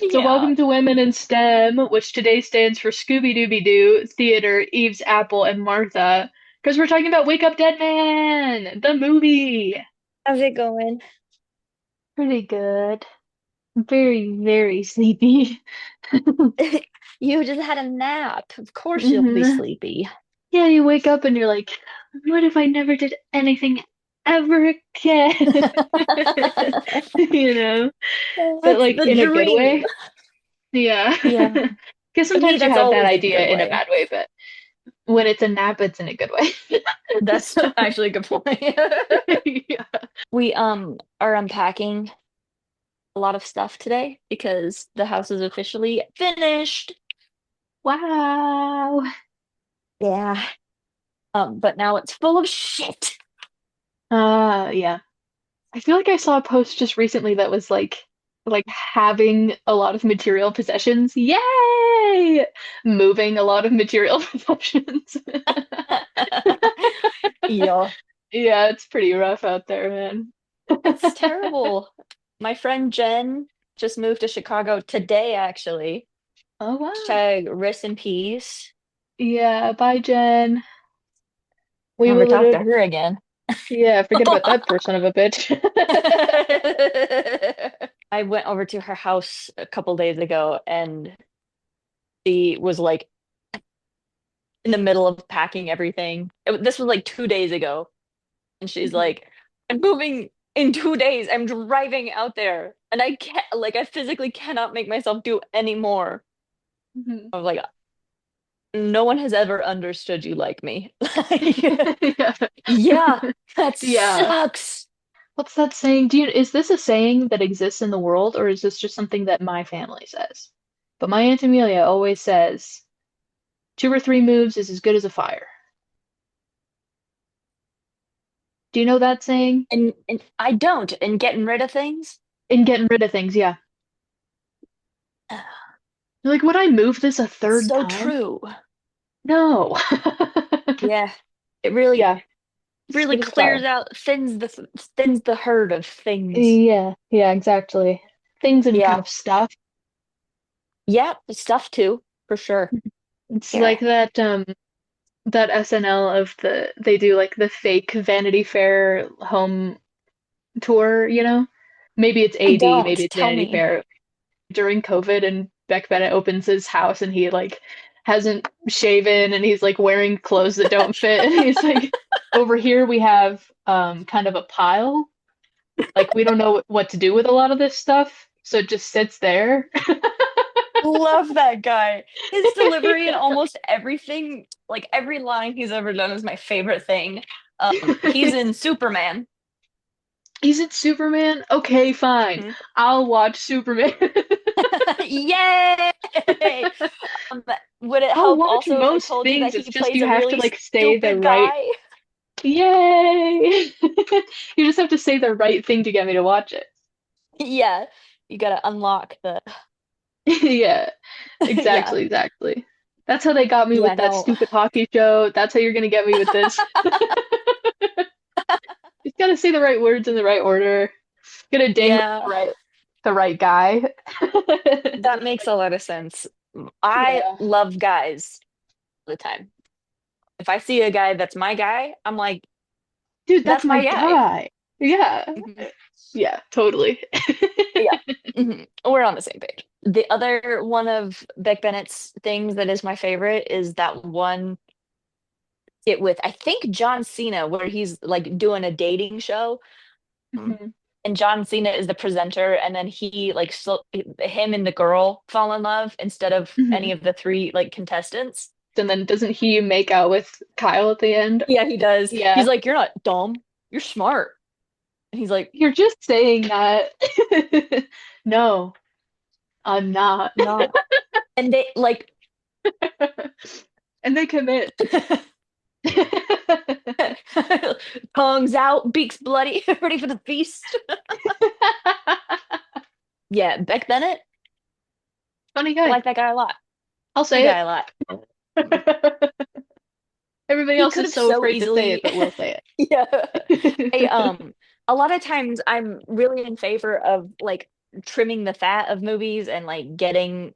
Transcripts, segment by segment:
So Yeah. welcome to Women in STEM, which today stands for Scooby Dooby Doo, Theater, Eve's Apple, and Martha, because we're talking about Wake Up Dead Man, the movie. How's it going? Pretty good. Very, very sleepy. You just had a nap. Of course you'll be hmm sleepy. Yeah, you wake up and you're like, what if I never did anything ever again? You know, but That's like the in a good dream. way. Yeah. Yeah. Because To me, sometimes you that's have that always the idea good in a way. bad way, but when it's a nap, it's in a good way. That's So, actually a good point. yeah. We are unpacking a lot of stuff today because the house is officially finished. Wow. Yeah. But now it's full of shit. Yeah. I feel like I saw a post just recently that was like having a lot of material possessions. Yay! Moving a lot of material possessions. Yeah. Yeah, it's pretty rough out there, man. It's terrible. My friend Jen just moved to Chicago today, actually. Oh wow. Hashtag rest in peace. Yeah, bye Jen. We Never talk will to her again. yeah, forget about that poor son of a bitch. I went over to her house a couple days ago and she was like in the middle of packing everything. This was like 2 days ago. And she's Mhm. like, I'm moving in 2 days. I'm driving out there. And I can't, like, I physically cannot make myself do any more. Mhm. I was like, no one has ever understood you like me. Yeah. Yeah, that Yeah. sucks. What's that saying? Is this a saying that exists in the world, or is this just something that my family says? But my Aunt Amelia always says, two or three moves is as good as a fire. Do you know that saying? And I don't. And getting rid of things. In getting rid of things, yeah. You're like, would I move this a It's third so time? true. No. Yeah. It really, Yeah, it's as really good as a fire. clears out, thins the herd of things. Yeah, yeah, exactly. Things and kind Yeah. of stuff. Yeah, stuff too, for sure. It's Here. like that SNL of they do like the fake Vanity Fair home tour, you know? Maybe it's I AD, maybe don't. it's Tell Vanity me. Fair during COVID and Beck Bennett opens his house and he like hasn't shaven and he's like wearing clothes that don't fit and he's like over here we have kind of a pile. Like we don't know what to do with a lot of this stuff, so it just sits there. Love that guy. His delivery and almost everything, like every line he's ever done is my favorite thing. He's in Superman. He's in Superman? Okay, fine. Mhm. I'll watch Superman. Yay! Um, would it I'll help watch also if I most told you things. that It's he just plays you a have to really like say the stupid right. guy? Yay! You just have to say the right thing to get me to watch it. Yeah, you gotta unlock the. Yeah, Yeah, exactly, exactly. That's how they got me yeah, with that no. stupid hockey show. That's how you're gonna get me with this. Just gotta say the right words in the right order. Gonna ding Yeah, the right guy. that makes a lot of sense. I Yeah. love guys all the time. If I see a guy that's my guy, I'm like, Dude, that's that's my my guy. guy. Yeah. Mhm. Yeah, totally. Yeah. We're on the same page. The other one of Beck Bennett's things that is my favorite is that one skit with I think John Cena where he's like doing a dating show. Um, Mhm. and John Cena is the presenter, and then he like so him and the girl fall in love instead of any Mhm. of the three like contestants. And then doesn't he make out with Kyle at the end? Yeah, he does. He's Yeah. like, "You're not dumb. You're smart." And he's like, You're just saying that. No, I'm not. "No." And they like And they commit. tongues out, beaks bloody, ready for the feast. Yeah, Beck Bennett, Funny I guy. like that guy a lot. I'll Funny say guy it. a lot. Mhm. Everybody He else could is have so so afraid to say it, easily, but we'll say yeah. I it. a lot of times I'm really in favor of like trimming the fat of movies and like getting.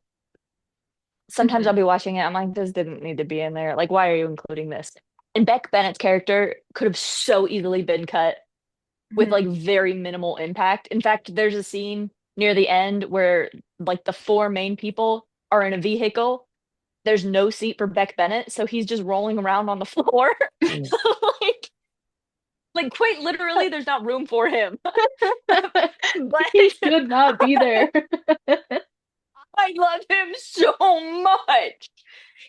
Sometimes I'll Mhm. be watching it. I'm like, this didn't need to be in there. Like, why are you including this? And Beck Bennett's character could have so easily been cut with like Mhm. very minimal impact. In fact, there's a scene near the end where like the four main people are in a vehicle. There's no seat for Beck Bennett, so he's just rolling around on the floor. like like quite literally there's not room for him. But He should not be there. I love him so much.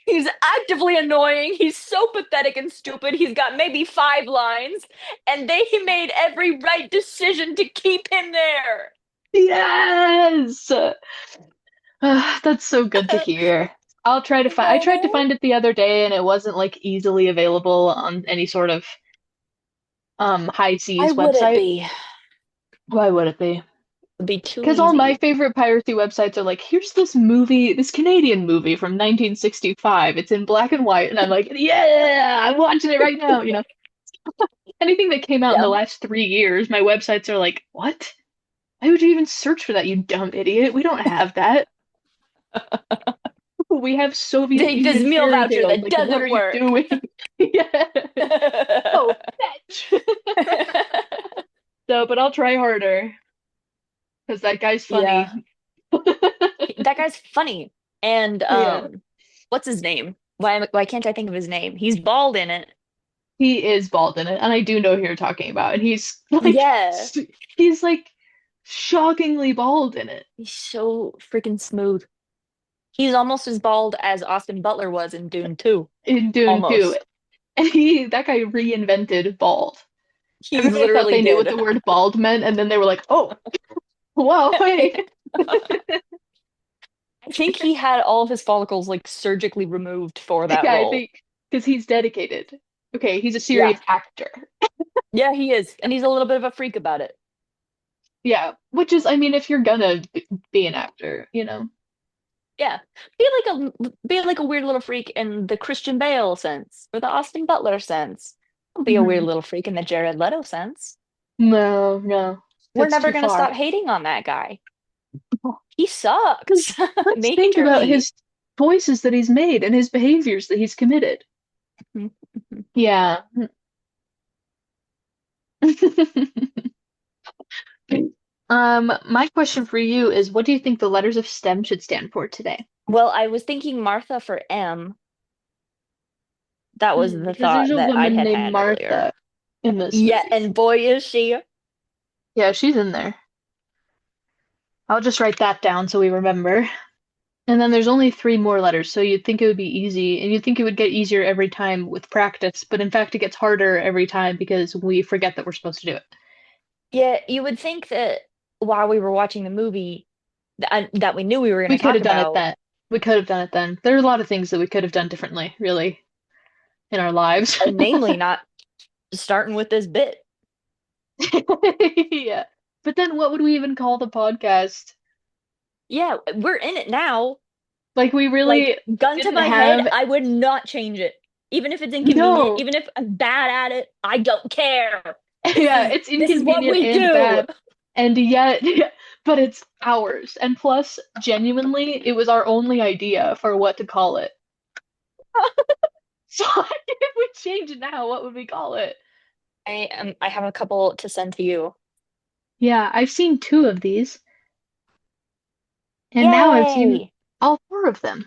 He's actively annoying. He's so pathetic and stupid. He's got maybe 5 lines, and they made every right decision to keep him there. Yes. That's so good to hear. I'll try to find I tried to No, find it the other day and it wasn't like easily available on any sort of high why seas would it website. be? Why would it be? It'd be too Because all my easy. favorite piracy websites are like, here's this movie, this Canadian movie from 1965. It's in black and white, and I'm like, yeah, I'm watching it right now. Anything that came out in the Yeah. last 3 years, my websites are like, what? Why would you even search for that, you dumb idiot? We don't have that. We have Soviet Take this Union meal fairy voucher tales. that Like, what are doesn't you work. doing? Yeah. Oh, fetch. So, but I'll try harder because that guy's funny. Yeah. That guy's funny. And Yeah. what's his name? Why can't I think of his name? He's bald in it. He is bald in it, and I do know who you're talking about. And he's like, Yeah. he's like shockingly bald in it He's so freaking smooth. He's almost as bald as Austin Butler was in Dune 2. in Dune 2. Almost. And that guy reinvented bald. He Everybody thought literally they knew what did. the word bald meant, and then they were like, oh, wow, wait. I think he had all of his follicles like surgically removed for that Yeah, I role. think because he's dedicated. Okay, he's a Yeah. serious actor. Yeah, he is. And he's a little bit of a freak about it. Yeah, which is, I mean, if you're gonna be an actor. Yeah. Be like a weird little freak in the Christian Bale sense or the Austin Butler sense. Don't be a weird Mhm. little freak in the Jared Leto sense. No, no, We're that's never too gonna stop far. hating on that guy. He Because sucks. let's think about Majorly. his choices that he's made and his behaviors that he's committed. Yeah. My question for you is, what do you think the letters of STEM should stand for today? Well, I was thinking Martha for M. That was the Because there's thought a that I woman had named had earlier. Martha in this Yeah, movie. and boy is she. Yeah, she's in there. I'll just write that down so we remember. And then there's only three more letters, so you'd think it would be easy, and you'd think it would get easier every time with practice, but in fact, it gets harder every time because we forget that we're supposed to do it. Yeah, you would think that while we were watching the movie that we knew we were going We to could talk have done it about, then. We could have done it then. There are a lot of things that we could have done differently, really, in our lives. namely not starting with this bit. Yeah. But then what would we even call the podcast? Yeah, we're in it now. Like, we Like, really gun to didn't my head, have. I would not change it. Even if it's inconvenient, No. even if I'm bad at it, I don't care. This Yeah, is it's this is what inconvenient we and do. bad. And yet, but it's ours. And plus, genuinely, it was our only idea for what to call it. So if we change it now, what would we call it? I have a couple to send to you. Yeah, I've seen two of these, and now I've seen Yay! all four of them.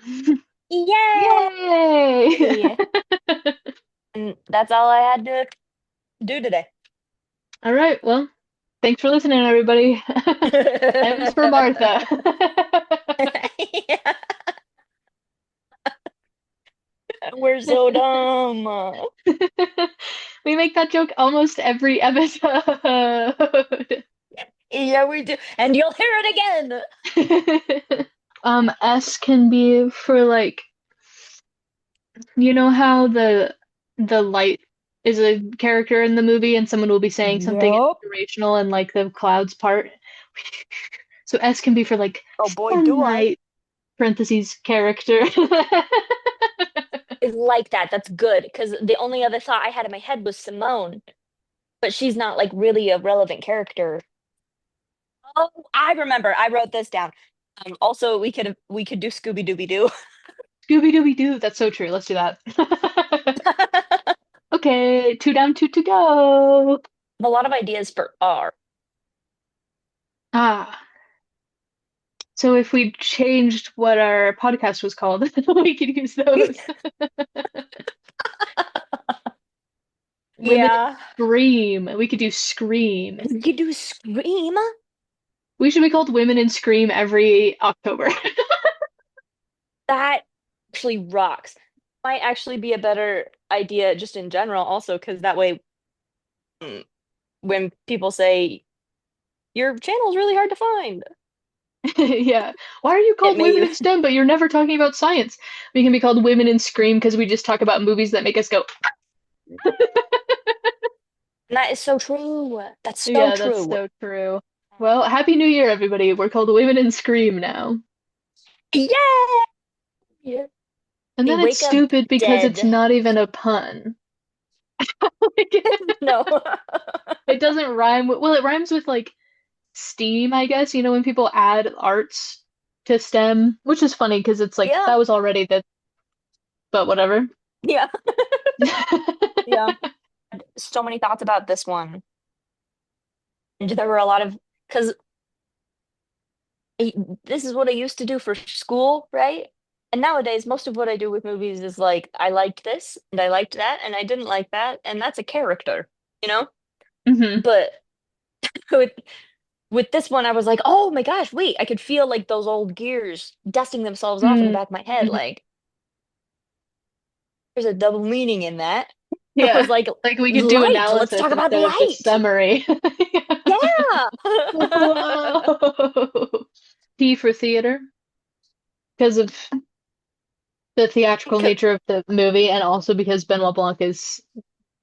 Yay! Yay! And that's all I had to do today. All right, well, thanks for listening, everybody. M's for Martha. Yeah, we're so dumb. We make that joke almost every episode. Yeah, we do. And you'll hear it again. S can be for like, you know how the light is a character in the movie and someone will be saying something Yup. inspirational and like the clouds part. So S can be for like Oh boy, do I. sunlight parentheses character. Is like that. That's good. Because the only other thought I had in my head was Simone, but she's not like really a relevant character. Oh, I remember. I wrote this down. Also, we could do Scooby Dooby Doo. Scooby Dooby Doo. That's so true. Let's do that. Okay, two down, two to go. A lot of ideas for R. Ah, so if we changed what our podcast was called, we could use those. Women Yeah. Scream. We could do Scream. We could do Scream. We should be called Women in Scream every October. That actually rocks. Might actually be a better idea just in general, also, because that way, mm, when people say your channel is really hard to find, Yeah. Why are you it called Women may. in STEM, but you're never talking about science? We can be called Women in Scream because we just talk about movies that make us go, And that is so true. That's so yeah, that's true. so true. Well, Happy New Year, everybody. We're called Women in Scream now. Yay! And We then it's wake up stupid because it's dead. not even a pun. No. It doesn't rhyme with, well, it rhymes with like STEAM, I guess, when people add arts to STEM, which is funny because it's like Yeah. that was already the, but whatever. Yeah. Yeah. So many thoughts about this one. And there were a lot of, because this is what I used to do for school, right? And nowadays, most of what I do with movies is like, I liked this and I liked that and I didn't like that, and that's a character, you know? Hmm. But with with this one, I was like, oh my gosh, wait, I could feel like those old gears dusting themselves off in the Mm. back of my head. Hmm. Like, there's a double meaning in that. I was Yeah. like, Like we could do light, let's analysis talk about instead of just light. summary. Yeah. Whoa. T for theater because of the theatrical nature of the movie and also because Benoit Blanc is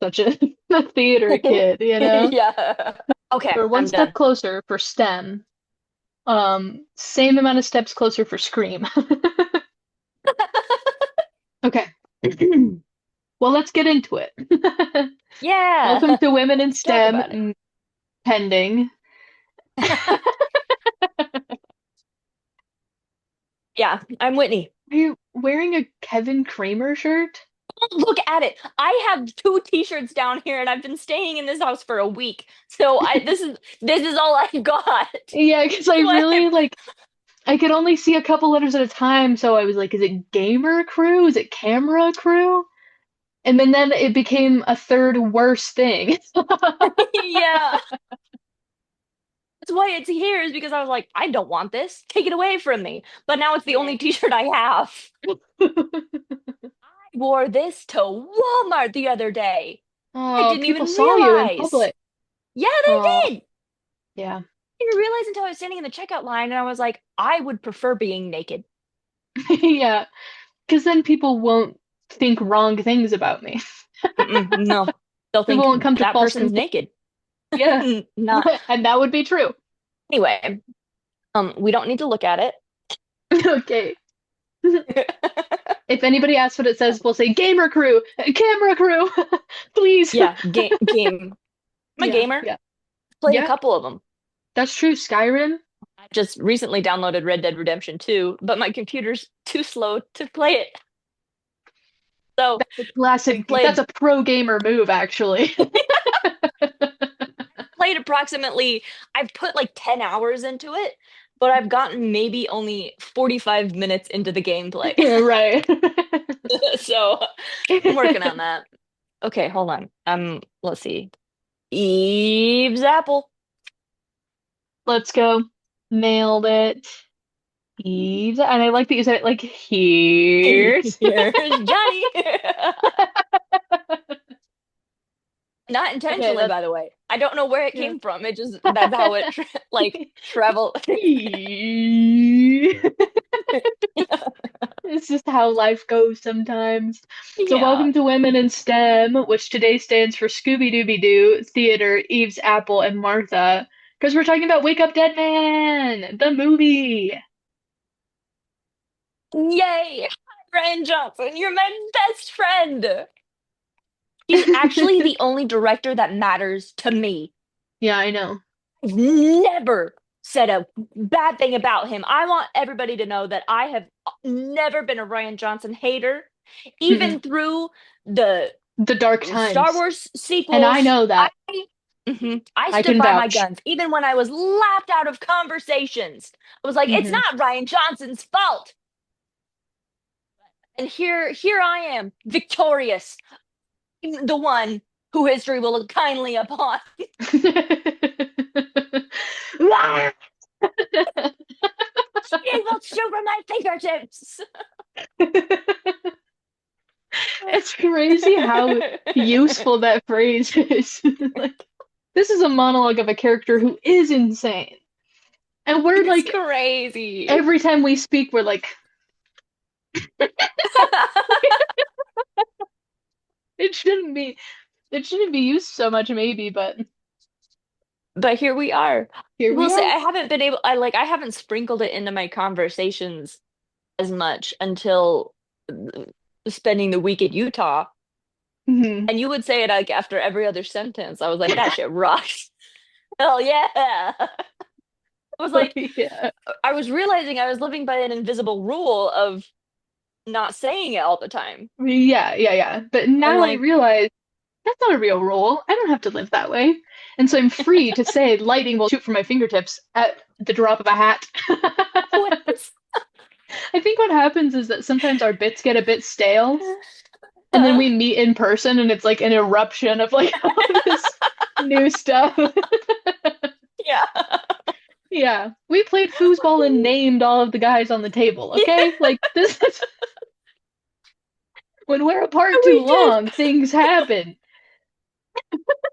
such a, a theater kid. Yeah. Okay, We're one I'm step done. closer for STEM. Same amount of steps closer for Scream. Okay. Well, let's get into it. Yeah. Welcome to Women in Talk about STEM pending. Yeah, I'm Whitney. Are you wearing a Kevin Kramer shirt? Look at it. I have two t-shirts down here and I've been staying in this house for a week. So I this is all I've got. Yeah, because I What? really like I could only see a couple letters at a time, so I was like, is it gamer crew? Is it camera crew? And then it became a third worst thing. Yeah. That's why it's here, is because I was like, I don't want this. Take it away from me. But now it's the Yeah. only t-shirt I have. I wore this to Walmart the other day. I Oh, didn't people even saw you in realize. public. Yeah, Oh, they did. yeah. I didn't realize until I was standing in the checkout line and I was like, I would prefer being naked. Yeah, because then people won't think wrong things about me. No, they'll People think won't come to that false person's conclusions. naked. Yeah, Not and that would be true. anyway. We don't need to look at Okay. it. If anybody asks what it says, we'll say gamer crew, camera crew, please. Yeah, game. I'm a Yeah, gamer. yeah, Played a yeah. couple of them. That's true. Skyrim. I just recently downloaded Red Dead Redemption 2, but my computer's too slow to play it. So The classic. I've That's played a pro gamer move, actually. played approximately, I've put like 10 hours into it, but I've gotten maybe only 45 minutes into the gameplay. Right. So I'm working on that. Okay, hold on. Let's see. Eve's Apple. Let's go. Nailed it. Eves. And I like that you said it like here's. Here's Johnny. Not Okay, intentionally, that's by the way. I don't know where it yeah. came from. It just that's how it like traveled. It's just how life goes sometimes. So, Yeah. welcome to Women in STEM, which today stands for Scooby Dooby Doo, Theater, Eve's Apple, and Martha. Because we're talking about Wake Up Dead Man, the movie. Yay! Ryan Johnson, you're my best friend. He's actually the only director that matters to me. Yeah, I know. I've never said a bad thing about him. I want everybody to know that I have never been a Rian Johnson hater, Mm-mm. even through the The dark Star times. Wars And I sequels. know that. I I stood can by my vouch. guns, even when I was laughed out of conversations. I was like, it's Hmm. not Rian Johnson's fault. And here I am, victorious, the one who history will look kindly upon. She will shoot from my fingertips. It's crazy how useful that phrase is. Like, this is a monologue of a character who is insane. And we're It's like, crazy. every time we speak, we're like, it shouldn't be, it shouldn't be used so much, maybe, but But here we are. I here will we say are. I haven't sprinkled it into my conversations as much until spending the week in Utah. Mhm. And you would say it like after every other sentence. I was like, that shit rocks. Hell yeah. I was like, Yeah. I was realizing I was living by an invisible rule of not saying it all the time. Yeah, yeah, yeah. But I'm now I like, realize that's not a real rule. I don't have to live that way. And so I'm free to say lightning will shoot from my fingertips at the drop of a hat. what is I think what happens is that sometimes our bits get a bit stale, and then we meet in person, and it's like an eruption of like all this new stuff. yeah. Yeah, we played foosball and named all of the guys on the table, okay? Like, this is when we're apart too We did. long, things happen.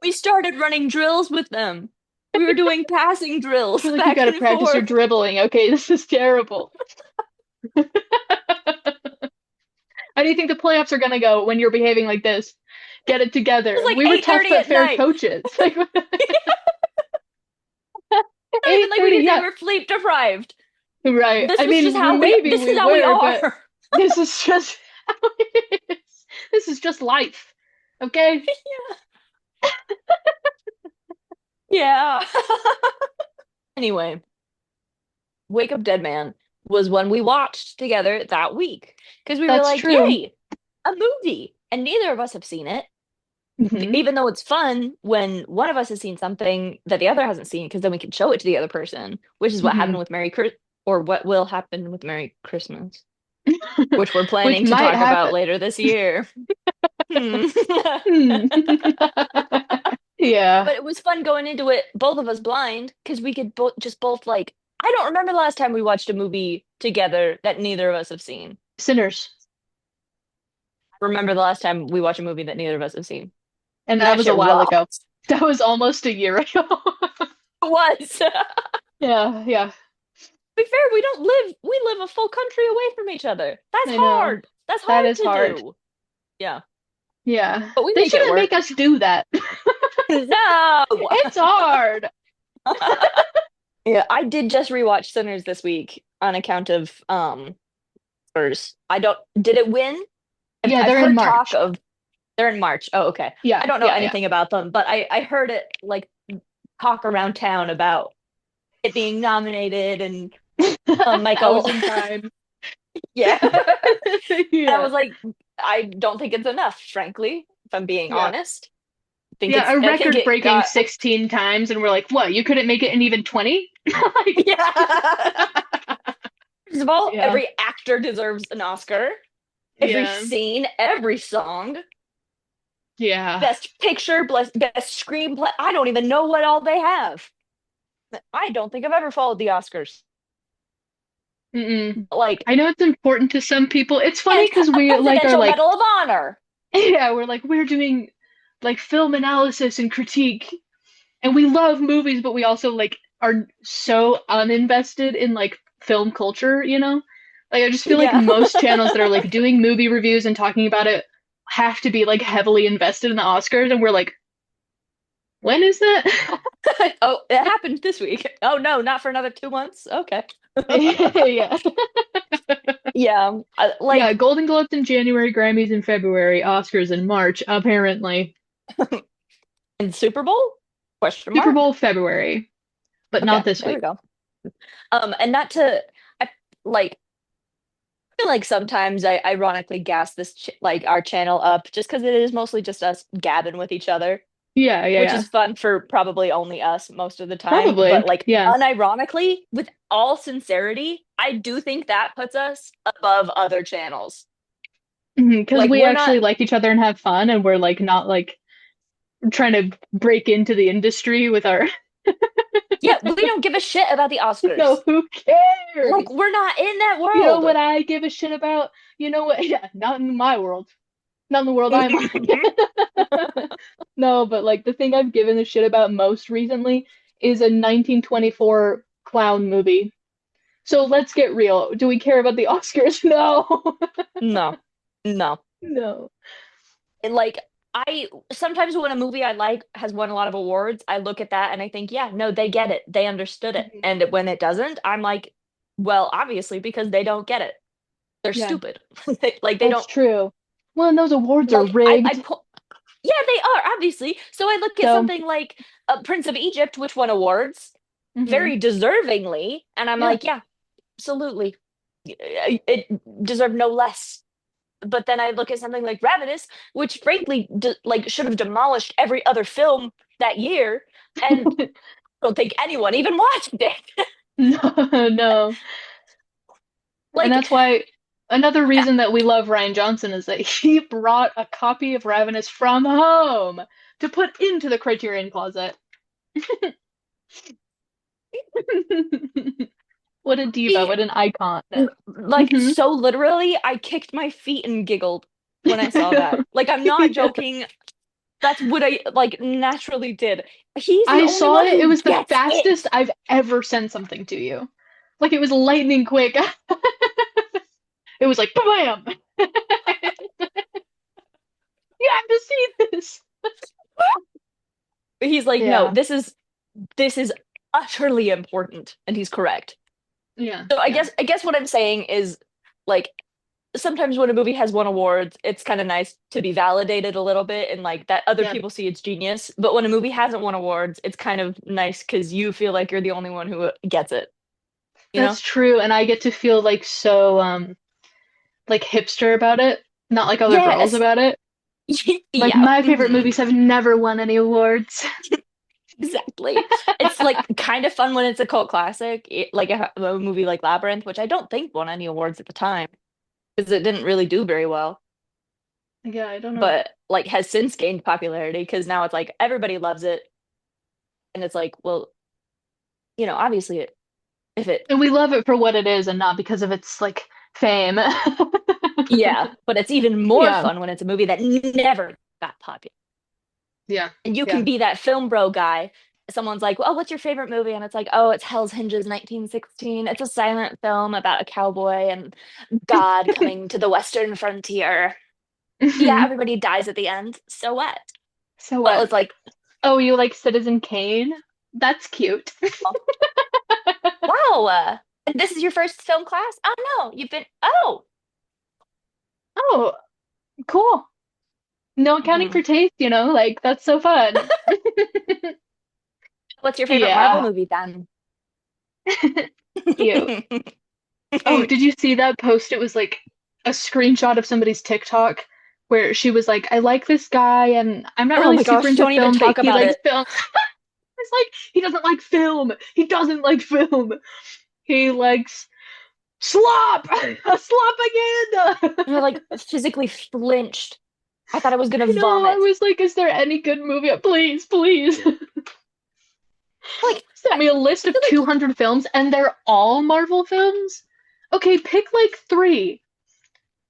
We started running drills with them. We were doing passing I drills feel like you back gotta and practice your forth. dribbling, okay? This is terrible. How do you think the playoffs are gonna go when you're behaving like this? Get it It together. was like We were tough 8:30 but at fair night. coaches. Like, Not even like we 8:30, can say yeah. we're sleep deprived. Right. I mean, maybe This is we how we were, but are. this is just how it is. This is just life. Okay? Yeah. Anyway, Wake Up Dead Man was one we watched together that week because we were That's like, true. yay, a movie. And neither of us have seen it, Hmm. even though it's fun when one of us has seen something that the other hasn't seen, because then we can show it to the other person, which is what Hmm. happened with or what will happen with Merry Christmas, which we're Which planning to might talk about happen. later this year. Hmm. Hmm. Yeah. But it was fun going into it, both of us blind, because we could both like. I don't remember the last time we watched a movie together that neither of us have seen. Sinners. Remember the last time we watched a movie that neither of us have seen. And And that that was a shit while ago. rocks. That was almost a year ago. It was. To Yeah, yeah. be fair, we live a full country away from each other. That's I know. hard. That's That hard is to hard. do. Yeah. Yeah. But we They make it shouldn't make work. us do that. No. It's hard. Yeah, I did just rewatch Sinners this week on account of Spurs. I don't did it win? Yeah, I've they're in heard talk March. of they're in March. Oh, okay. I Yeah, don't know yeah, yeah. anything about them, but I heard it like talk around town about it being nominated and Michael. Thousand times. Yeah. And I Yeah, was like, I don't think it's enough, frankly, if I'm being yeah. honest. Yeah, a I think record it breaking got 16 times, and we're like, what? You couldn't make it in even 20? Like, yeah. First of all, yeah, every actor deserves an Oscar. Every yeah, scene, every song, yeah. best picture, best screenplay. I don't even know what all they have. I don't think I've ever followed the Oscars. Mm-mm. Like, I know it's important to some people. It's funny and because we like are Presidential like, Medal of Honor. yeah, we're like, we're doing like film analysis and critique, and we love movies, but we also like are so uninvested in like film culture, you know? Like I just feel like Yeah. most channels that are like doing movie reviews and talking about it have to be like heavily invested in the Oscars, and we're like, when is that? Oh, it happened this week. Oh no, not for another 2 months. Okay. Yeah. Yeah. Yeah, Like, Golden Globes in January, Grammys in February, Oscars in March, apparently. in Super Bowl? Question Super mark. Bowl February, but not Okay, this there we week. go. And not to, I like feel like sometimes I ironically gas this like our channel up just because it is mostly just us gabbing with each other, Yeah, yeah, which yeah. is fun for probably only us most of the time. But Probably. like Yeah. unironically, with all sincerity, I do think that puts us above other channels. Because Like we we're not, actually like each other and have fun, and we're like not like trying to break into the industry with our. yeah, we don't give a shit about the No, Oscars. who Like cares? we're not in that You know world. what I give a shit about? You know what? Yeah, not in my world. Not in the world I'm on. No, but like the thing I've given a shit about most recently is a 1924 clown movie. So let's get real. Do we care about the Oscars? No. No, no. No. And like I sometimes when a movie I like has won a lot of awards, I look at that and I think, yeah, no, they get it. They understood it. Mhm. And when it doesn't, I'm like, well, obviously because they don't get it. They're Yeah, stupid. Like they that's don't true. Well, and those awards are like I rigged. pull yeah, they are obviously. So I look at So, something like Prince of Egypt, which won awards mhm. very deservingly, and I'm Yeah, like, yeah, absolutely. It deserved no less. But then I look at something like Ravenous, which frankly like should have demolished every other film that year, and I don't think anyone even watched it. no, no. And Like, that's why another yeah, reason that we love Ryan Johnson is that he brought a copy of Ravenous from home to put into the Criterion Closet. What a diva, he, what an icon. like Hmm. so literally, I kicked my feet and giggled when I saw that. Like, I'm not Yeah. joking. That's what I like naturally did. He's the I only saw one it. It who was the gets fastest it. I've ever sent something to you. Like it was lightning quick. It was like bam. You have to see this. He's like, no, Yeah. this is utterly important, and he's correct. Yeah. So Yeah. I guess what I'm saying is like sometimes when a movie has won awards, it's kind of nice to be validated a little bit and like that other Yeah. people see its genius. But when a movie hasn't won awards, it's kind of nice because you feel like you're the only one who gets it, you know? That's true. And I get to feel like so like hipster about it, not like other girls Yes. about it. Like Yeah. my favorite Mhm. movies have never won any awards. Exactly. It's like kind of fun when it's a cult classic, like a movie like Labyrinth, which I don't think won any awards at the time because it didn't really do very well, Yeah, I don't know. but like has since gained popularity because now it's like everybody loves it. And it's like, well, obviously if it, And we love it for what it is and not because of its like fame. yeah, but it's even more Yeah. fun when it's a movie that never got popular. Yeah. And you can Yeah. be that film bro guy. Someone's like, oh, what's your favorite movie? And it's like, oh, it's Hell's Hinges 1916. It's a silent film about a cowboy and God coming to the Western frontier. Yeah, Hmm. everybody dies at the end. So what? So Well, what? it's like, Oh, you like Citizen Kane? That's cute. oh, wow, this is your first film class? Oh no, you've been, oh. Oh, cool. No accounting Mhm. for taste, like that's so fun. What's your favorite Marvel Yeah. movie then? Cute. Oh, did you see that post? It was like a screenshot of somebody's TikTok where she was like, I like this guy and I'm not Oh really my super gosh, into don't even film, but talk he about likes it. film. It's like he doesn't like film. He doesn't like film. He likes slop. Slop again. And I like physically flinched. I thought I was gonna I know. I vomit. was like, is there any good movie? Please, please. Like, Sent me a list I of feel like 200 films and they're all Marvel films. Okay, pick like three.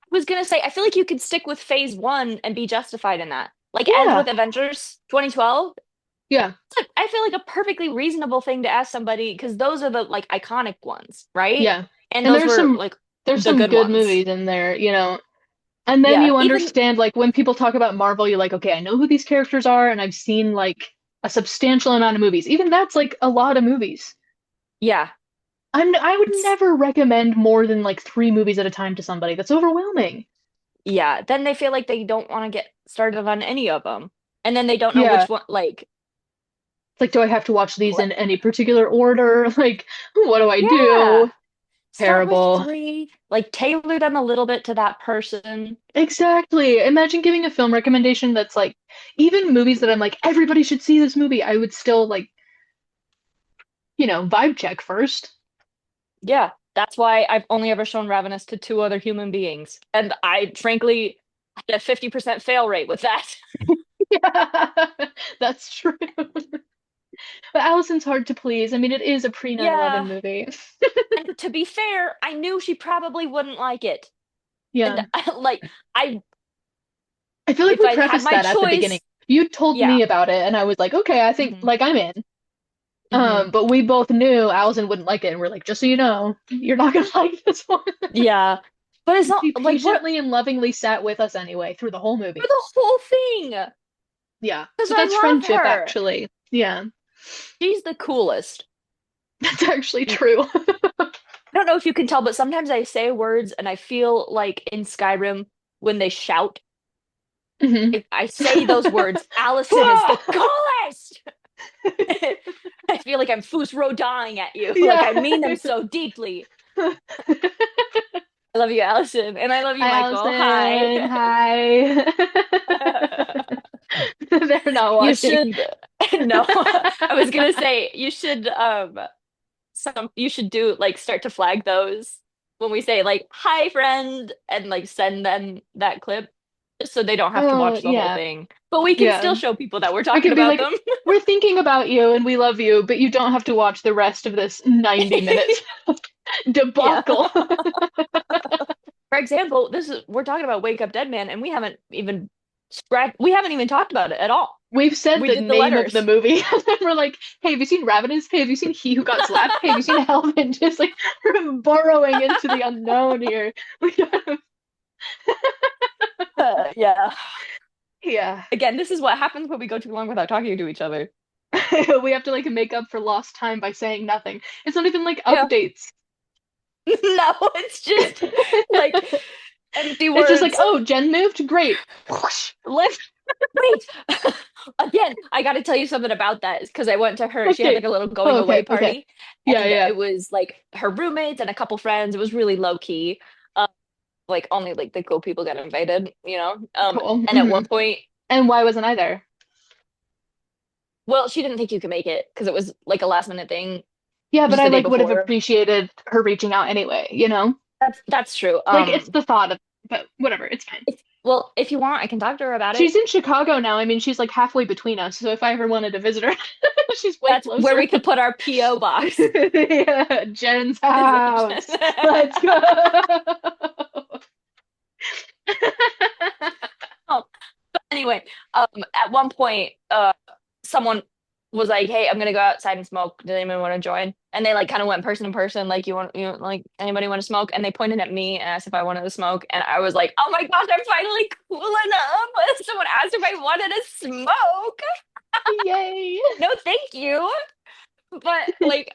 I was gonna say, I feel like you could stick with phase one and be justified in that. Like end Yeah. with Avengers 2012. Yeah. It's like I feel like a perfectly reasonable thing to ask somebody because those are the like iconic ones, right? Yeah. And And those were like there's the some good good ones. movies in there. And then Yeah, you even understand like when people talk about Marvel, you're like, okay, I know who these characters are and I've seen like a substantial amount of movies. Even that's like a lot of movies. yeah. I would It's never recommend more than like three movies at a time to somebody. That's overwhelming. yeah. Then they feel like they don't want to get started on any of them. And then they don't know Yeah. which one like Like, do I have to watch these What? in any particular order? Like, what do I Yeah. do? Start with Terrible. three, like tailor them a little bit to that person. Exactly. Imagine giving a film recommendation that's like, even movies that I'm like, everybody should see this movie. I would still like, vibe check first. Yeah, that's why I've only ever shown Ravenous to two other human beings. And I frankly had a 50% fail rate with that. Yeah, that's true. But Allison's hard to please. I mean, it is a pre 9/11 Yeah. movie. And to be fair, I knew she probably wouldn't like it. And Yeah. like I I feel like if we I had prefaced my that at the beginning. choice, You told yeah. me about it, and I was like, okay, I think Hmm. like I'm in. Hmm. But we both knew Allison wouldn't like it, and we're like, just so you know, you're not gonna like this one. Yeah. But it's not She like what patiently and lovingly sat with us anyway through the whole for movie. the whole thing. Yeah. Because So I that's love friendship, her. actually. Yeah. She's the coolest. That's actually I true. don't know if you can tell, but sometimes I say words and I feel like in Skyrim when they shout, Hmm. I say those words, Allison is the coolest. I feel like I'm Fus Rodaing at you. Like I Yeah. mean them so deeply. I love you, Allison, and I love you, Hi, Michael. Hi. Allison. Hi. They're not You watching. should no. I was gonna say you should you should do like start to flag those when we say like hi friend and like send them that clip just so they don't have to Oh, watch the whole yeah. thing. But we can Yeah. still show people that we're We talking could be about like, them. we're thinking about you and we love you, but you don't have to watch the rest of this 90 minutes Yeah. debacle. For example, this is we're talking about Wake Up Dead Man and we haven't even talked about it at all. We've said We the did the name of the letters. movie, and then we're like, hey, have you seen Ravenous? Hey, have you seen He Who Got Slapped? Hey, have you seen Hellman? Just like burrowing into the unknown here. Yeah. Yeah. Again, this is what happens when we go too long without talking to each other. We have to like make up for lost time by saying nothing. It's not even like Yeah. updates. No, it's just like empty It's just like, words. oh, Jen moved? Great. Let's Wait, again, I got to tell you something about that because I went to her. She had like okay. a little Oh, going away okay, okay. party, Yeah, and yeah. it was like her roommates and a couple friends. It was really low key. Like only like the cool people got invited, you know. Cool. And at Hmm. one point, And why wasn't I there? well, she didn't think you could make it because it was like a last minute thing Yeah, but just I the day like would have before. appreciated her reaching out anyway, you know? That's true. Like it's the thought of, but whatever, it's fine. Well, if you want, I can talk to her about it. She's in Chicago now. I mean, she's like halfway between us. So if I ever wanted to visit her, she's way That's where closer. we could put our PO box. Yeah, Jen's house. Let's go. Oh, anyway, at one point, someone was like, "Hey, I'm gonna go outside and smoke. Does anyone want to join?" And they like kind of went person to person, like, like anybody want to smoke?" And they pointed at me and asked if I wanted to smoke, and I was like, "Oh my gosh, I'm finally cool enough." Someone asked if I wanted to smoke. Yay. No, thank you. But like,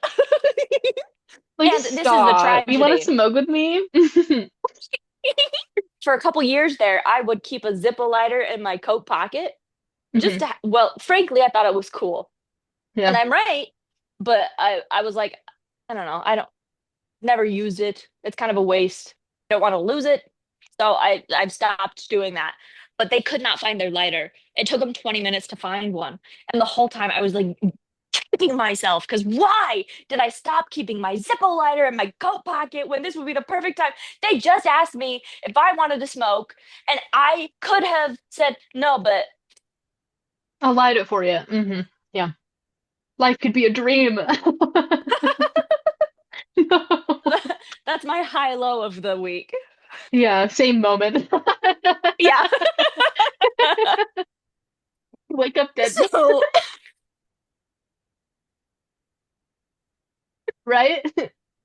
Like, and this is the stop. You want to tragedy. smoke with me? For a couple years there, I would keep a Zippo lighter in my coat pocket just Hmm. to, well, frankly, I thought it was cool. And Yeah. I'm right, but I was like, I don't know, I don't never used it. It's kind of a waste. I don't want to lose it. So I've stopped doing that. But they could not find their lighter. It took them 20 minutes to find one. And the whole time I was like kicking myself because why did I stop keeping my Zippo lighter in my coat pocket when this would be the perfect time? They just asked me if I wanted to smoke, and I could have said no, but I'll light it for you. Hmm. Yeah. Life could be a dream. that's my high low of the week. Yeah, same moment. Yeah. Wake up dead. So Right?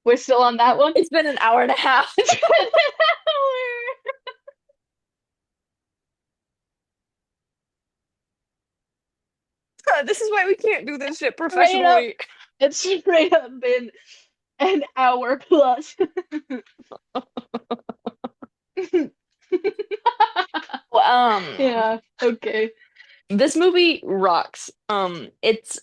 We're still on that one. it's been an hour and a half. It's been an hour. This is why we can't do this shit Straight up. professionally. It's straight up been an hour plus. Well, Yeah, okay. this movie rocks. It's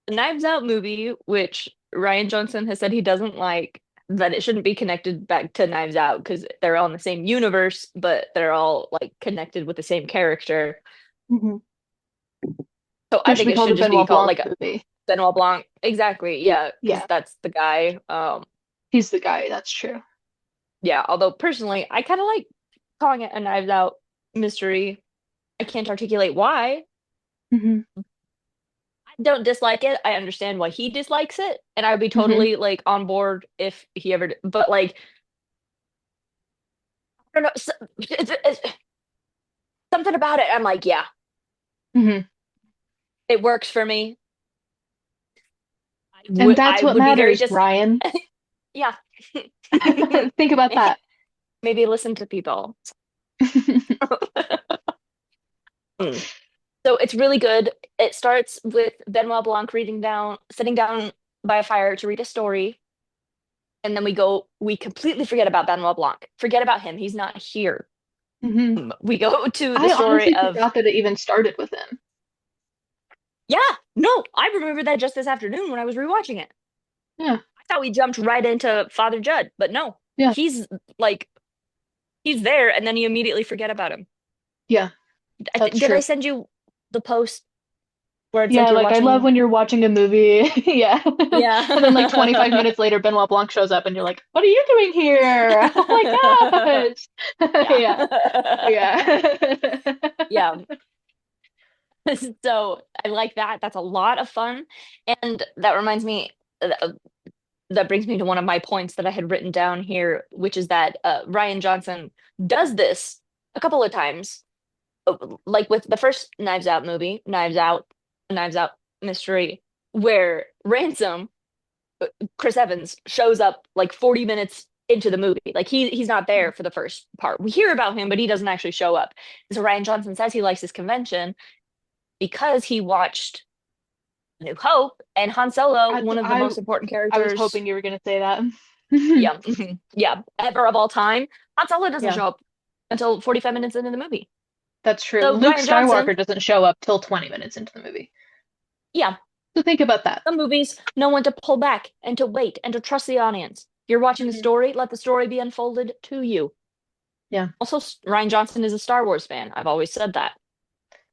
Knives Out movie, which Ryan Johnson has said he doesn't like, that it shouldn't be connected back to Knives Out because they're all in the same universe, but they're all like connected with the same character. Hmm. So So I it should think be it called the should just be Benoit called Blanc like a movie. Benoit Blanc. Exactly. Yeah, because Yeah, that's the guy. he's the guy. That's true. Yeah, although personally, I kind of like calling it a Knives Out mystery. I can't articulate why. Hmm. I don't dislike it. I understand why he dislikes it, and I would be Hmm. totally like on board if he ever. But like, I don't know, something about it. I'm like, yeah, Hmm. it works for me. And that's I what would be very matters, Ryan. yeah. Think about that. Maybe listen to people. Mm. So it's really good. It starts with Benoit Blanc sitting down by a fire to read a story. And then we completely forget about Benoit Blanc. Forget about him. He's not here. Hmm. We go to the I story honestly of, forgot that it even started with him. yeah, no, I remember that just this afternoon when I was rewatching it. Yeah, I thought we jumped right into Father Judd, but no, yeah, he's like, he's there and then you immediately forget about him. yeah, that's Did I true. send you the post where it's like Yeah, you're like I love watching? when you're watching a movie. Yeah. And then like 25 Yeah. minutes later, Benoit Blanc shows up and you're like, what are you doing here? Oh my gosh. Yeah. Yeah, yeah. Yeah. So I like that. That's a lot of fun. And that reminds me, that brings me to one of my points that I had written down here, which is that Ryan Johnson does this a couple of times, like with the first Knives Out movie, Knives Out Mystery, where Ransom, Chris Evans, shows up like 40 minutes into the movie. Like he's not there for the first part. We hear about him, but he doesn't actually show up. So Ryan Johnson says he likes this convention because he watched New Hope and Han Solo, I, one of the I, most important I was characters, hoping you were gonna say that. yeah, yeah, ever of all time. Han Solo doesn't Yeah, show up until 45 minutes into the movie. that's true. So Luke Ryan Johnson, Skywalker doesn't show up till 20 minutes into the movie. yeah, So think about that. some movies know when to pull back and to wait and to trust the audience. You're watching a Hmm. story, let the story be unfolded to you. Yeah. Also, Ryan Johnson is a Star Wars fan. I've always said that.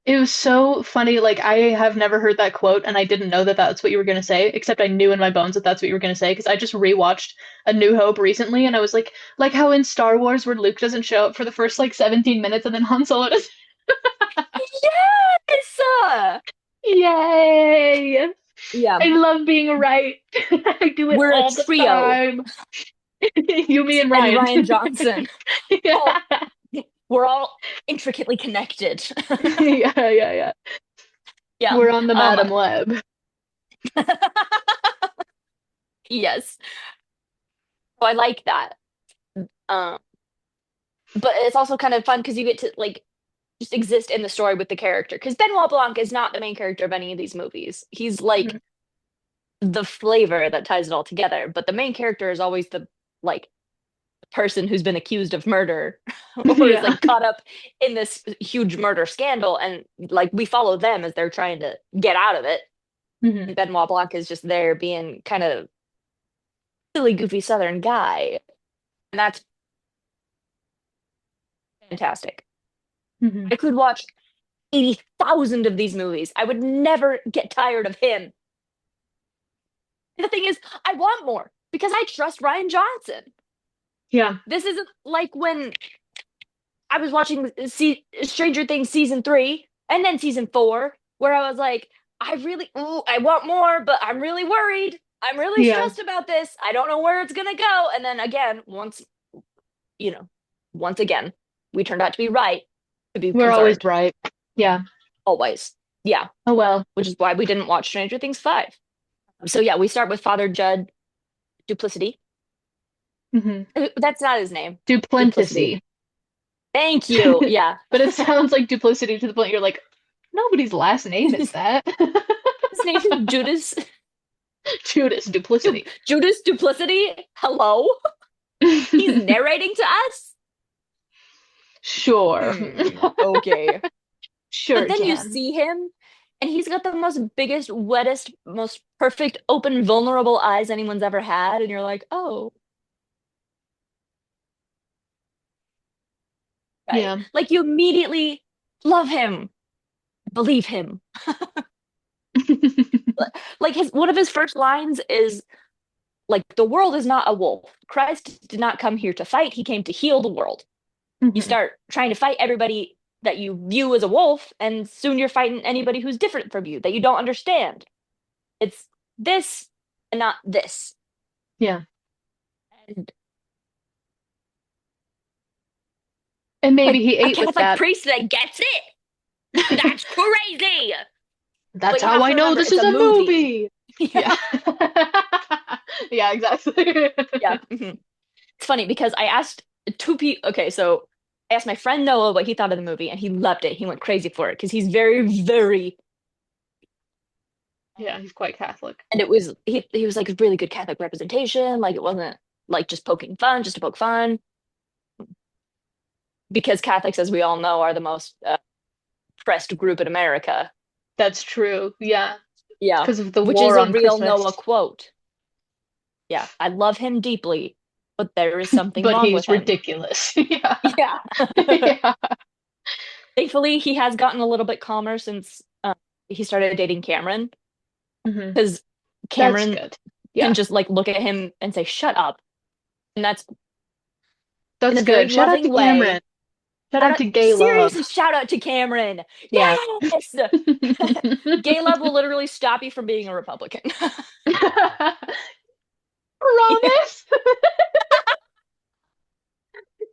It was so funny. Like, I have never heard that quote, and I didn't know that that's what you were going to say, except I knew in my bones that that's what you were going to say, because I just rewatched A New Hope recently, and I was like how in Star Wars, where Luke doesn't show up for the first, like, 17 minutes, and then Han Solo does. Yes! Yay! Yeah, I love being right. I do it we're a all the trio. time. You, me, and And Ryan. Ryan Johnson. Yeah. Oh, we're all intricately connected. Yeah, yeah, yeah. Yeah. We're on the Um, Madam Web. yes. So I like that. Um, but it's also kind of fun because you get to like just exist in the story with the character. Because Benoit Blanc is not the main character of any of these movies. He's like Mhm. the flavor that ties it all together. But the main character is always the like person who's been accused of murder or is Yeah. like caught up in this huge murder scandal. And like we follow them as they're trying to get out of it. Mhm. And Benoit Blanc is just there being kind of silly, goofy Southern guy. And that's fantastic. Mhm. I could watch 80,000 of these movies. I would never get tired of him. The thing is, I want more because I trust Ryan Johnson. Yeah. This isn't like when I was watching Stranger Things season 3 and then season 4, where I was like, I want more, but I'm really worried. I'm really Yeah. stressed about this. I don't know where it's going to go. And then again, you know, once again, we turned out to be right, to be We're always confirmed. right. Yeah. Always. Yeah. Oh well. Which is why we didn't watch Stranger Things 5. So yeah, we start with Father Judd Duplicity. Hmm. That's not his name. Duplicity. Duplicity. Thank you. Yeah. But it sounds like duplicity to the point you're like, nobody's last name is that. His name is Judas. Judas Duplicity. Judas Duplicity. Hello. He's narrating to us. Sure. Okay. Sure But then you can. see him And he's got the most biggest, wettest, most perfect, open, vulnerable eyes anyone's ever had. And you're like, oh, right. Yeah. Like you immediately love him, believe him. Like his one of his first lines is like, the world is not a wolf. Christ did not come here to fight, he came to heal the world. You Mhm. start trying to fight everybody that you view as a wolf, and soon you're fighting anybody who's different from you that you don't understand. It's this and not this. Yeah. And And maybe like he a ate with Catholic that. priest that gets it. That's crazy. That's But you how have I to know remember this it's is a a movie. movie. Yeah. Yeah. Yeah, exactly. Yeah. It's funny because I asked two people. Okay, so I asked my friend Noah what he thought of the movie, and he loved it. He went crazy for it because he's very, very. Yeah, he's quite Catholic. And it was he was like a really good Catholic representation. Like it wasn't like just poking fun, just to poke fun. Because Catholics, as we all know, are the most oppressed group in America. That's true. Yeah. Yeah, Because of the which is war a on real Christmas. Noah quote. Yeah, I love him deeply, but there is something But wrong with he's him. ridiculous. Yeah. Yeah. Yeah. Thankfully, he has gotten a little bit calmer since he started dating Cameron, Hmm. because That's Cameron good. can Yeah. just like look at him and say, "Shut up," and that's in That's a very good. Shout out to loving way. Cameron. Shout out to Gay Seriously, Love. shout out to Cameron. Yeah. Yes, gay love will literally stop you from being a Republican. Promise?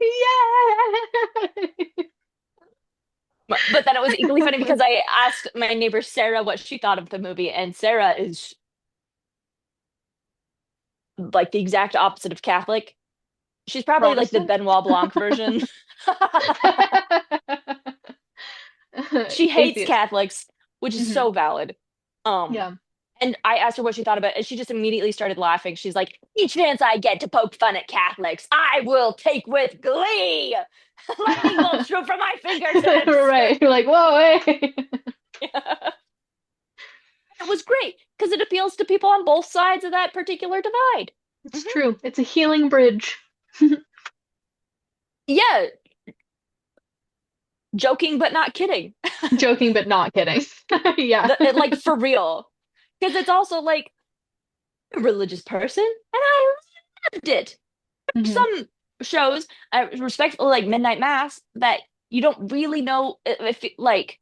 Yeah. But then it was equally funny because I asked my neighbor Sarah what she thought of the movie, and Sarah is like the exact opposite of Catholic. She's probably like the Protestant? Benoit Blanc version. She hates Atheist. Catholics, which is Hmm. so valid. Um, Yeah. and I asked her what she thought about it, and she just immediately started laughing. She's like, "Each chance I get to poke fun at Catholics, I will take with glee. Lightning bolts shoot from my fingertips." Right. You're like, whoa, hey. It was great because it appeals to people on both sides of that particular divide. It's Mhm. true. It's a healing bridge. Yeah, joking but not kidding. Joking, but not kidding. Yeah. Like for real. Because it's also like a religious person, and I loved it. Hmm. Some shows, respectfully, like Midnight Mass, that you don't really know if like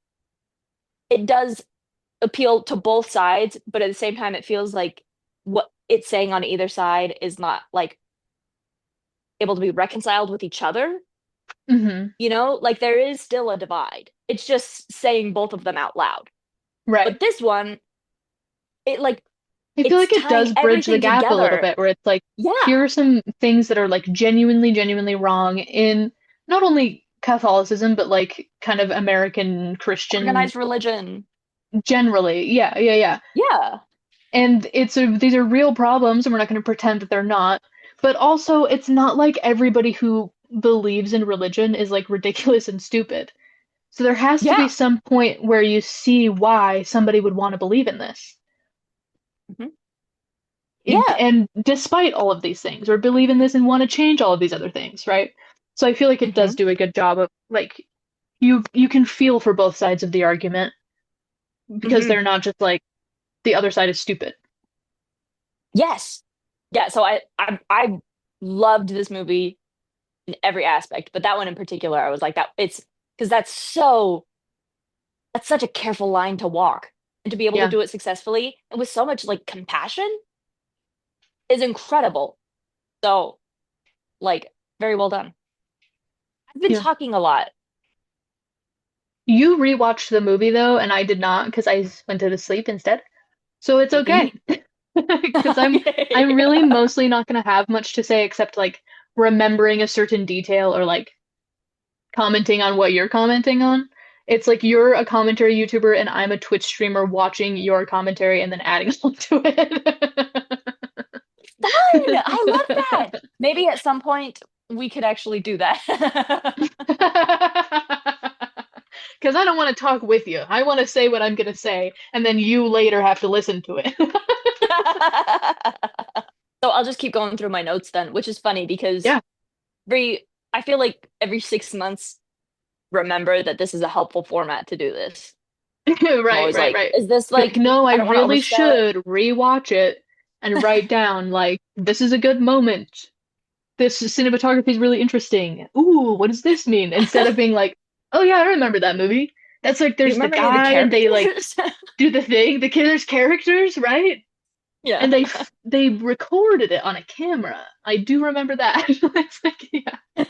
it does appeal to both sides, but at the same time, it feels like what it's saying on either side is not like able to be reconciled with each other. Hmm. Like there is still a divide. It's just saying both of them out loud. Right. But this one, it like I feel it's like it tying does bridge the everything gap a little together. bit, where it's like, Yeah, here are some things that are like genuinely, genuinely wrong in not only Catholicism, but like kind of American Christian organized religion. generally. Yeah, yeah, yeah. Yeah, And these are real problems, and we're not going to pretend that they're not. But also, it's not like everybody who believes in religion is like ridiculous and stupid. So there has to be yeah. some point where you see why somebody would want to believe in this. Mhm. Yeah. And despite all of these things, or believe in this and want to change all of these other things, right? So I feel like it Hmm. does do a good job of like you can feel for both sides of the argument because Hmm. they're not just like the other side is stupid. Yes. Yeah. So I loved this movie in every aspect, but that one in particular, I was like that. It's because that's such a careful line to walk, and to be able to Yeah, do it successfully and with so much like compassion is incredible. So like very well done. I've been yeah. talking a lot. You rewatched the movie though, and I did not because I went to sleep instead. So it's okay. Because I'm really Yeah. mostly not gonna have much to say except like remembering a certain detail or like commenting on what you're commenting on. It's like you're a commentary YouTuber and I'm a Twitch streamer watching your commentary and then adding on to Fun. I love that. it. Maybe at some point we could actually do that. Because I don't want to talk with you. I want to say what I'm gonna say, and then you later have to listen to it. So I'll just keep going through my notes then, which is funny because Yeah. I feel like every 6 months, remember that this is a helpful format to do this. I'm Right, always right, like, right. is this Be like, like, no, I I don't want to really oversell should rewatch it and write down like this is a good moment. This cinematography is really interesting. Ooh, what does this mean? Instead of it. being like, oh yeah, I remember that movie. That's like Do you there's the remember any of the guy and they like characters? do the thing. The killer's characters, right? Yeah. And they recorded it on a camera. I do remember that. It's like, yeah.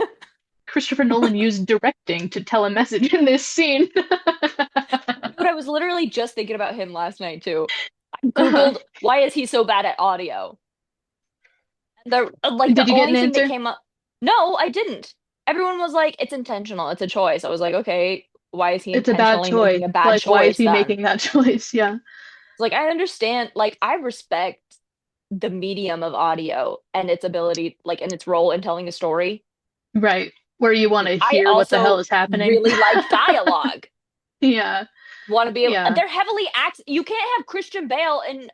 Christopher Nolan used directing to tell a message in this scene. But I was literally just thinking about him last night too. I Googled, why is he so bad at audio? The Did you get an only thing that answer? came up, no, I didn't. Everyone was like, it's intentional, it's a choice. I was like, okay, why is he It's a bad intentionally choice. making a bad Like, why is choice he then? making that choice? Yeah. It's like I understand, like I respect the medium of audio and its ability, like and its role in telling a story. Right. Where you want to I hear what the hell also is happening. really like dialogue. Yeah. Want to be able, Yeah. they're heavily you can't have Christian Bale in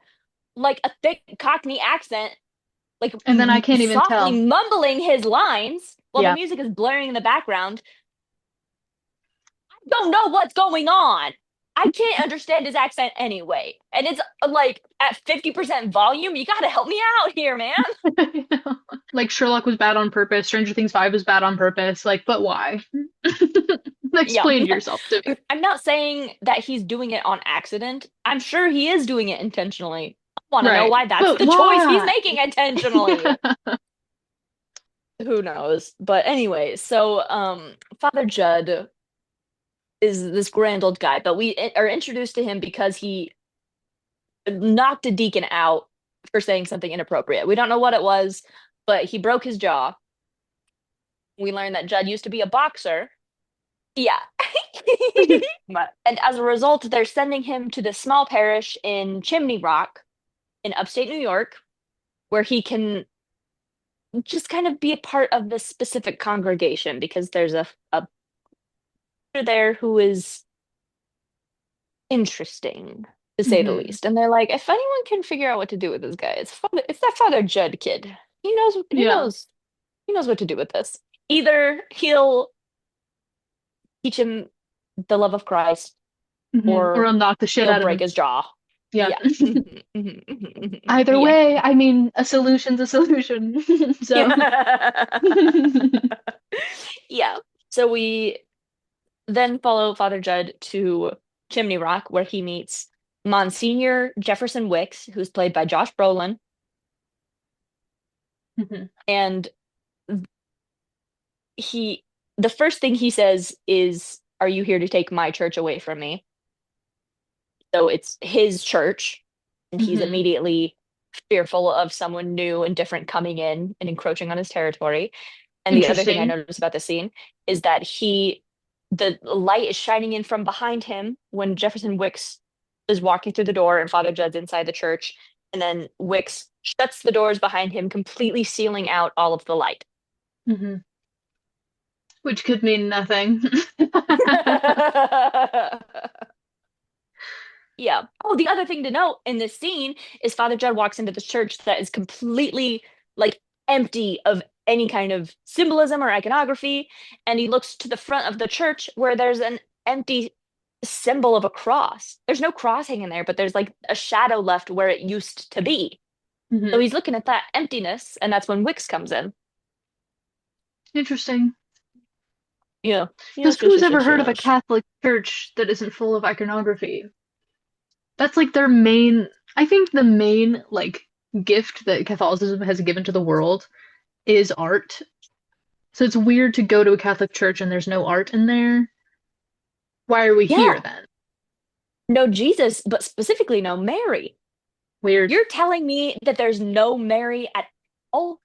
like a thick Cockney accent, like And then I can't even softly tell. mumbling his lines while the Yeah. music is blaring in the background. I don't know what's going on. I can't understand his accent anyway. And it's like at 50% volume. You got to help me out here, man. Like Sherlock was bad on purpose, Stranger Things 5 was bad on purpose. Like, but why? Yeah. Explain yourself to me. I'm not saying that he's doing it on accident. I'm sure he is doing it intentionally. I want to know Right. why that's But the choice he's why? making intentionally. Who knows? But anyway, so Father Judd is this grand old guy, but we are introduced to him because he knocked a deacon out for saying something inappropriate. We don't know what it was, but he broke his jaw. We learned that Judd used to be a boxer. Yeah. And as a result, they're sending him to this small parish in Chimney Rock in upstate New York, where he can just kind of be a part of this specific congregation because there's a there who is interesting to say the Hmm. least. And they're like, if anyone can figure out what to do with this guy, it's that Father Judd kid. He knows he Yeah. knows he knows what to do with this. Either he'll teach him the love of Christ Or or I'll knock the shit he'll out of break him. his jaw. Yeah. Yeah. Mhm, mhm, mhm, mhm. Either Yeah. way, I mean, a solution's a solution. So, Yeah. So we then follow Father Judd to Chimney Rock, where he meets Monsignor Jefferson Wicks, who's played by Josh Brolin. mhm. And he, the first thing he says is, "Are you here to take my church away from me?" So it's his church, and he's Mhm. immediately fearful of someone new and different coming in and encroaching on his territory. And the other thing I Interesting. noticed about the scene is that the light is shining in from behind him when Jefferson Wicks is walking through the door and Father Judd's inside the church. And then Wicks shuts the doors behind him, completely sealing out all of the light. Mhm. Which could mean nothing. Yeah. Oh, the other thing to note in this scene is Father Judd walks into this church that is completely like empty of any kind of symbolism or iconography. And he looks to the front of the church where there's an empty symbol of a cross. There's no cross hanging there, but there's like a shadow left where it used to be. So Mhm. he's looking at that emptiness, and that's when Wicks comes in. Interesting. Yeah. Because Yes, yes, who's yes, ever yes, heard of a yes. Catholic church that isn't full of iconography? That's like their main, I think the main like gift that Catholicism has given to the world is art. So it's weird to go to a Catholic church and there's no art in there. Why are we here Yeah. then? No Jesus, but specifically no Mary. Weird. You're telling me that there's no Mary at all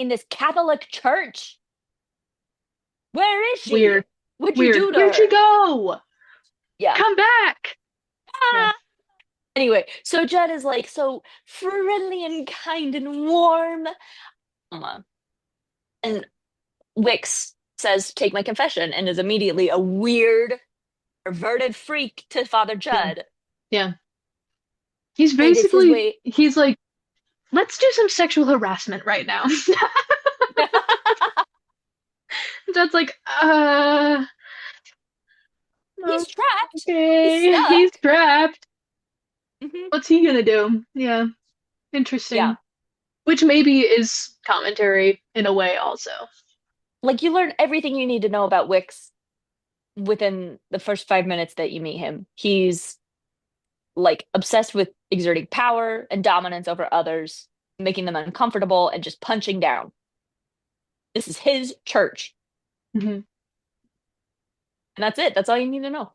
in this Catholic church? Where is she? Weird. What'd you Weird. do to Where'd you her? go? Yeah. Come back. Yeah. Ah! Anyway, so Judd is like so friendly and kind and warm. Um, And Wicks says, "Take my confession," and is immediately a weird Perverted freak to Father Yeah. Judd. Yeah. He's And it's his basically way. he's like, let's do some sexual harassment right now. That's like, He's trapped. He's okay, he's stuck. trapped. Hmm. What's he gonna do? Yeah, Yeah. interesting. Which maybe is commentary in a way also. Like you learn everything you need to know about Wix within the first 5 minutes that you meet him. He's like obsessed with exerting power and dominance over others, making them uncomfortable and just punching down. This is his church. Hmm. And that's it. That's all you need to know.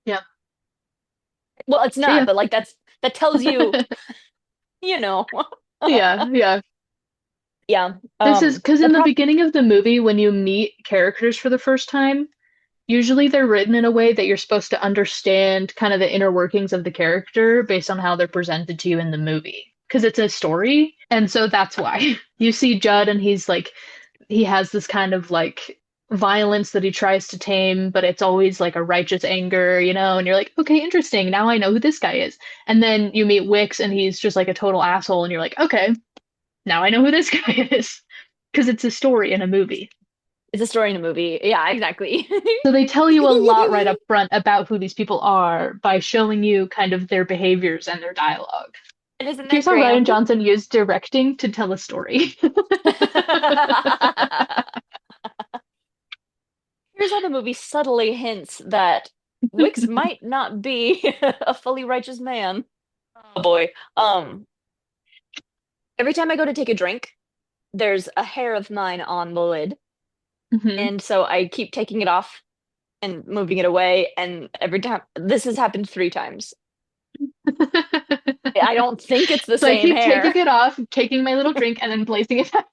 Yeah. Well, it's So not, yeah. but like that tells you, you know. Yeah, yeah. Yeah. This is because The in the prop beginning of the movie, when you meet characters for the first time, usually they're written in a way that you're supposed to understand kind of the inner workings of the character based on how they're presented to you in the movie. Because it's a story. And so that's why. You see Judd and he's like, he has this kind of like violence that he tries to tame, but it's always like a righteous anger, and you're like, okay, interesting. Now I know who this guy is. And then you meet Wix and he's just like a total asshole, and you're like, okay, now I know who this guy is. Because it's a story in a movie. is a story in a movie. Yeah, exactly. So they tell you a lot right up front about who these people are by showing you kind of their behaviors and their dialogue. And isn't Here's that how Ryan grand? Johnson used directing to tell a story. Here's how the movie subtly hints that Wix might not be a fully righteous man. Oh boy. Every time I go to take a drink, there's a hair of mine on the lid. Hmm. And so I keep taking it off and moving it away. And every time, this has happened 3 times. I don't think it's the So I same keep taking hair. it off, taking my little drink, and then placing it back.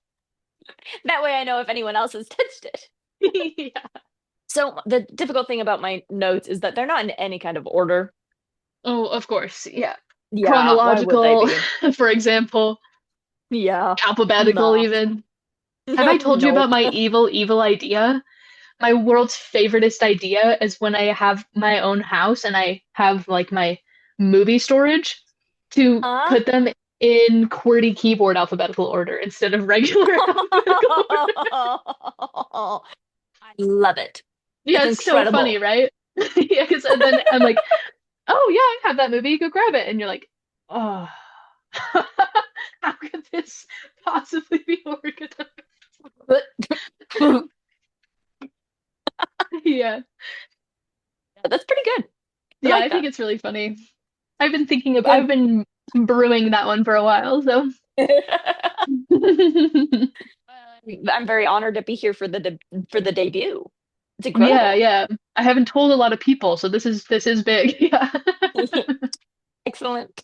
That way I know if anyone else has touched it. Yeah. So the difficult thing about my notes is that they're not in any kind of order. Oh, of course. Yeah. Yeah, why would they Chronological, be? for example, Yeah, alphabetical, no. even. Have I told you about Nope. my evil idea? My world's favoriteest idea is when I have my own house and I have like my movie storage to Huh? put them in QWERTY keyboard alphabetical order instead of regular alphabetical order. I love it. It's Yeah, it's so funny, incredible. right? Yeah, because then I'm like, oh yeah, I have that movie. Go grab it, and you're like, oh, how could this possibly be organized? Yeah, That's pretty good. I yeah, like I think that. it's really funny. I've Good. been brewing that one for a while, so. I'm very honored to be here for for the debut. It's Yeah, incredible. yeah. I haven't told a lot of people, so this is big. Yeah. Excellent.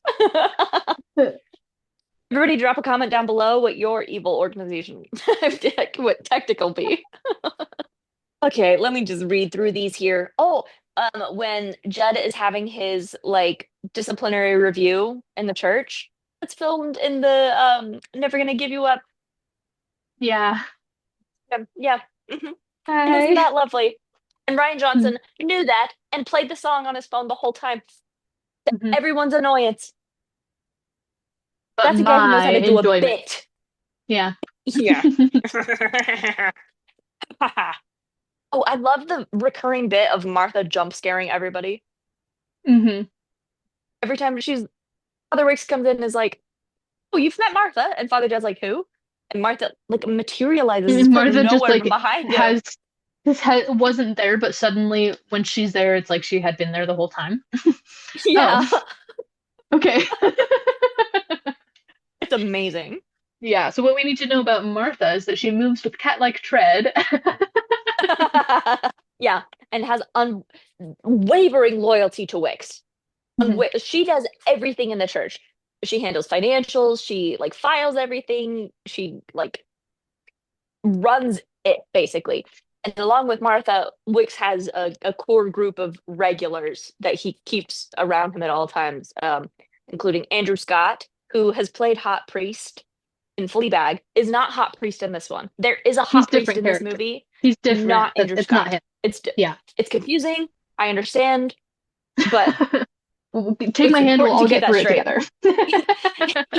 Everybody drop a comment down below what your evil organization what tactical be. Okay, let me just read through these here. Oh, when Judd is having his like disciplinary review in the church, it's filmed in the Never Gonna Give You Up. Yeah. Yeah. Mhm. And isn't Hi. that lovely? And Ryan Mhm. Johnson knew that and played the song on his phone the whole time. Mhm. Everyone's annoyance. But That's a guy who knows my how to do a enjoyment. bit. Yeah. Yeah. Oh, I love the recurring bit of Martha jump scaring everybody. Hmm. Every time Father Wicks comes in and is like, "Oh, you've met Martha," and Father John's like, "Who?" And Martha like materializes from Martha just nowhere from like behind him. has wasn't there, but suddenly when she's there, it's like she had been there the whole time. Oh, Yeah, okay. it's amazing. Yeah, so what we need to know about Martha is that she moves with cat-like tread. Yeah, and has unwavering loyalty to Wicks. Mhm. She does everything in the church. She handles financials, she like files everything, she like runs it basically. And along with Martha, Wicks has a core group of regulars that he keeps around him at all times, including Andrew Scott, who has played Hot Priest in Fleabag, is not Hot Priest in this one. There is a He's Hot Priest different in this character. movie, He's different, not but Andrew it's not Scott. him. It's Yeah. it's confusing. I understand, but Take it's my hand, we'll important to all keep get that through it straight.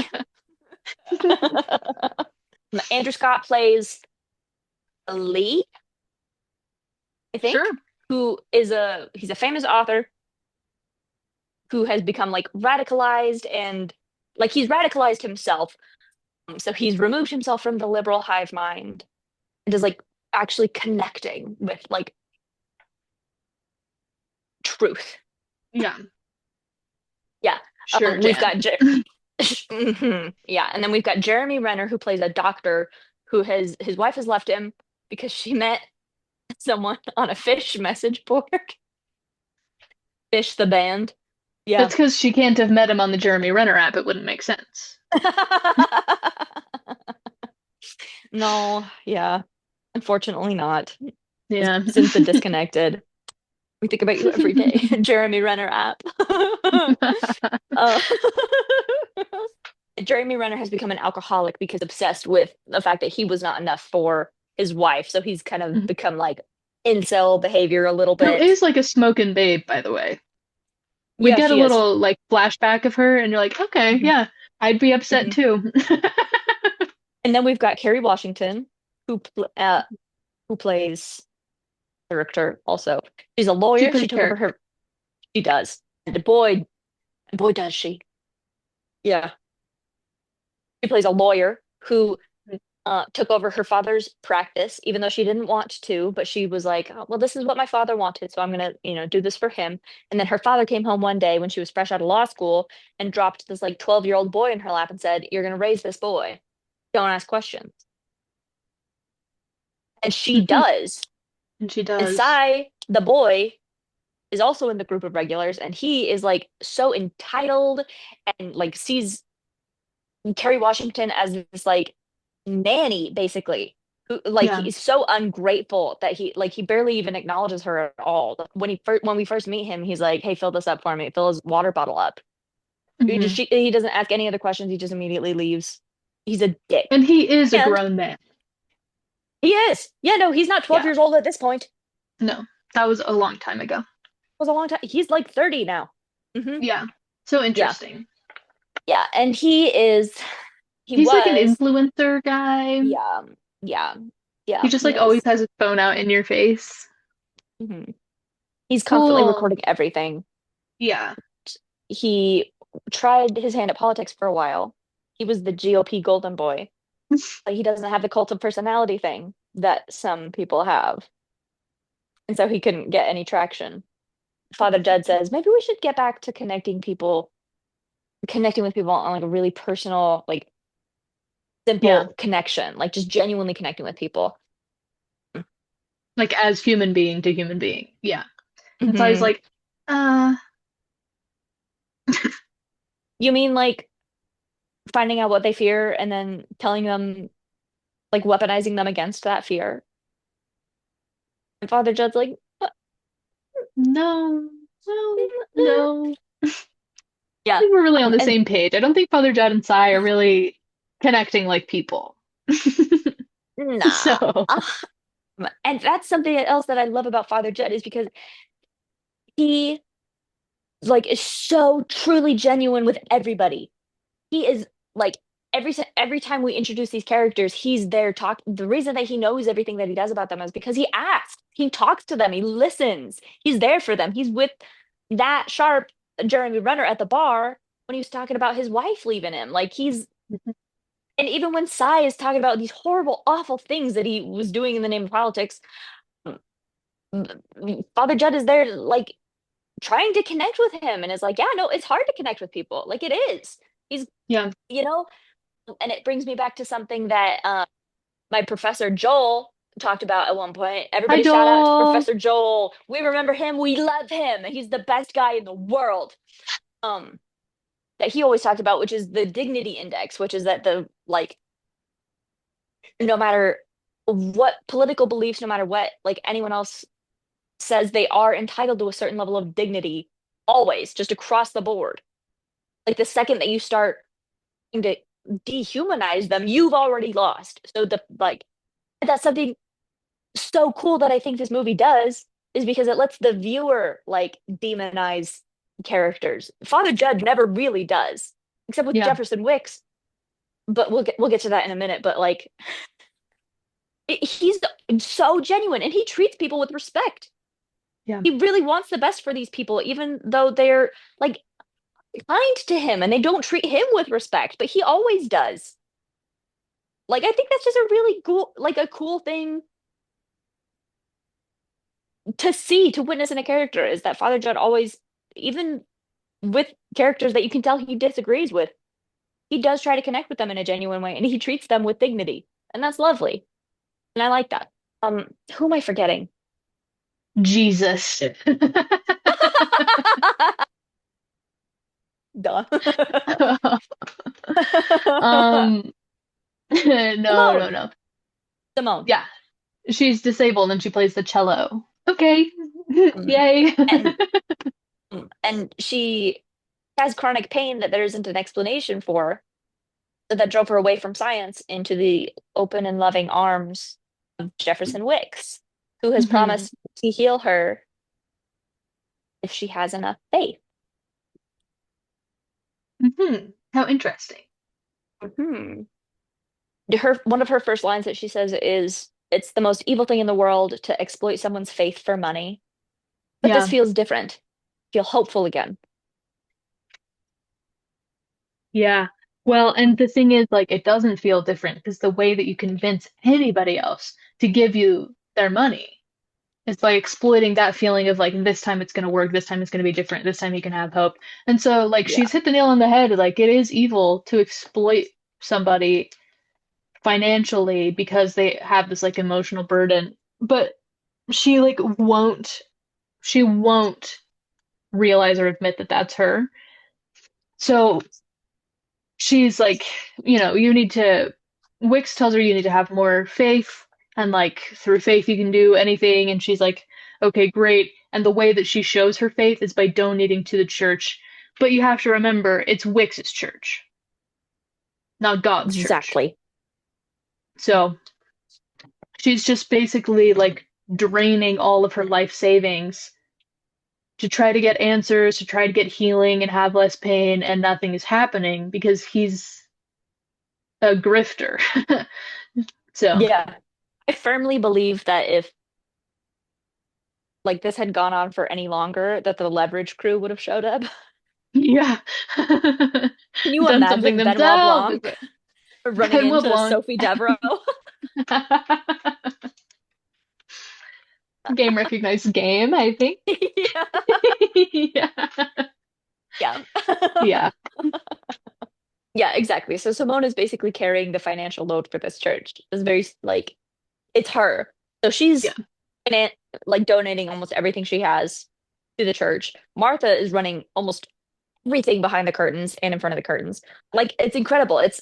together. Andrew Scott plays Lee, I Sure. think, who is he's a famous author who has become like radicalized and like he's radicalized himself. So he's removed himself from the liberal hive mind and is like actually connecting with like truth. Yeah, Yeah. sure, We've Jan. got yeah, and then we've got Jeremy Renner who plays a doctor who has his wife has left him because she met someone on a Fish message board. Fish the band. Yeah. That's because she can't have met him on the Jeremy Renner app. It wouldn't make sense. No, yeah. Unfortunately not. Yeah. Since the disconnected. We think about you every day. Jeremy Renner app. uh, Jeremy Renner has become an alcoholic because obsessed with the fact that he was not enough for his wife. So he's kind of become like incel behavior a little Who bit. is like a smoking babe, by the way. We Yeah, get a she is. little like flashback of her, and you're like, okay, Mhm, yeah, I'd be upset mhm. too. And then we've got Kerry Washington, who plays character also. She's a She lawyer. She plays took over character. her. She does. And boy, does she. Yeah. She plays a lawyer who took over her father's practice, even though she didn't want to, but she was like, "Oh, well, this is what my father wanted, so I'm gonna, do this for him." And then her father came home one day when she was fresh out of law school and dropped this like 12-year-old boy in her lap and said, "You're gonna raise this boy. Don't ask questions." And she Mhm. does. And she And does. Sai, the boy, is also in the group of regulars, and he is like so entitled and like sees Kerry Washington as this like nanny basically who like Yeah. he's so ungrateful that he barely even acknowledges her at all. When we first meet him, he's like, "Hey, fill this up for me. Fill his water bottle up." Hmm. He doesn't ask any other questions. He just immediately leaves. He's a dick. And he is a And grown man. he is. Yeah, no, he's not 12 Yeah. years old at this point. It No, that was a long time ago. was a long time. He's like 30 now. Yeah. So Yeah. interesting. Yeah, and he He's like an was influencer guy. yeah. Yeah. He Yeah, just he like always is. has his phone out in your face. Mhm. He's constantly Cool. recording everything. Yeah. He tried his hand at politics for a while. He was the GOP golden boy. Like he doesn't have the cult of personality thing that some people have. And so he couldn't get any traction. Father Judd says, maybe we should get back to connecting with people on like a really personal, like Yeah. simple connection, like just genuinely connecting with people. Like as human being to human being. Yeah. And so I was Hmm. like, uh, You mean like finding out what they fear and then telling them, like weaponizing them against that fear? And Father Judd's like, no, no, no. I yeah. think we're really on the And same page. I don't think Father Judd and Sai are really connecting like people. nah. So, And that's something else that I love about Father Judd is because he like is so truly genuine with everybody. He is like every time we introduce these characters, he's there talk. The reason that he knows everything that he does about them is because he asks, he talks to them, he listens, he's there for them. He's with that sharp Jeremy Renner at the bar when he was talking about his wife leaving him. Like he's and even when Sai is talking about these horrible, awful things that he was doing in the name of politics, Father Judd is there, like trying to connect with him, and is like, yeah, no, it's hard to connect with people. Like it is. He's, yeah. you know, and it brings me back to something that my professor Joel talked about at one point. Hi, Everybody shout out to Joel. Professor Joel. We remember him. We love him. He's the best guy in the world. Um, that he always talked about, which is the dignity index, which is that the like no matter what political beliefs, no matter what like anyone else says, they are entitled to a certain level of dignity always, just across the board. Like the second that you start to dehumanize them, you've already lost. So the like that's something so cool that I think this movie does. is because it lets the viewer like demonize characters. Father Judd never really does, except with Yeah. Jefferson Wicks. But we'll get to that in a minute. But like he's so genuine and he treats people with respect. Yeah. He really wants the best for these people, even though they're like kind to him and they don't treat him with respect, but he always does. Like I think that's just a really cool, like a cool thing to see, to witness in a character is that Father Judd always, even with characters that you can tell he disagrees with, he does try to connect with them in a genuine way and he treats them with dignity. And that's lovely. And I like that. Who am I forgetting? Jesus. Duh. um no, no, Simone. no. Simone. Yeah. She's disabled and she plays the cello. Okay. Mm. Yay. And and she has chronic pain that there isn't an explanation for, that drove her away from science into the open and loving arms of Jefferson Wicks, who has hmm promised to heal her if she has enough faith. How interesting. Hmm. One of her first lines that she says is, "It's the most evil thing in the world to exploit someone's faith for money, but this Yeah. feels different. Feel hopeful again." Yeah. Well, and the thing is, like, it doesn't feel different because the way that you convince anybody else to give you their money is by exploiting that feeling of like, this time it's going to work, this time it's going to be different, this time you can have hope. And so, like, Yeah. she's hit the nail on the head. Like, it is evil to exploit somebody financially because they have this like emotional burden. But she like she won't realize or admit that that's her. So she's like, you need to, Wix tells her you need to have more faith, and like through faith you can do anything. And she's like, okay, great. And the way that she shows her faith is by donating to the church. But you have to remember, it's Wix's church, not God's church. Exactly. So she's just basically like draining all of her life savings to try to get answers, to try to get healing and have less pain, and nothing is happening because he's a grifter. So, Yeah. I firmly believe that if like this had gone on for any longer, that the Leverage crew would have showed up. yeah. Can you Done something imagine Benoit themselves. Blanc running Benoit into Blanc. Sophie Devereaux? Game recognized game, I think. Yeah. Yeah. Yeah. Yeah. Yeah, exactly. So Simone is basically carrying the financial load for this church. It's very like it's her. So she's Yeah. like donating almost everything she has to the church. Martha is running almost everything behind the curtains and in front of the curtains. Like it's incredible. It's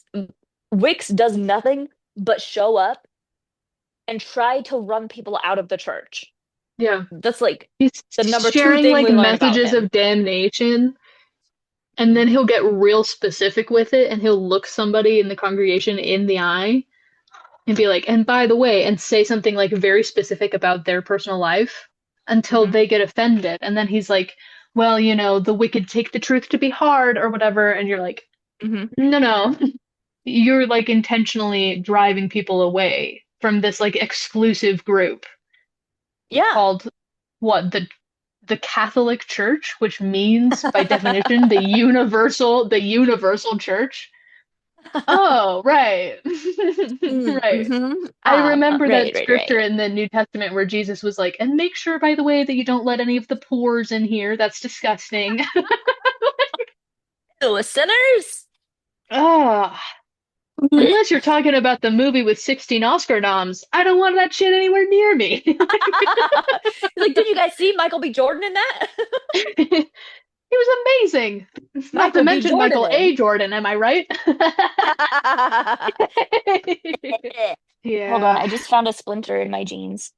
Wicks does nothing but show up and try to run people out of the church. Yeah. That's like He's the number two sharing thing like we learn about messages him. of damnation, and then he'll get real specific with it, and he'll look somebody in the congregation in the eye and be like, and by the way, and say something like very specific about their personal life until Mhm. they get offended. And then he's like, well, the wicked take the truth to be hard or whatever. And you're like, Mhm. no, no, you're like intentionally driving people away from this like exclusive group Yeah. called what? The Catholic Church, which means by definition the universal church. Oh, right. Right. Mm-hmm. I remember Right, that right, scripture right. in the New Testament where Jesus was like, and make sure, by the way, that you don't let any of the pores in here. That's disgusting. The listeners? Ah, unless you're talking about the movie with 16 Oscar noms, I don't want that shit anywhere near me. Like, did you guys see Michael B. Jordan in that? He was amazing. Not to Michael B. mention Jordan Michael in. A. Jordan, am I right? Hold on, Yeah. I just found a splinter in my jeans.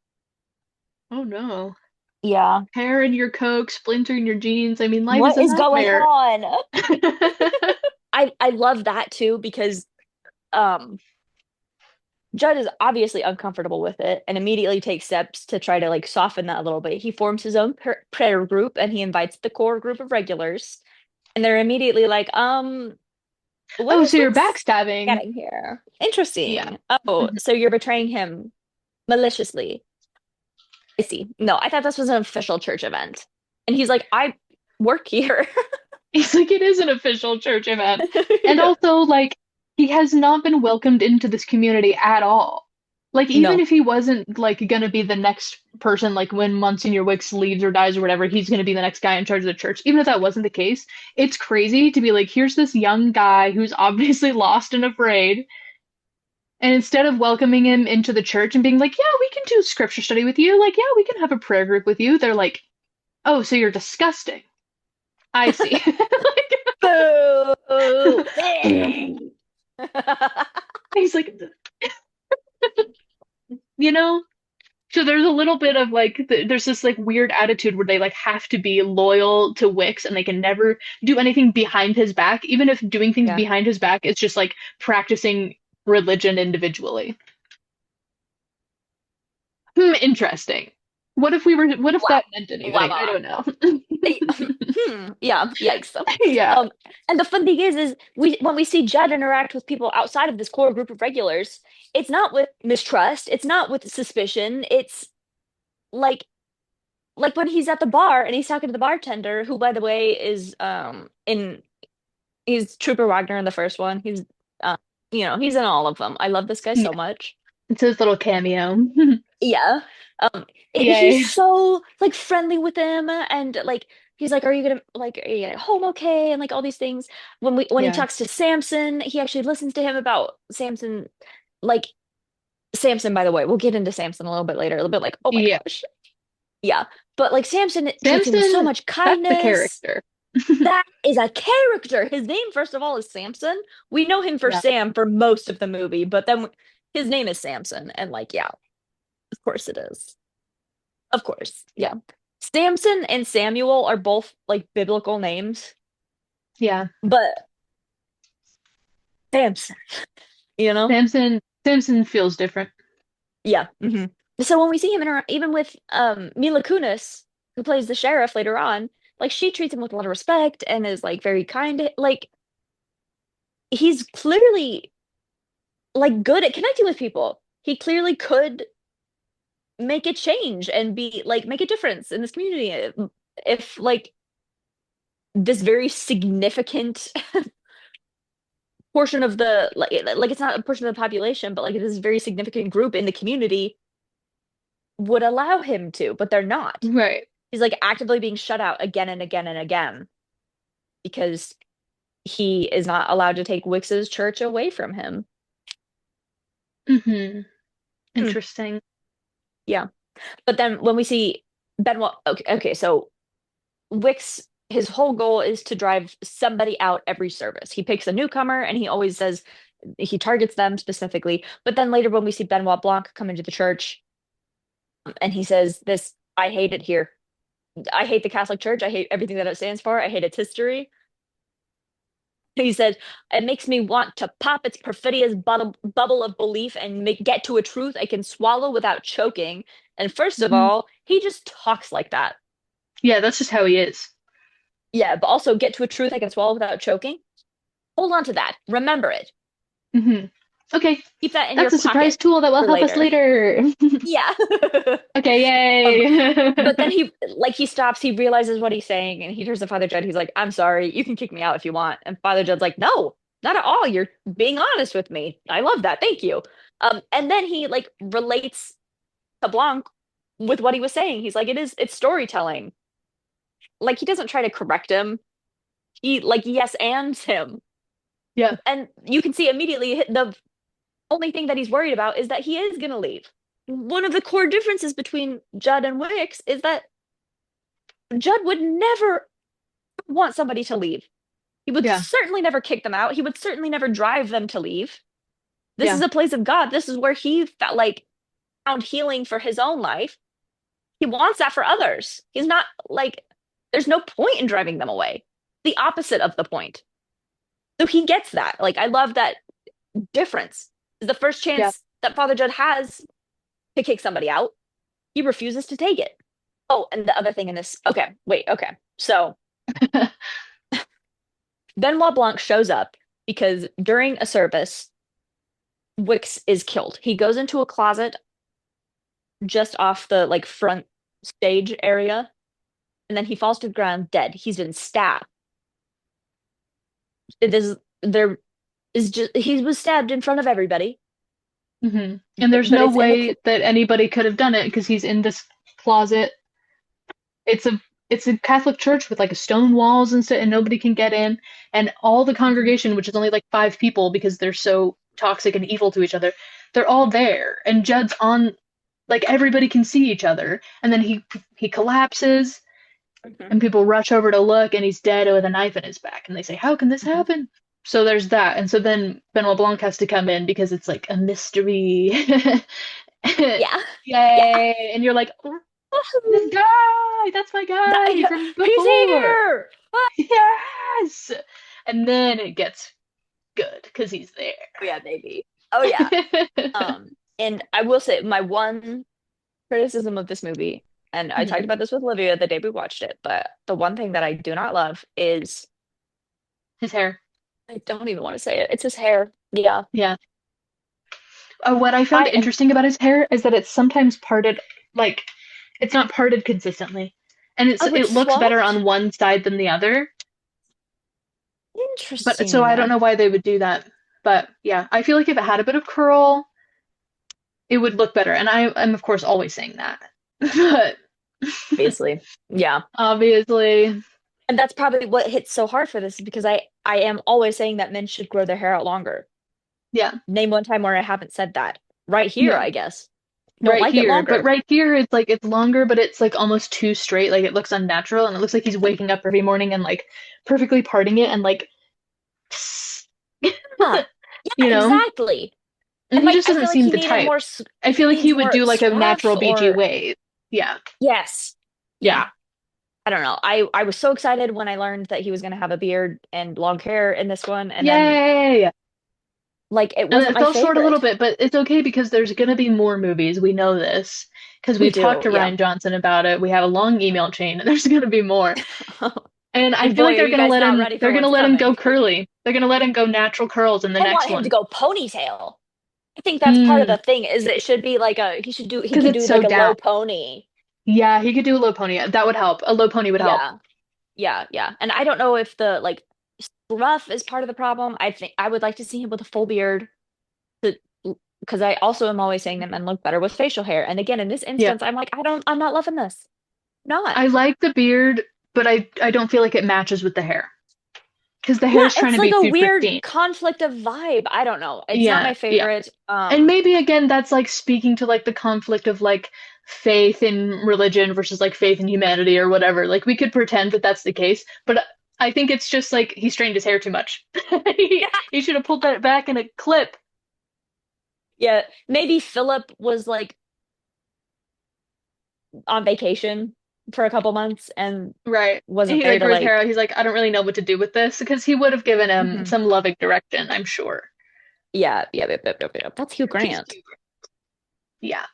Oh no. Yeah. Hair in your Coke, splinter in your jeans. I mean, life is What a is going nightmare. on? I love that too because um Judd is obviously uncomfortable with it and immediately takes steps to try to like soften that a little bit. He forms his own prayer group and he invites the core group of regulars, and they're immediately like, what Oh, is so you're what's backstabbing. getting here? Yeah. Interesting. Oh, Mhm. so you're betraying him maliciously. I see. No, I thought this was an official church event. And he's like, I work here. He's like, it is an official church event. And Yeah. also, like, he has not been welcomed into this community at all. Like, even No. if he wasn't, like, gonna be the next person, like, when Monsignor Wicks leaves or dies or whatever, he's gonna be the next guy in charge of the church. Even if that wasn't the case, it's crazy to be like, here's this young guy who's obviously lost and afraid. And instead of welcoming him into the church and being like, yeah, we can do scripture study with you, like, yeah, we can have a prayer group with you, they're like, oh, so you're disgusting. I see. Boo. He's like, you know? So there's a little bit of like, there's this like weird attitude where they like have to be loyal to Wicks and they can never do anything behind his back, even if doing things Yeah. behind his back is just like practicing religion individually. Interesting. What if Wow. that meant Wow. anything? I Wow. don't know. Yeah, yikes. Yeah. And the fun thing is we when we see Judd interact with people outside of this core group of regulars, it's not with mistrust, it's not with suspicion, it's like when he's at the bar and he's talking to the bartender, who by the way is in he's Trooper Wagner in the first one. He's uh he's in all of them. I love this guy Yeah. so much. It's his little cameo. Yeah. He's Yay. so like friendly with them and like he's like, are you gonna home okay? And like all these things. When he Yeah. talks to Samson, he actually listens to him about Samson, like Samson, by the way, we'll get into Samson a little bit later, a little bit like, oh my Yeah. gosh. Yeah. But like Samson treats him with so Samson, much that's the kindness. character. That is a character. His name, first of all, is Samson. We know him for Yeah. Sam for most of the movie, but then his name is Samson. And like, yeah, of course it is. Of course. Yeah. Samson and Samuel are both like biblical names, Yeah. but Samson, you know? Samson feels different. Yeah. So when we see him even with Mila Kunis, who plays the sheriff later on, like she treats him with a lot of respect and is like very kind. Like he's clearly like good at connecting with people. He clearly could make a change and be like make a difference in this community if like this very significant portion of the like it's not a portion of the population, but like this very significant group in the community would allow him to, but they're not. Right. He's like actively being shut out again and again and again because he is not allowed to take Wicks's church away from him. Hmm. Hmm. Interesting. Yeah. But then when we see Benoit, okay, so Wicks, his whole goal is to drive somebody out every service. He picks a newcomer and he always says he targets them specifically. But then later when we see Benoit Blanc come into the church and he says this, I hate it here. I hate the Catholic Church. I hate everything that it stands for. I hate its history. He said, it makes me want to pop its perfidious bubble of belief and get to a truth I can swallow without choking. And first of Mhm. all, he just talks like that. Yeah, that's just how he is. Yeah, but also get to a truth I can swallow without choking. Hold on to that. Remember it. Hmm. Okay, Keep that in your that's a surprise pocket tool that will for help us later. later. Yeah. Okay, um, yay. but then he stops, he realizes what he's saying, and he turns to Father Judd. He's like, I'm sorry, you can kick me out if you want. And Father Judd's like, no, not at all. You're being honest with me. I love that. Thank you. And then he like relates to Blanc with what he was saying. He's like, it's storytelling. Like he doesn't try to correct him. He like yes ands him. Yeah, And you can see immediately the only thing that he's worried about is that he is gonna leave. One of the core differences between Judd and Wicks is that Judd would never want somebody to leave. He would yeah, certainly never kick them out. He would certainly never drive them to leave. This is yeah, a place of God. This is where he felt like found healing for his own life. He wants that for others. He's not like, there's no point in driving them away. The opposite of the point. So he gets that. Like, I love that difference. The first yeah. chance that Father Judd has to kick somebody out. He refuses to take it. Oh, and the other thing in this, okay, wait, okay. So Benoit Blanc shows up because during a service, Wix is killed. He goes into a closet just off the like front stage area, and then he falls to the ground dead. He's been stabbed. It is there is just he was stabbed in front of everybody, hmm And there's but no it's in the way that anybody could have done it because he's in this closet. It's a Catholic church with like stone walls and stuff, and nobody can get in. And all the congregation, which is only like 5 people because they're so toxic and evil to each other, they're all there. And Judd's on, like everybody can see each other. And then he collapses, Mhm. and people rush over to look, and he's dead with a knife in his back. And they say, "How can this Mhm. happen?" So there's that. And so then Benoit Blanc has to come in because it's like a mystery. Yeah, yeah. Yay! And you're like, oh, this guy, that's my guy from He's before. here. Ah! Yes! And then it gets good because he's Oh yeah, baby. Oh yeah. there. And I will say my one criticism of this movie, and I talked Mhm. about this with Olivia the day we watched it, but the one thing that I do not love is His hair. I don't even want to say it. It's his hair. Yeah. Yeah. What I found I am interesting about his hair is that it's sometimes parted, like, it's not parted consistently. And Oh, it it's looks better swapped? on one side than the other. But so Interesting. I don't know why they would do that. But yeah, I feel like if it had a bit of curl, it would look better. And I am, of course, always saying that. But Obviously. Yeah. obviously, And that's probably what hits so hard for this because I am always saying that men should grow their hair out longer. yeah, Name one time where I haven't said that. Right here, no, I guess. Don't right like it here. But longer. right here, it's like it's longer, but it's like almost too straight. Like it looks unnatural, and it looks like he's waking up every morning and like perfectly parting it and like, Yeah. you Yeah, know. exactly. And And he like just I doesn't feel like seem the type. I he feel like needs he would more do like a scruff natural BG or wave. Yeah, yes. yeah. Yeah. I don't know. I was so excited when I learned that he was going to have a beard and long hair in this one, and then Yay! like it And wasn't it my fell short a little favorite. bit, but it's okay because there's going to be more movies. We know this because We we've talked do, to yeah. Ryan Johnson about it. We have a long email chain, and there's going to be more. And I And feel like boy, are you guys not ready they're for going to what's let him go coming. curly. They're going to let him go natural curls in the I next want him to one. go ponytail. I think that's part of Hmm. the thing is it should be like he Because could it's do so like a low dap. pony. Yeah, he could do a low pony. That would help. A low pony would help. Yeah. Yeah, yeah. And I don't know if the like scruff is part of the problem. I think I would like to see him with a full beard to because I also am always saying that men look better with facial hair. And again, in this Yeah. instance, I'm like, I'm not loving this. Not. I like the beard, but I don't feel like it matches with the hair because the Yeah, hair's trying it's to like be a too weird pristine. conflict of vibe. I don't know. It's not Yeah, my yeah. favorite. And maybe again that's like speaking to like the conflict of like faith in religion versus like faith in humanity or whatever. Like we could pretend that that's the case, but I think it's just like he strained his hair too much. He should have pulled that back in a clip. Yeah, maybe Philip was like on vacation for a couple months and Right. wasn't He there like to grew his hair like out. He's like, I don't really know what to do with this because he would have given him mhm. some loving direction, I'm sure. Yeah, yeah, yep, yep, yep, yep. That's Hugh He's Grant. cute. Yeah.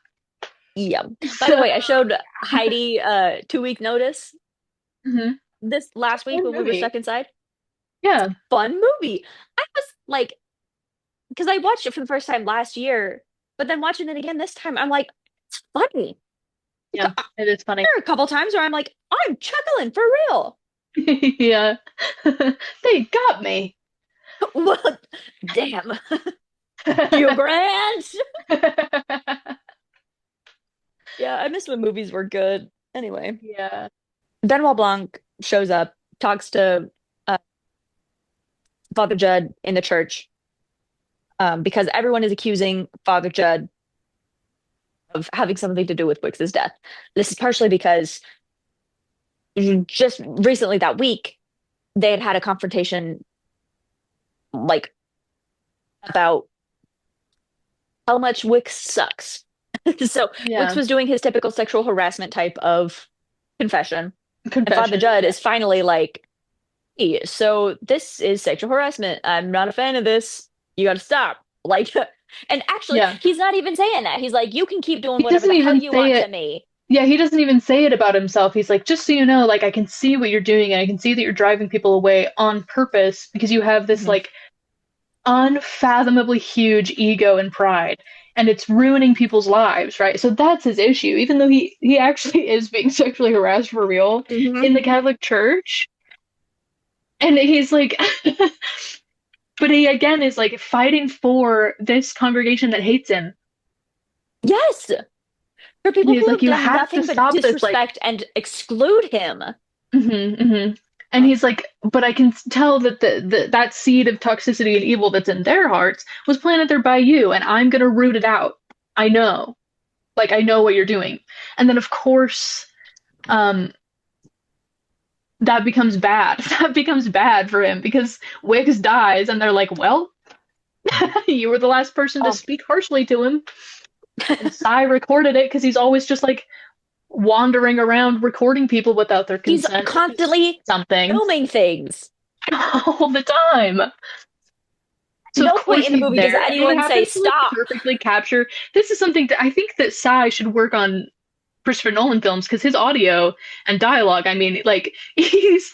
Yeah. By the way, I showed Heidi 2 week notice hmm this last week Fun when we were movie. stuck inside. Yeah. Fun movie. I was like, because I watched it for the first time last year, but then watching it again this time, I'm like, it's funny. Yeah. It is funny. There are a couple times where I'm like, I'm chuckling for real. Yeah. They got me. What? Damn. Hugh Grant. Yeah, I miss when movies were good. Anyway, Yeah. Benoit Blanc shows up, talks to uh, Father Judd in the church because everyone is accusing Father Judd of having something to do with Wix's death. This is partially because just recently that week, they had had a confrontation like about how much Wix sucks. So Wix Yeah. was doing his typical sexual harassment type of confession. And Father Confession. Judd Yeah. is finally like, hey, so this is sexual harassment. I'm not a fan of this. You got to stop. Like, And actually, Yeah. he's not even saying that. He's like, you can keep doing He whatever doesn't the hell even you say want to it. me. Yeah, he doesn't even say it about himself. He's like, just so you know, like I can see what you're doing and I can see that you're driving people away on purpose because you have this Mhm. like unfathomably huge ego and pride and it's ruining people's lives, right? So that's his issue. Even though he actually is being sexually harassed for real Mhm. in the Catholic Church and he's like but he again is like fighting for this congregation that hates him. Yes, for And people he's who like, have you done have to nothing but stop this, like, disrespect and exclude him. And he's like, but I can tell that that seed of toxicity and evil that's in their hearts was planted there by you, and I'm gonna root it out. I know, like I know what you're doing. And then of course, um, that becomes bad. That becomes bad for him because Wiggs dies, and they're like, well, you were the last person to Um, speak harshly to him. And Sai recorded it because he's always just like wandering around recording people without their he's consent, which is constantly something filming things. all the time. So of No point course in the he's movie does there, and he anyone say happens to like stop. perfectly capture. This is something that I think that Sai should work on Christopher Nolan films because his audio and dialogue. I mean, like he's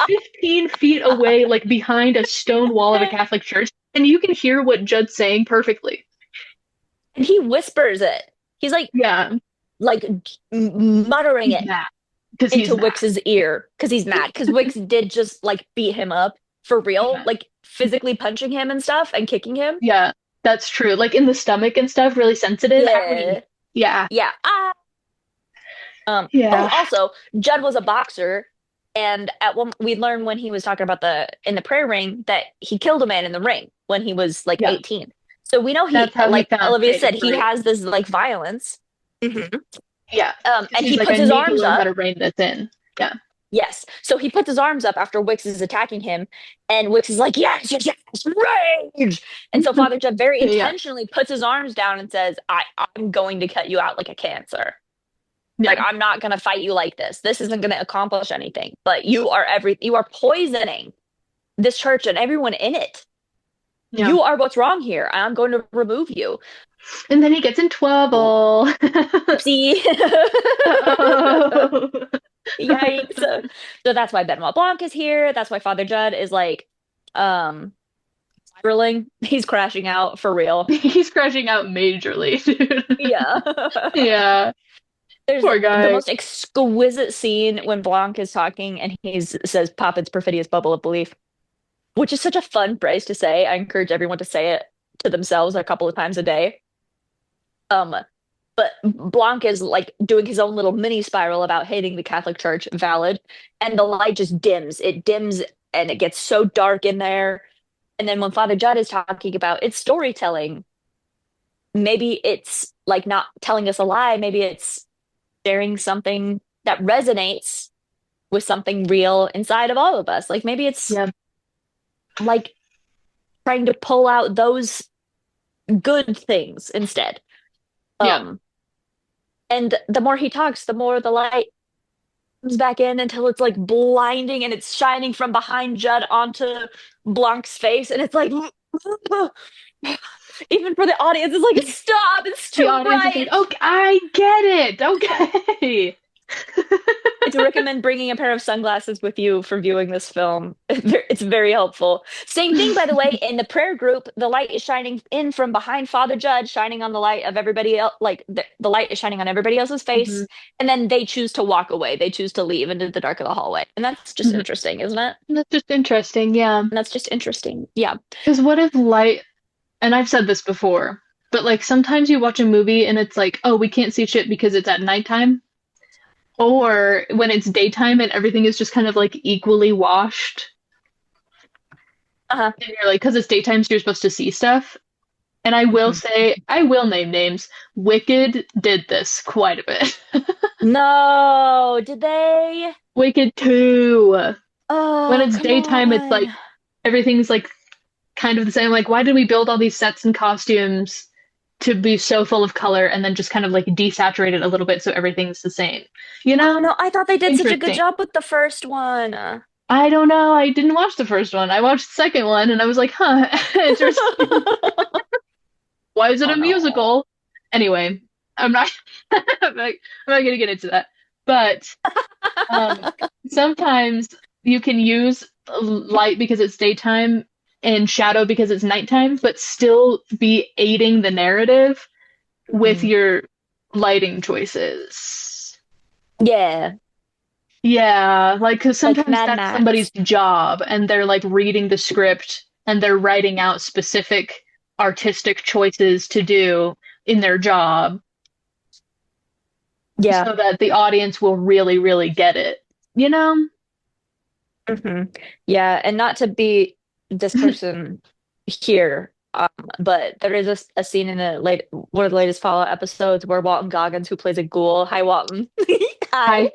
15 feet away, like behind a stone wall of a Catholic church, and you can hear what Judd's saying perfectly. And he whispers it. He's Yeah, like muttering he's it mad because he's into mad. Wix's ear because he's mad. Because Wix did just like beat him up for real, Yeah, like physically punching him and stuff and kicking him. yeah, that's true. Like in the stomach and stuff, really sensitive. Ouch. Yeah. Yeah, Yeah. Oh, yeah, also, Judd was a boxer, and at one we learned when he was talking about the in the prayer ring that he killed a man in the ring when he was like yeah. 18. So we know he, That's how he like found Olivia Satan said, he free. has this like violence. Mhm. Yeah, because And he's he like, puts I his need to arms learn how up. to rein this in. Yeah. Yes. So he puts his arms up after Wix is attacking him, and Wix is like, yes, yes, yes, rage. And so Father Judd very Yeah. intentionally puts his arms down and says, I'm going to cut you out like a cancer. Like, Yeah. I'm not going to fight you like this. This isn't going to accomplish anything. But you are poisoning this church and everyone in it. Yeah. You are what's wrong here. I'm going to remove you. And then he gets in trouble. See? Oh. Yikes. So that's why Benoit Blanc is here. That's why Father Judd is like um spiraling. He's crashing out for real. He's crashing out majorly, dude. Yeah. Yeah. There's Poor the guy. most exquisite scene when Blanc is talking and he says Poppet's perfidious bubble of belief, which is such a fun phrase to say. I encourage everyone to say it to themselves a couple of times a day. Um, but Blanc is like doing his own little mini spiral about hating the Catholic Church, valid, and the light just dims. It dims and it gets so dark in there. And then when Father Judd is talking about it's storytelling, maybe it's like not telling us a lie, maybe it's sharing something that resonates with something real inside of all of us. Like maybe it's Yeah. like trying to pull out those good things instead. Yeah. And the more he talks, the more the light comes back in until it's like blinding and it's shining from behind Judd onto Blanc's face. And it's like, even for the audience, it's like, stop, it's The too audience is like, bright. okay, I get it. Okay. I do recommend bringing a pair of sunglasses with you for viewing this film. It's very helpful. Same thing, by the way, in the prayer group, the light is shining in from behind Father Judd, shining on the light of everybody else. Like the light is shining on everybody else's face, Mhm. and then they choose to walk away. They choose to leave into the dark of the hallway, and that's just Mhm. interesting, isn't it? That's just interesting. Yeah. And that's just interesting. Yeah. Because what if light, and I've said this before, but like sometimes you watch a movie and it's like, oh, we can't see shit because it's at nighttime. Or when it's daytime and everything is just kind of like equally washed. Uh-huh. And you're like, because it's daytime, so you're supposed to see stuff. And I will say, I will name names. Wicked did this quite a bit. No, did they? Wicked 2. When Oh, it's come daytime, it's like on. everything's like kind of the same. Like, why did we build all these sets and costumes to be so full of color and then just kind of like desaturate it a little bit so everything's the same? You Oh know? no, I thought they did such a good Interesting. job with the first one. I don't know. I didn't watch the first one. I watched the second one and I was like, huh, interesting. Why is it Oh a no. musical? Anyway, I'm not I'm not gonna get into that. But um, sometimes you can use light because it's daytime and shadow because it's nighttime, but still be aiding the narrative with Mhm. your lighting choices. Yeah, Yeah, like, because like sometimes Mad that's somebody's Max. job and they're like reading the script and they're writing out specific artistic choices to do in their job Yeah. so that the audience will really, really get it, you know? hmm Yeah, and not to be this person here, but there is a scene in the late one of the latest Fallout episodes where Walton Goggins, who plays a ghoul, hi Walton, hi,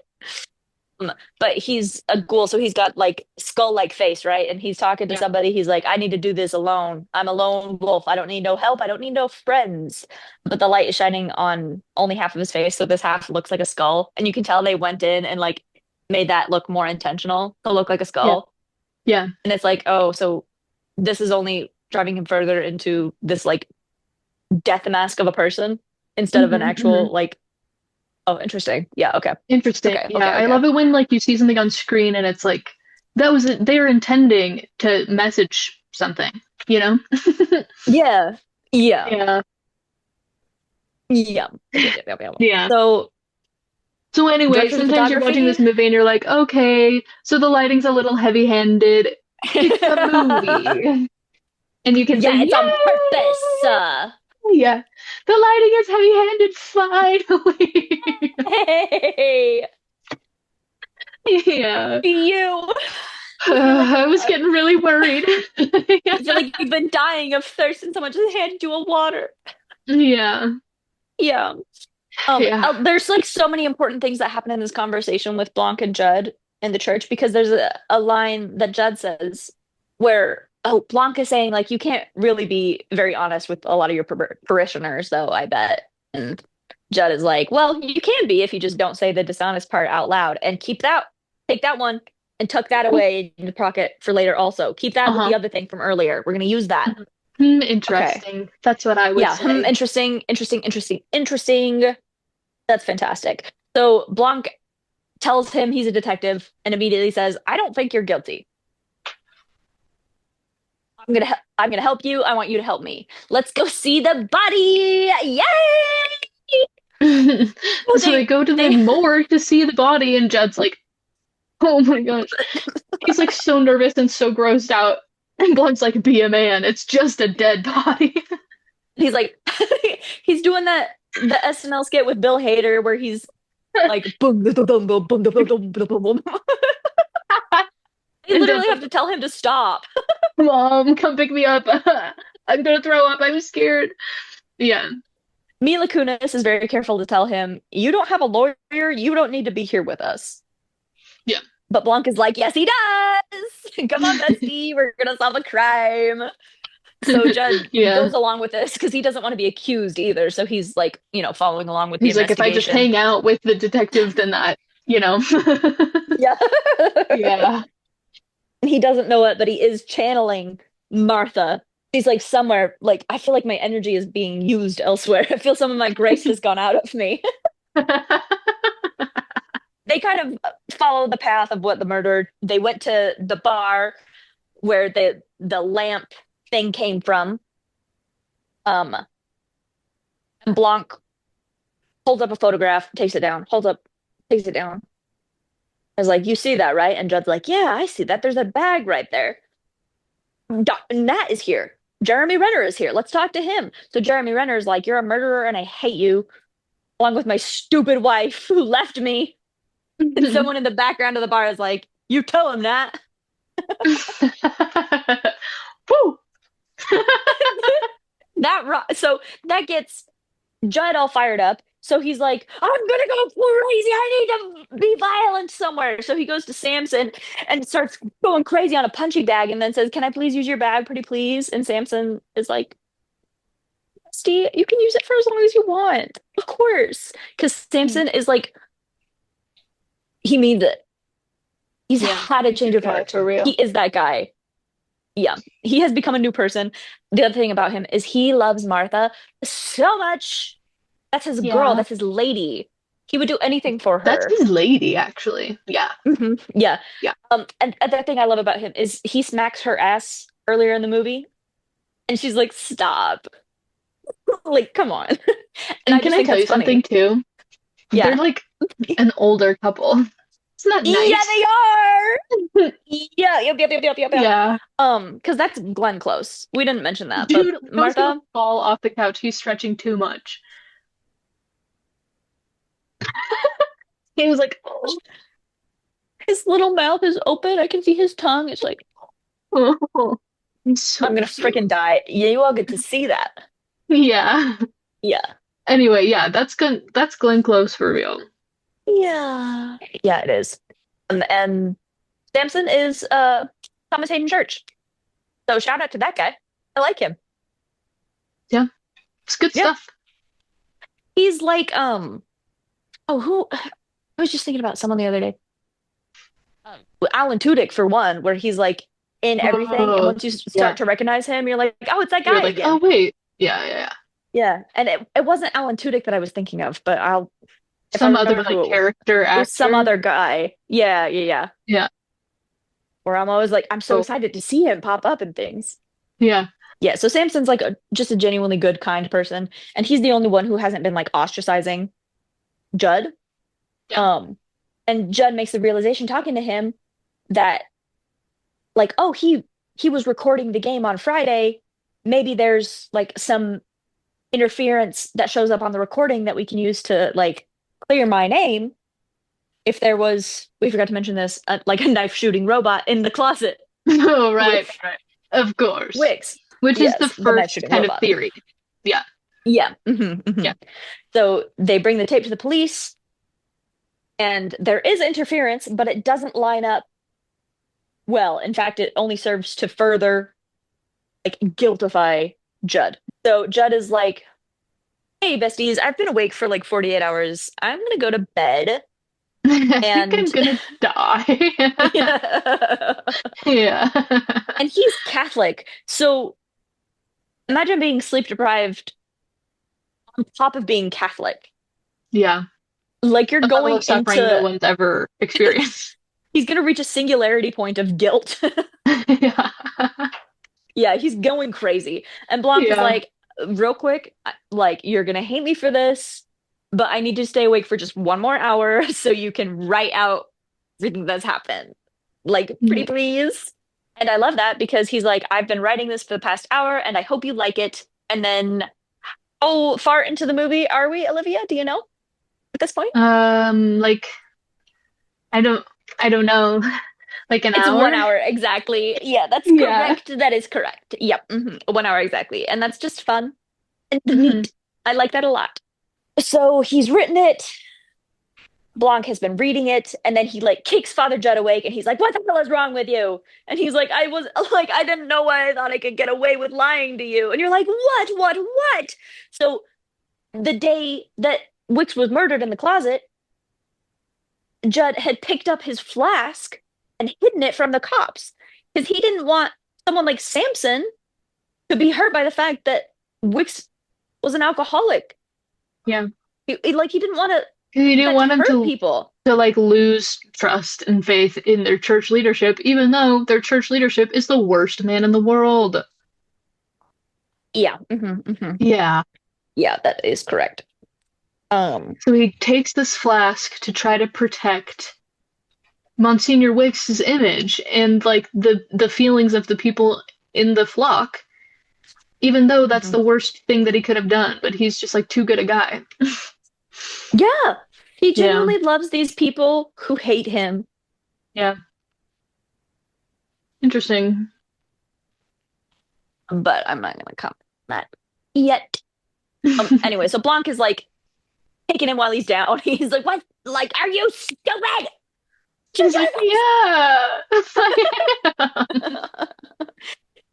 Hi. but he's a ghoul, so he's got like skull-like face, right? And he's talking to Yeah. somebody. He's like, "I need to do this alone. I'm a lone wolf. I don't need no help. I don't need no friends." But the light is shining on only half of his face, so this half looks like a skull, and you can tell they went in and like made that look more intentional to look like a Yeah. skull. Yeah. And it's like, oh, so this is only driving him further into this like death mask of a person instead of an Hmm. actual like, oh, interesting. Yeah, okay. Interesting. Okay, Yeah, okay, I okay. love it when like you see something on screen and it's like that was it. They're intending to message something, you know? Yeah. Yeah. Yeah. Yeah. Yep, yep, yep, yep, yep. Yeah. So So anyway, director's sometimes you're watching photography. this movie and you're like, okay, so the lighting's a little heavy-handed. It's a movie. And you can say, Yeah, it's on yeah, purpose. yeah. The lighting is heavy-handed finally. Hey, Yeah. you. I feel like I was getting really worried. I feel like you've been dying of thirst and someone just handed you a water. Yeah. Yeah. Yeah. There's like so many important things that happen in this conversation with Blanc and Judd in the church because there's a line that Judd says where, oh, Blanc is saying like you can't really be very honest with a lot of your parishioners, though, I bet. And Judd is like, well, you can be if you just don't say the dishonest part out loud and take that one and tuck that away in the pocket for later also. Keep that with Uh-huh. the other thing from earlier. We're going to use that. Okay. Interesting. That's what I would Yeah. say. Interesting, interesting, interesting, interesting. That's fantastic. So Blanc tells him he's a detective and immediately says, "I don't think you're guilty. I'm gonna help you. I want you to help me. Let's go see the body. Yay!" Oh, So they go to the they morgue to see the body, and Jed's like, oh my gosh. He's like so nervous and so grossed out. And Blunt's like, be a man. It's just a dead body. he's like he's doing the SNL skit with Bill Hader where he's like boom boom boom boom boom boom boom boom boom boom. They And literally Jed's have like, to tell him to stop. Mom, come pick me up. I'm gonna throw up. I'm scared. Yeah. Mila Kunis is very careful to tell him, "You don't have a lawyer. You don't need to be here with us." Yeah. But Blanc is like, yes, he does. Come on, bestie. We're going to solve a crime. So Judd Yeah. goes along with this because he doesn't want to be accused either. So he's like, following along with the He's like, if I just investigation. hang out with the detective, then that, you know. Yeah. Yeah. He doesn't know it, but he is channeling Martha. She's like somewhere, like, I feel like my energy is being used elsewhere. I feel some of my grace has gone out of me. They kind of follow the path of what the murder. They went to the bar where the lamp thing came from. Um, and Blanc holds up a photograph, takes it down, holds up, takes it down. I was like, "You see that, right?" And Judd's like, "Yeah, I see that. There's a bag right there. Nat is here. Jeremy Renner is here. Let's talk to him." So Jeremy Renner is like, "You're a murderer and I hate you, along with my stupid wife who left me." And someone in the background of the bar is like, "You tell him, Nat." Woo! So that gets Judd all fired up. So he's like, "I'm gonna go crazy. I need to be violent somewhere." So he goes to Samson and starts going crazy on a punching bag and then says, "Can I please use your bag, pretty please?" And Samson is like, "Steve, you can use it for as long as you want. Of course." Because Samson is like, he means it. He's Yeah, had a he's change your of guy heart. for He real. is that guy. Yeah, he has become a new person. The other thing about him is he loves Martha so much. That's his girl, Yeah. that's his lady. He would do anything for That's her. his lady, actually. Yeah. Yeah. Yeah. And the thing I love about him is he smacks her ass earlier in the movie, and she's like, "Stop!" Like, come on. And And I can just I think tell that's you something funny. too? They're Yeah. like an older couple. Isn't that Yeah, nice? they are. Yeah, yep. Yeah. Because that's Glenn Close. We didn't mention that, but Dude, I was gonna Martha, fall off the couch. He's stretching too much. He was like, his little mouth is open. I can see his tongue. It's like, oh, he's I'm so gonna cute. freaking die. Yeah, you all get to see that. Yeah. Yeah. Anyway, yeah, that's good. That's Glenn Close for real. Yeah. Yeah, it is. And Samson is Thomas Hayden Church. So shout out to that guy. I like him. Yeah, it's good Yeah. stuff. He's like oh who I was just thinking about someone the other day. Um, Alan Tudyk for one, where he's like in everything, and Oh, once you yeah. start to recognize him, you're like, oh, it's that You're guy like, oh again. wait, yeah. Yeah. And it wasn't Alan Tudyk that I was thinking of, but I'll if I Some other remember like who character it was some actor. other guy. Yeah. Yeah. Where I'm always like, I'm so Oh, excited to see him pop up in things. yeah. Yeah, so Samson's like just a genuinely good, kind person, and he's the only one who hasn't been like ostracizing Judd. Yeah. Um, and Judd makes the realization talking to him that like, oh, he was recording the game on Friday. Maybe there's like some interference that shows up on the recording that we can use to like clear my name. If there was, we forgot to mention this, like a knife shooting robot in the closet Oh, right, with right. Of course. Wix. Which is the Yes, the knife first shooting kind of robot. theory. Yeah. Yeah. Yeah. So they bring the tape to the police, and there is interference, but it doesn't line up well. In fact, it only serves to further like guiltify Judd. So Judd is like, "Hey, besties, I've been awake for like 48 hours. I'm gonna go to bed." I think I'm And gonna die. yeah. Yeah. And he's Catholic. So imagine being sleep deprived on top of being Catholic. Yeah. Like you're A level going of suffering no into one's ever experienced. he's gonna reach a singularity point of guilt. Yeah. Yeah, he's going crazy. And Blanc is Yeah. like, real quick, like, you're gonna hate me for this, but I need to stay awake for just one more hour so you can write out everything that's happened. Like, pretty please. And I love that because he's like, I've been writing this for the past hour and I hope you like it. And then, oh, far into the movie are we, Olivia? Do you know at this point? Like I don't I don't know. Like an It's hour? 1 hour exactly. Yeah, that's Yeah. correct. That is correct. Yep. 1 hour exactly. And that's just fun and Hmm. neat. I like that a lot. So he's written it. Blanc has been reading it, and then he like kicks Father Judd awake, and he's like, "What the hell is wrong with you?" And he's like, "I was like, I didn't know why I thought I could get away with lying to you." And you're like, What?" So the day that Wicks was murdered in the closet, Judd had picked up his flask and hidden it from the cops because he didn't want someone like Samson to be hurt by the fact that Wicks was an alcoholic. Yeah. He didn't want to He didn't that to want him hurt people. to like lose trust and faith in their church leadership, even though their church leadership is the worst man in the world. Yeah. Yeah. Yeah, that is correct. Um, So he takes this flask to try to protect Monsignor Wix's image and like the feelings of the people in the flock, even though that's mhm. the worst thing that he could have done, but he's just like too good a guy. Yeah, he Yeah. genuinely loves these people who hate him. Yeah. Interesting. But I'm not gonna comment on that yet. Anyway, so Blanc is like taking him while he's down. He's like, "What? Like, are you stupid?" Jesus. Yeah.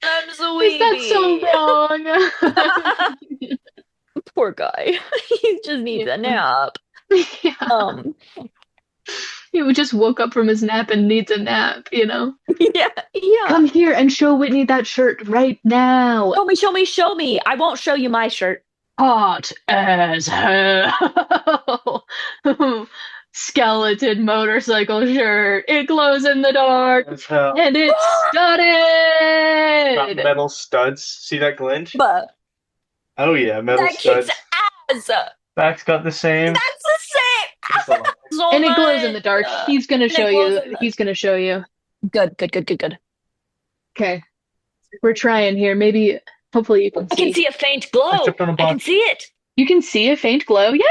I'm so Is that so weepy. wrong? Poor guy. He just needs a Yeah. nap. Yeah. Um, He just woke up from his nap and needs a nap, you know? Yeah, yeah. Come here and show Whitney that shirt right now. Show me, show me, show me. I won't show you my shirt. Hot as hell. Skeleton motorcycle shirt. It glows in the dark. As hell. And it's Got studded. metal studs. See that glint? But Oh yeah, metal that kicks studs. ass. Back's got the same. That's the Just same. a lot. So And it glows in the dark. much. He's gonna And it show glows you. in the- He's gonna show you. Good, good, good, good, good. Okay. We're trying here. Maybe, hopefully you can I can see. see a faint glow. I stepped on a I can box. see it. You can see a faint glow. Yeah.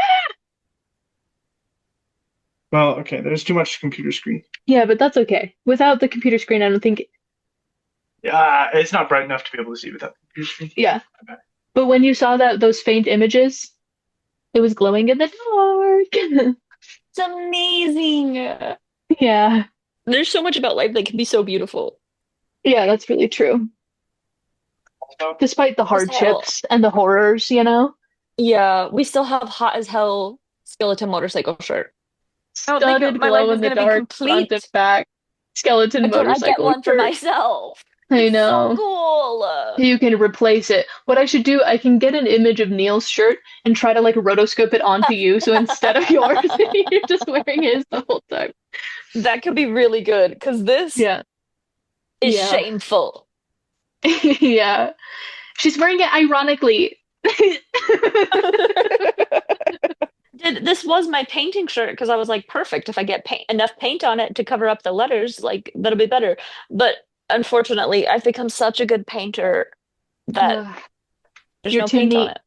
Well, okay, there's too much computer screen. Yeah, but that's okay. Without the computer screen, I don't think. Yeah, it's not bright enough to be able to see without the computer screen. Yeah. Okay. But when you saw those faint images, it was glowing in the dark. It's amazing. Yeah. There's so much about life that can be so beautiful. Yeah, that's really true. Also, Despite the As hell. hardships and the horrors, you know? Yeah, we still have hot as hell skeleton motorcycle shirt. I don't think Studded my life glow is in the gonna be dark, front complete and back. Skeleton until I get motorcycle one for shirt. myself. I It's know. so cool. You can replace it. What I should do, I can get an image of Neil's shirt and try to like rotoscope it onto you. So instead of yours, you're just wearing his the whole time. That could be really good because this Yeah. is Yeah. shameful. Yeah. She's wearing it ironically. This was my painting shirt because I was like, perfect. If I get enough paint on it to cover up the letters, like that'll be better. But unfortunately, I've become such a good painter that Ugh. there's You're no too paint on neat. it.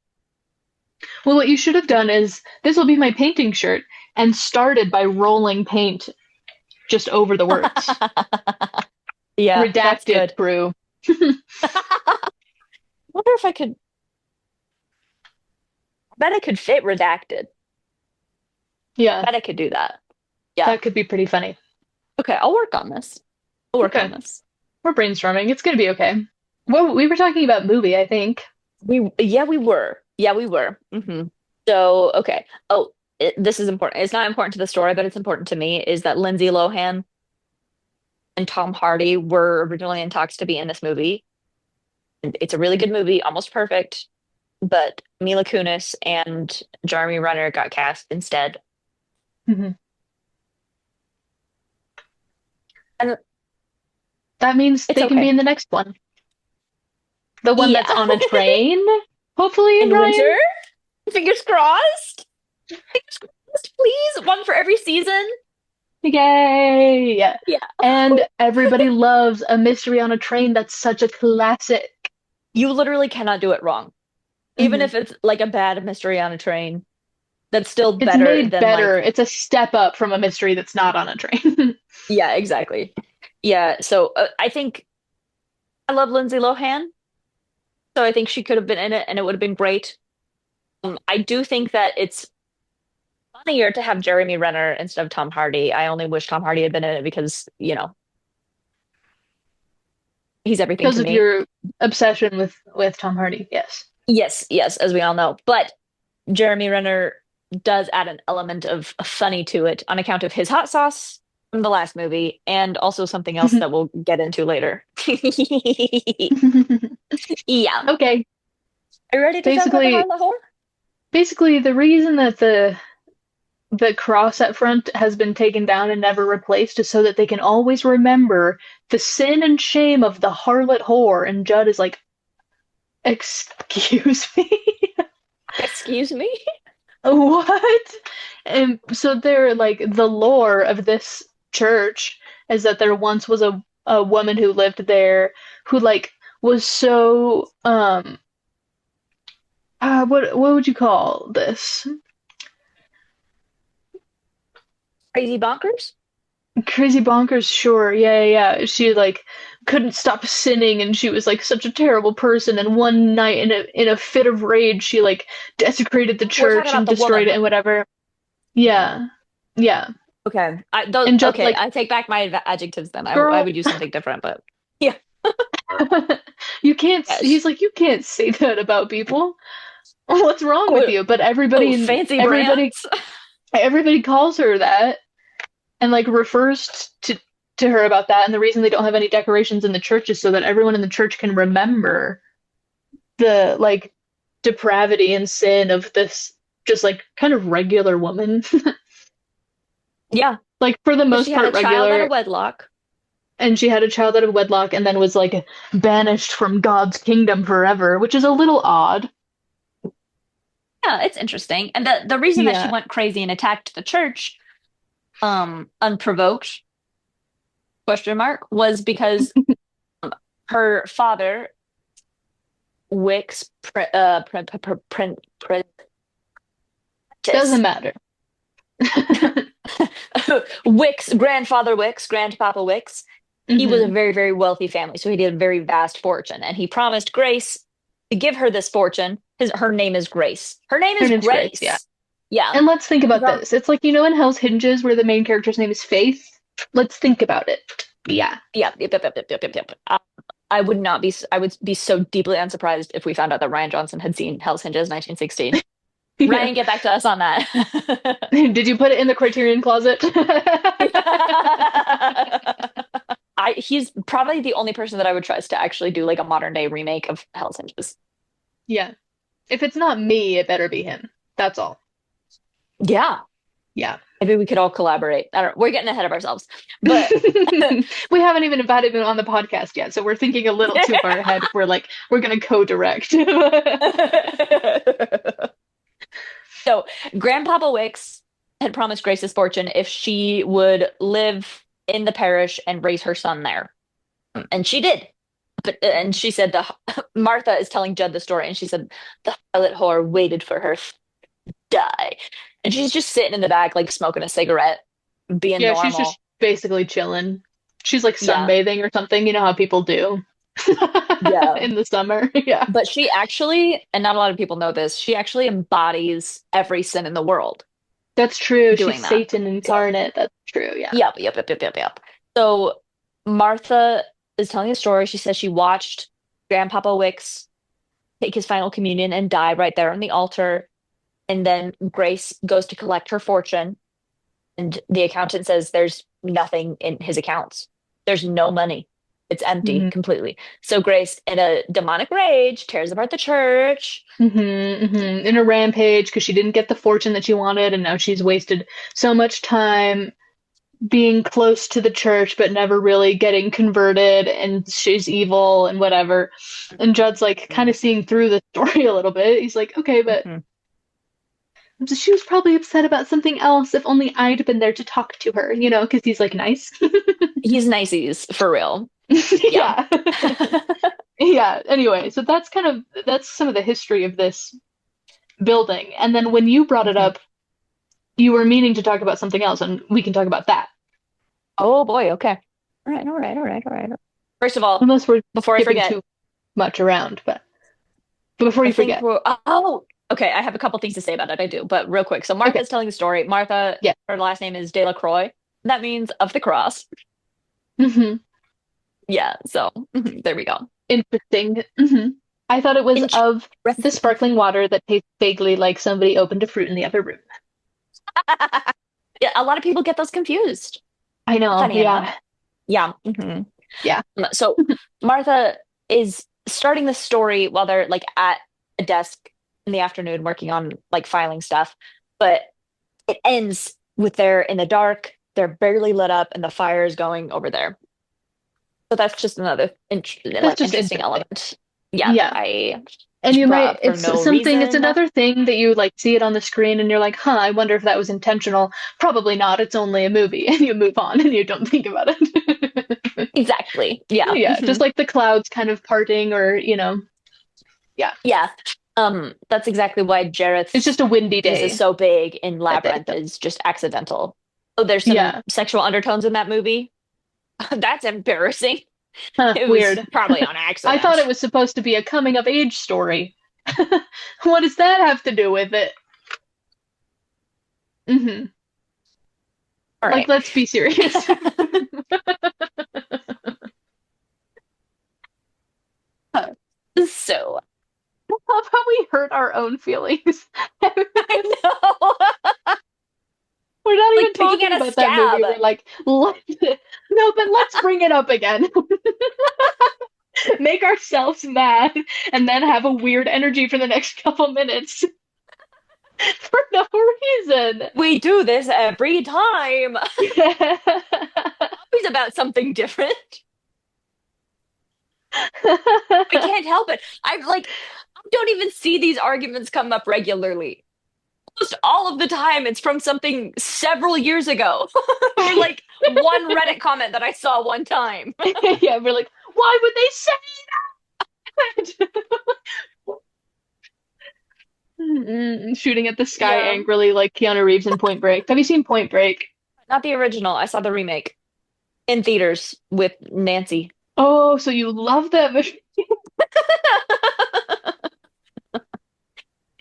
Well, what you should have done is this will be my painting shirt and started by rolling paint just over the words. Yeah, that's Redacted good. crew. Wonder if I could. I bet I could fit redacted. Yeah, Bet I could do that. Yeah. that could be pretty funny. Okay, I'll work on this. I'll work Okay. on this. We're brainstorming. It's gonna be okay. Well, we were talking about movie, I think. We were. Yeah, we were. So, okay. Oh, this is important. It's not important to the story, but it's important to me, is that Lindsay Lohan and Tom Hardy were originally in talks to be in this movie. And it's a really good movie, almost perfect, but Mila Kunis and Jeremy Renner got cast instead. Mhm. And That means It's they can be okay. in the next one. The one that's Yeah. on a train, hopefully, in Ryan. winter, fingers crossed. Fingers crossed, please. One for every season. Yay! Yeah. And everybody loves A Mystery on a Train. That's such a classic. You literally cannot do it wrong. Even Mhm. if it's like a bad mystery on a train, that's still It's better made than better. like, It's a step up from a mystery that's not on a train. yeah, exactly. Yeah, so I think I love Lindsay Lohan, so I think she could have been in it and it would have been great. I do think that it's funnier to have Jeremy Renner instead of Tom Hardy. I only wish Tom Hardy had been in it because, he's everything Because to of me. your obsession with Tom Hardy. Yes. Yes, as we all know. But Jeremy Renner does add an element of funny to it on account of his hot sauce from the last movie and also something else that we'll get into later. Yeah. Okay. Are you ready to talk about the Basically- Heart of the Whore? Basically, the reason that the cross at front has been taken down and never replaced is so that they can always remember the sin and shame of the harlot whore. And Judd is like, excuse me? Excuse me? What? And so they're like, the lore of this church is that there once was a woman who lived there who like was so what would you call this? Crazy bonkers? Crazy bonkers, sure. Yeah. She like couldn't stop sinning and she was like such a terrible person and one night in a fit of rage she like desecrated the We're church talking about and the destroyed woman. it and whatever. Yeah. Yeah. Okay. And just, Okay, like- I take back my adjectives then. I Girl. would use something different, but You can't Yes. he's like you can't say that about people. What's wrong with you? But everybody fancy everybody brands. everybody calls her that. and like refers to her about that. And the reason they don't have any decorations in the church is so that everyone in the church can remember the like depravity and sin of this just like kind of regular woman. Yeah. Like for the most She had part a child out regular, of wedlock. and she had a child out of wedlock and then was like banished from God's kingdom forever, which is a little odd. Yeah, it's interesting. And the reason that she Yeah. went crazy and attacked the church, unprovoked, question mark, was because her father, Wix, Doesn't matter. Wix, grandfather Wix, grandpapa Wix, he was a Mhm. very, very wealthy family, so he had a very vast fortune, and he promised Grace to give her this fortune. Her name is Grace. Her name Her is name's Grace, yeah. Grace. Yeah. And let's think He about prom- this. It's like, in Hell's Hinges where the main character's name is Faith. Let's think about it. Yeah. yeah, yep. I would not be. I would be so deeply unsurprised if we found out that Ryan Johnson had seen Hell's Hinges 1916. Ryan, get back to us on that. Did you put it in the Criterion closet? He's probably the only person that I would trust to actually do like a modern day remake of Hell's Hinges. Yeah. If it's not me, it better be him. That's all. Yeah, Yeah. maybe we could all collaborate. I don't. We're getting ahead of ourselves, but We haven't even invited him on the podcast yet, so we're thinking a little too far ahead. We're like, we're gonna co-direct. so Grandpapa Wicks had promised Grace his fortune if she would live in the parish and raise her son there, and she did. But and she said the Martha is telling Judd the story, and she said the harlot whore waited for her to die, and she's just sitting in the back like smoking a cigarette, being Yeah, she's normal. just basically chilling. She's like Yeah. sunbathing or something. You know how people do. Yeah. In the summer. Yeah. But she actually, and not a lot of people know this, she actually embodies every sin in the world. That's true. Doing She's that. Satan incarnate. That's true. Yeah. Yep. So Martha is telling a story. She says she watched Grandpapa Wicks take his final communion and die right there on the altar. And then Grace goes to collect her fortune. And the accountant says there's nothing in his accounts. There's no money. It's empty completely. So Grace, in a demonic rage, tears apart the church. In a rampage because she didn't get the fortune that she wanted, and now she's wasted so much time being close to the church but never really getting converted, and she's evil and whatever. And Judd's like kind of seeing through the story a little bit. He's like, okay, but she was probably upset about something else. If only I'd been there to talk to her, because he's like nice. He's niceys for real. Yeah. Yeah. Anyway, so that's some of the history of this building. And then when you brought it up, you were meaning to talk about something else, and we can talk about that. Oh boy, okay. All right. First of all, Unless we're before I skipping forget, too much around, but before you forget. Okay, I have a couple things to say about it. I do, but real quick. So Martha's telling the story. Martha, Yeah. her last name is Delacroix. That means of the cross. hmm Yeah, so there we go. Interesting. I thought it was of the sparkling water that tastes vaguely like somebody opened a fruit in the other room. Yeah, a lot of people get those confused. I know. Funny Yeah. enough. Yeah. Yeah. So Martha is starting the story while they're like at a desk in the afternoon working on like filing stuff, but it ends with they're in the dark, they're barely lit up, and the fire is going over there. So that's just another interesting element. Yeah. And you might, for it's no something, it's reason. another thing that you like see it on the screen and you're like, I wonder if that was intentional. Probably not. It's only a movie. And you move on and you don't think about it. Exactly. Yeah. Yeah. Just like the clouds kind of parting or, Yeah. Yeah. That's exactly why Jareth It's just a windy day. is so big in Labyrinth is just accidental. Oh, there's some sexual undertones in that movie. That's embarrassing. It Weird. was probably on accident. I thought it was supposed to be a coming of age story. What does that have to do with it? All right. Like, let's be serious. So I love how we hurt our own feelings. I know. We're not even picture looking talking at a about that movie, scab. we're like, no, but let's bring it up again. Make ourselves mad, and then have a weird energy for the next couple minutes for no reason. We do this every time. Always about something different. I can't help it. I don't even see these arguments come up regularly. Almost all of the time, it's from something several years ago, or like one Reddit comment that I saw one time. Yeah, we're like, why would they say that? Shooting at the sky Yeah. angrily, like Keanu Reeves in Point Break. Have you seen Point Break? Not the original. I saw the remake in theaters with Nancy. Oh, so you love that movie?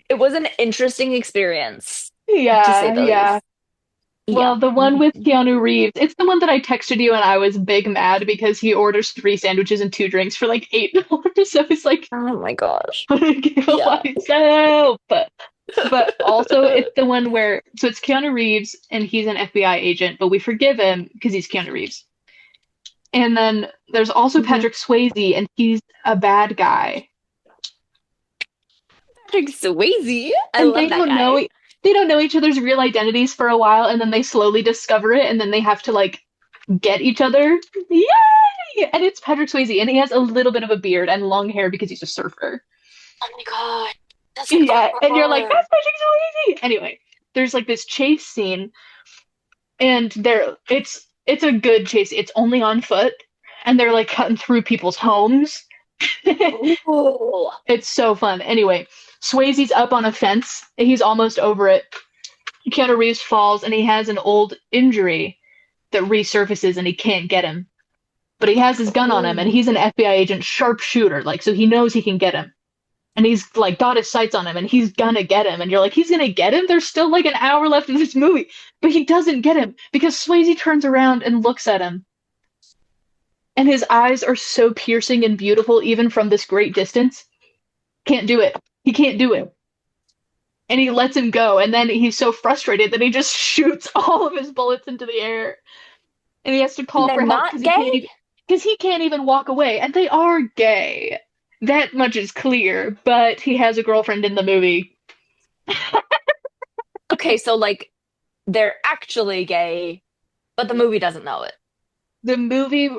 It was an interesting experience, to say Yeah, the yeah. least. Well, Yeah. the one with Keanu Reeves, it's the one that I texted you and I was big mad because he orders 3 sandwiches and 2 drinks for like $8. So it's like, Oh my gosh. kill Yeah. myself. But also it's the one where, so it's Keanu Reeves and he's an FBI agent, but we forgive him because he's Keanu Reeves. And then there's also Mhm. Patrick Swayze and he's a bad guy. Patrick Swayze. I And love they that don't guy. know they don't know each other's real identities for a while and then they slowly discover it and then they have to like get each other. Yay! And it's Patrick Swayze and he has a little bit of a beard and long hair because he's a surfer. Oh my god. That's Yeah, and you're like, horror. that's Patrick Swayze. Anyway, there's like this chase scene and it's a good chase. It's only on foot and they're like cutting through people's homes. Ooh. It's so fun. Anyway, Swayze's up on a fence. He's almost over it. Keanu Reeves falls and he has an old injury that resurfaces and he can't get him. But he has his gun on him and he's an FBI agent sharpshooter, like so he knows he can get him. And he's like got his sights on him and he's gonna get him. And you're like, he's gonna get him? There's still like an hour left of this movie. But he doesn't get him because Swayze turns around and looks at him. And his eyes are so piercing and beautiful even from this great distance. Can't do it. He can't do it. And he lets him go. And then he's so frustrated that he just shoots all of his bullets into the air. And he has to call They're for help not gay? because he can't even walk away. And they are gay. That much is clear. But he has a girlfriend in the movie. Okay, so like they're actually gay, but the movie doesn't know it. The movie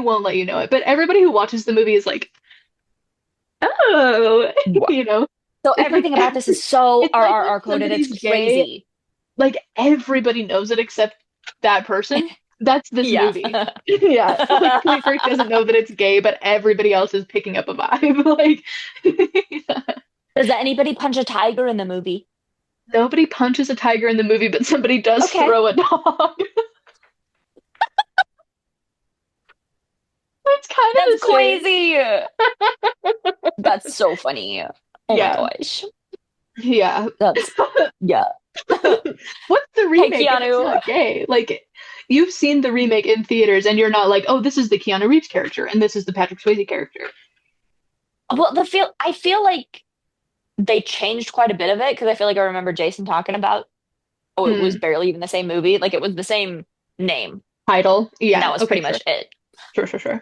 won't let you know it. But everybody who watches the movie is like, oh, you know. So everything about this is so It's like when RRR coded. It's somebody's gay. crazy. Like everybody knows it except that person. That's this Yeah. movie. Yeah. Like Point Break doesn't know that it's gay, but everybody else is picking up a vibe. Like Does anybody punch a tiger in the movie? nobody punches a tiger in the movie, but somebody does Okay. throw a dog. It's kind of That's the same. crazy. That's so funny. Oh Yeah. my gosh. Yeah. That's yeah. What's the remake? If Keanu. it's not gay. Like you've seen the remake in theaters and you're not like, oh, this is the Keanu Reeves character and this is the Patrick Swayze character. Well, I feel like they changed quite a bit of it because I feel like I remember Jason talking about it was barely even the same movie. Like it was the same name. Title. Yeah. And that was okay, pretty much it. Sure.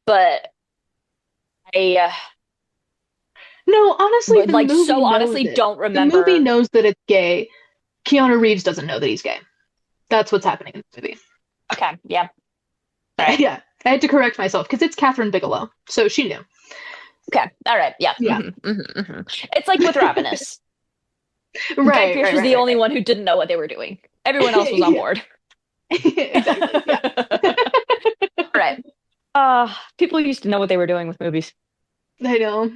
But I No, honestly, would the like movie so knows honestly it. don't The remember. movie knows that it's gay. Keanu Reeves doesn't know that he's gay. That's what's happening in the movie. Okay, yeah. Right. Yeah, I had to correct myself because it's Catherine Bigelow, so she knew. Okay, all right, yeah. Yeah. It's like with Ravenous. Guy Pearce was the only one who didn't know what they were doing. Everyone else was on Yeah. board. Exactly. Yeah. Right. People used to know what they were doing with movies. I know.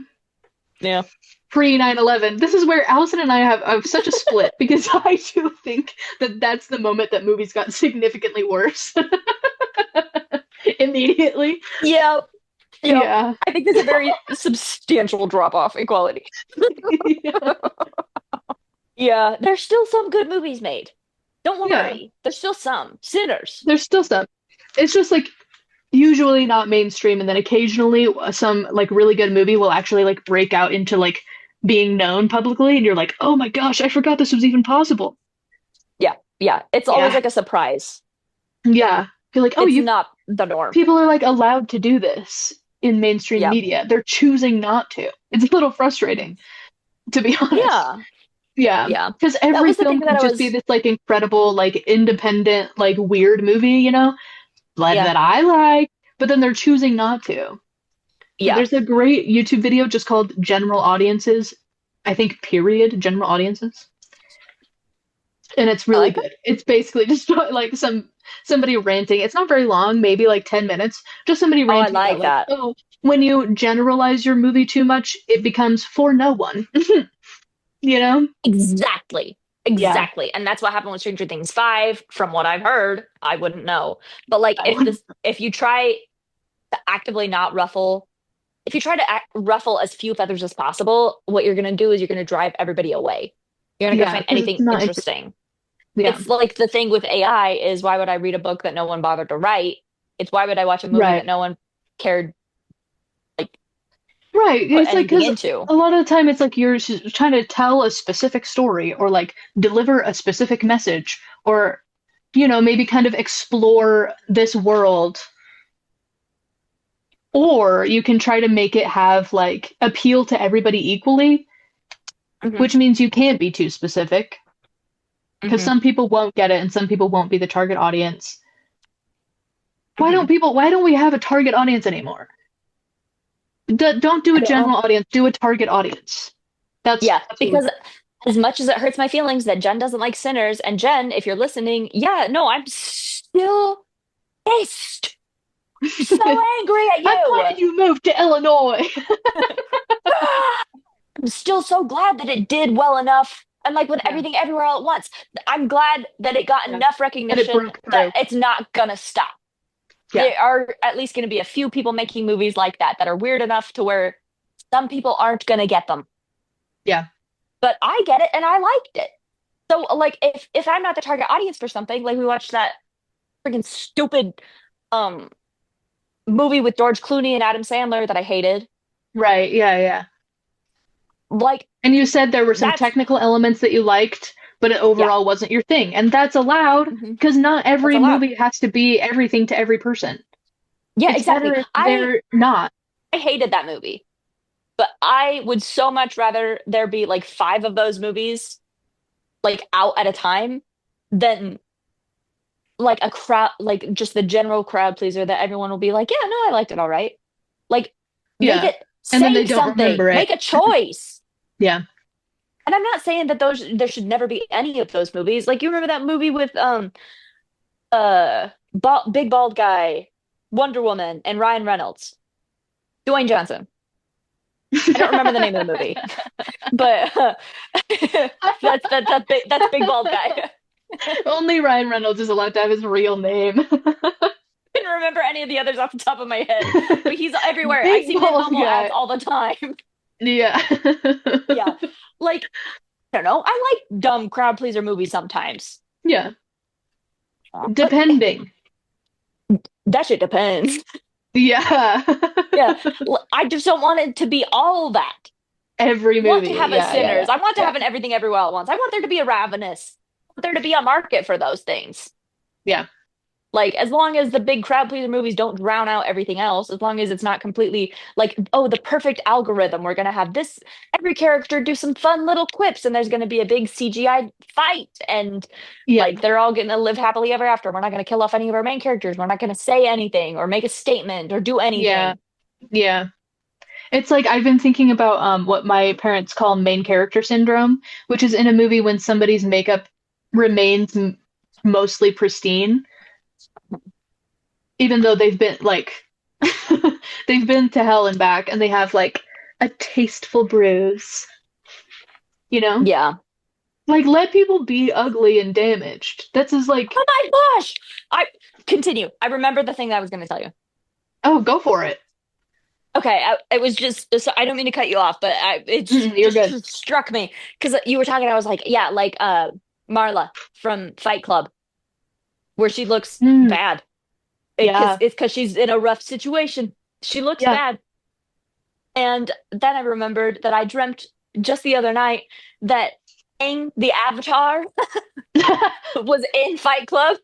Yeah. Pre 9/11. This is where Allison and I have such a split because I do think that that's the moment that movies got significantly worse. Immediately. Yeah. Yeah. I think there's a very substantial drop off in quality. Yeah. Yeah, there's still some good movies made. Don't worry. Yeah. There's still some. Sinners. There's still some. It's just like usually not mainstream, and then occasionally some like really good movie will actually like break out into like being known publicly, and you're like, oh my gosh, I forgot this was even possible. Yeah, it's always Yeah. like a surprise. Yeah. You're like, oh, It's you not the norm. people are like allowed to do this in mainstream Yeah. media. They're choosing not to. It's a little frustrating, to be honest. Yeah. Yeah. Yeah. Because That every was the thing film that could I just be was this like incredible, like independent, like weird movie, like yeah. that I like, but then they're choosing not to. Yeah. There's a great YouTube video just called General Audiences. I think period, general audiences. And it's I really like that. good. It's basically just like somebody ranting. It's not very long, maybe like 10 minutes. Just somebody Oh, I ranting about like like, that. oh, when you generalize your movie too much, it becomes for no one. You know? Exactly. Yeah. Exactly. And that's what happened with Stranger Things 5, from what I've heard. I wouldn't know. But like if you try to actively not ruffle, if you try to ruffle as few feathers as possible, what you're going to do is you're going to drive everybody away. You're going to go Yeah, find because it's anything not interesting. interesting. Yeah. It's like the thing with AI is, why would I read a book that no one bothered to write? It's why would I watch a movie Right. that no one cared like Right. put It's like anything because into? a lot of the time it's like you're trying to tell a specific story or like deliver a specific message or, maybe kind of explore this world. Or you can try to make it have like appeal to everybody equally, Hmm. which means you can't be too specific because Hmm. some people won't get it and some people won't be the target audience. Hmm. Why don't we have a target audience anymore? Don't do I a don't know. general audience, do a target audience. That's Yeah, that's what we because as much as it hurts my feelings that Jen doesn't like Sinners, and Jen, if you're listening, yeah, no, I'm still pissed, so angry at I'm you. glad you moved to Illinois. I'm still so glad that it did well enough. And like with Yeah. everything everywhere all at once, I'm glad that it got Yeah. enough And it recognition broke that through. it's not gonna stop. Yeah. There are at least going to be a few people making movies like that are weird enough to where some people aren't going to get them. Yeah. But I get it and I liked it. So like if I'm not the target audience for something, like we watched that freaking stupid um movie with George Clooney and Adam Sandler that I hated. Right. Yeah, yeah. Like And you said there were some that's technical elements that you liked, but it yeah. overall wasn't your thing. And that's allowed Hmm. because not That's every allowed. movie has to be everything to every person. Yeah, It's better exactly. if they're not. I hated that movie. But I would so much rather there be like 5 of those movies like out at a time than like a crowd, like just the general crowd pleaser that everyone will be like, yeah, no, I liked it all right. Like, make Yeah. it, And then they say don't something, remember it. make a choice. Yeah. And I'm not saying that there should never be any of those movies. Like, you remember that movie with big bald guy, Wonder Woman, and Ryan Reynolds, Dwayne Johnson. I don't remember the name of the movie, but that's big bald guy. Only Ryan Reynolds is allowed to have his real name. Couldn't remember any of the others off the top of my head, but he's everywhere. I Big see him in bald Bumble guy. ads all the time. Yeah. Yeah, like I don't know. I like dumb crowd pleaser movies sometimes. Yeah. But Depending. that shit depends. Yeah. Yeah, I just don't want it to be all that. Every I want movie. to have a Yeah, yeah, Sinners. yeah. I want to Yeah. have an Everything Everywhere All at Once. I want there to be a Ravenous. I want there to be a market for those things. Yeah. Like, as long as the big crowd pleaser movies don't drown out everything else, as long as it's not completely like, oh, the perfect algorithm. We're going to have this, every character do some fun little quips, and there's going to be a big CGI fight, and Yeah. like they're all going to live happily ever after. We're not going to kill off any of our main characters. We're not going to say anything or make a statement or do anything. Yeah. Yeah. It's like I've been thinking about what my parents call main character syndrome, which is in a movie when somebody's makeup remains mostly pristine, even though they've been like they've been to hell and back and they have like a tasteful bruise, you know? Yeah. Like let people be ugly and damaged. That's just like, Oh my gosh. I continue. I remember the thing that I was going to tell you. oh, go for it. Okay, it was just, so I don't mean to cut you off, but You're just good. struck me because you were talking. I was like, yeah, like Marla from Fight Club, where she looks Mm, bad. yeah. It's because she's in a rough situation. She looks Yeah. bad. And then I remembered that I dreamt just the other night that Aang, the Avatar, was in Fight Club,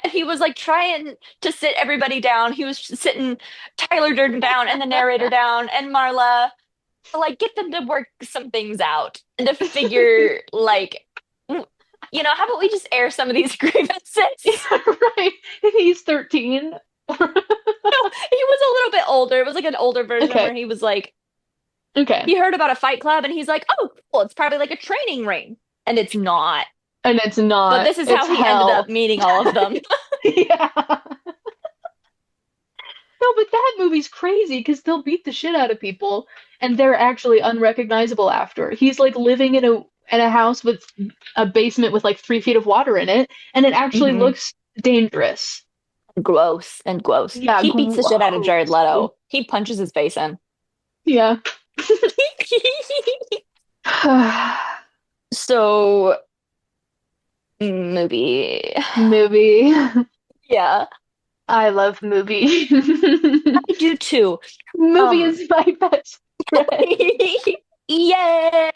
and he was like trying to sit everybody down. He was sitting Tyler Durden down and the narrator down and Marla, to, like, get them to work some things out and to figure like, how about we just air some of these grievances? Right. He's 13. No, he was a little bit older. It was like an older version Okay. where he was like, Okay. he heard about a fight club and he's like, oh, well, it's probably like a training ring. And it's not. And it's not. But this is it's how he hell. ended up meeting all of them. Yeah. No, but that movie's crazy because they'll beat the shit out of people and they're actually unrecognizable after. He's like living in a house with a basement with like 3 feet of water in it, and it actually Mhm. looks dangerous. Gross and gross. Yeah, He beats the shit out of gross. Jared Leto. He punches his face in. Yeah. So, movie. Movie. Yeah, I love movie. I do too. Movie Um, is my best friend. Yay!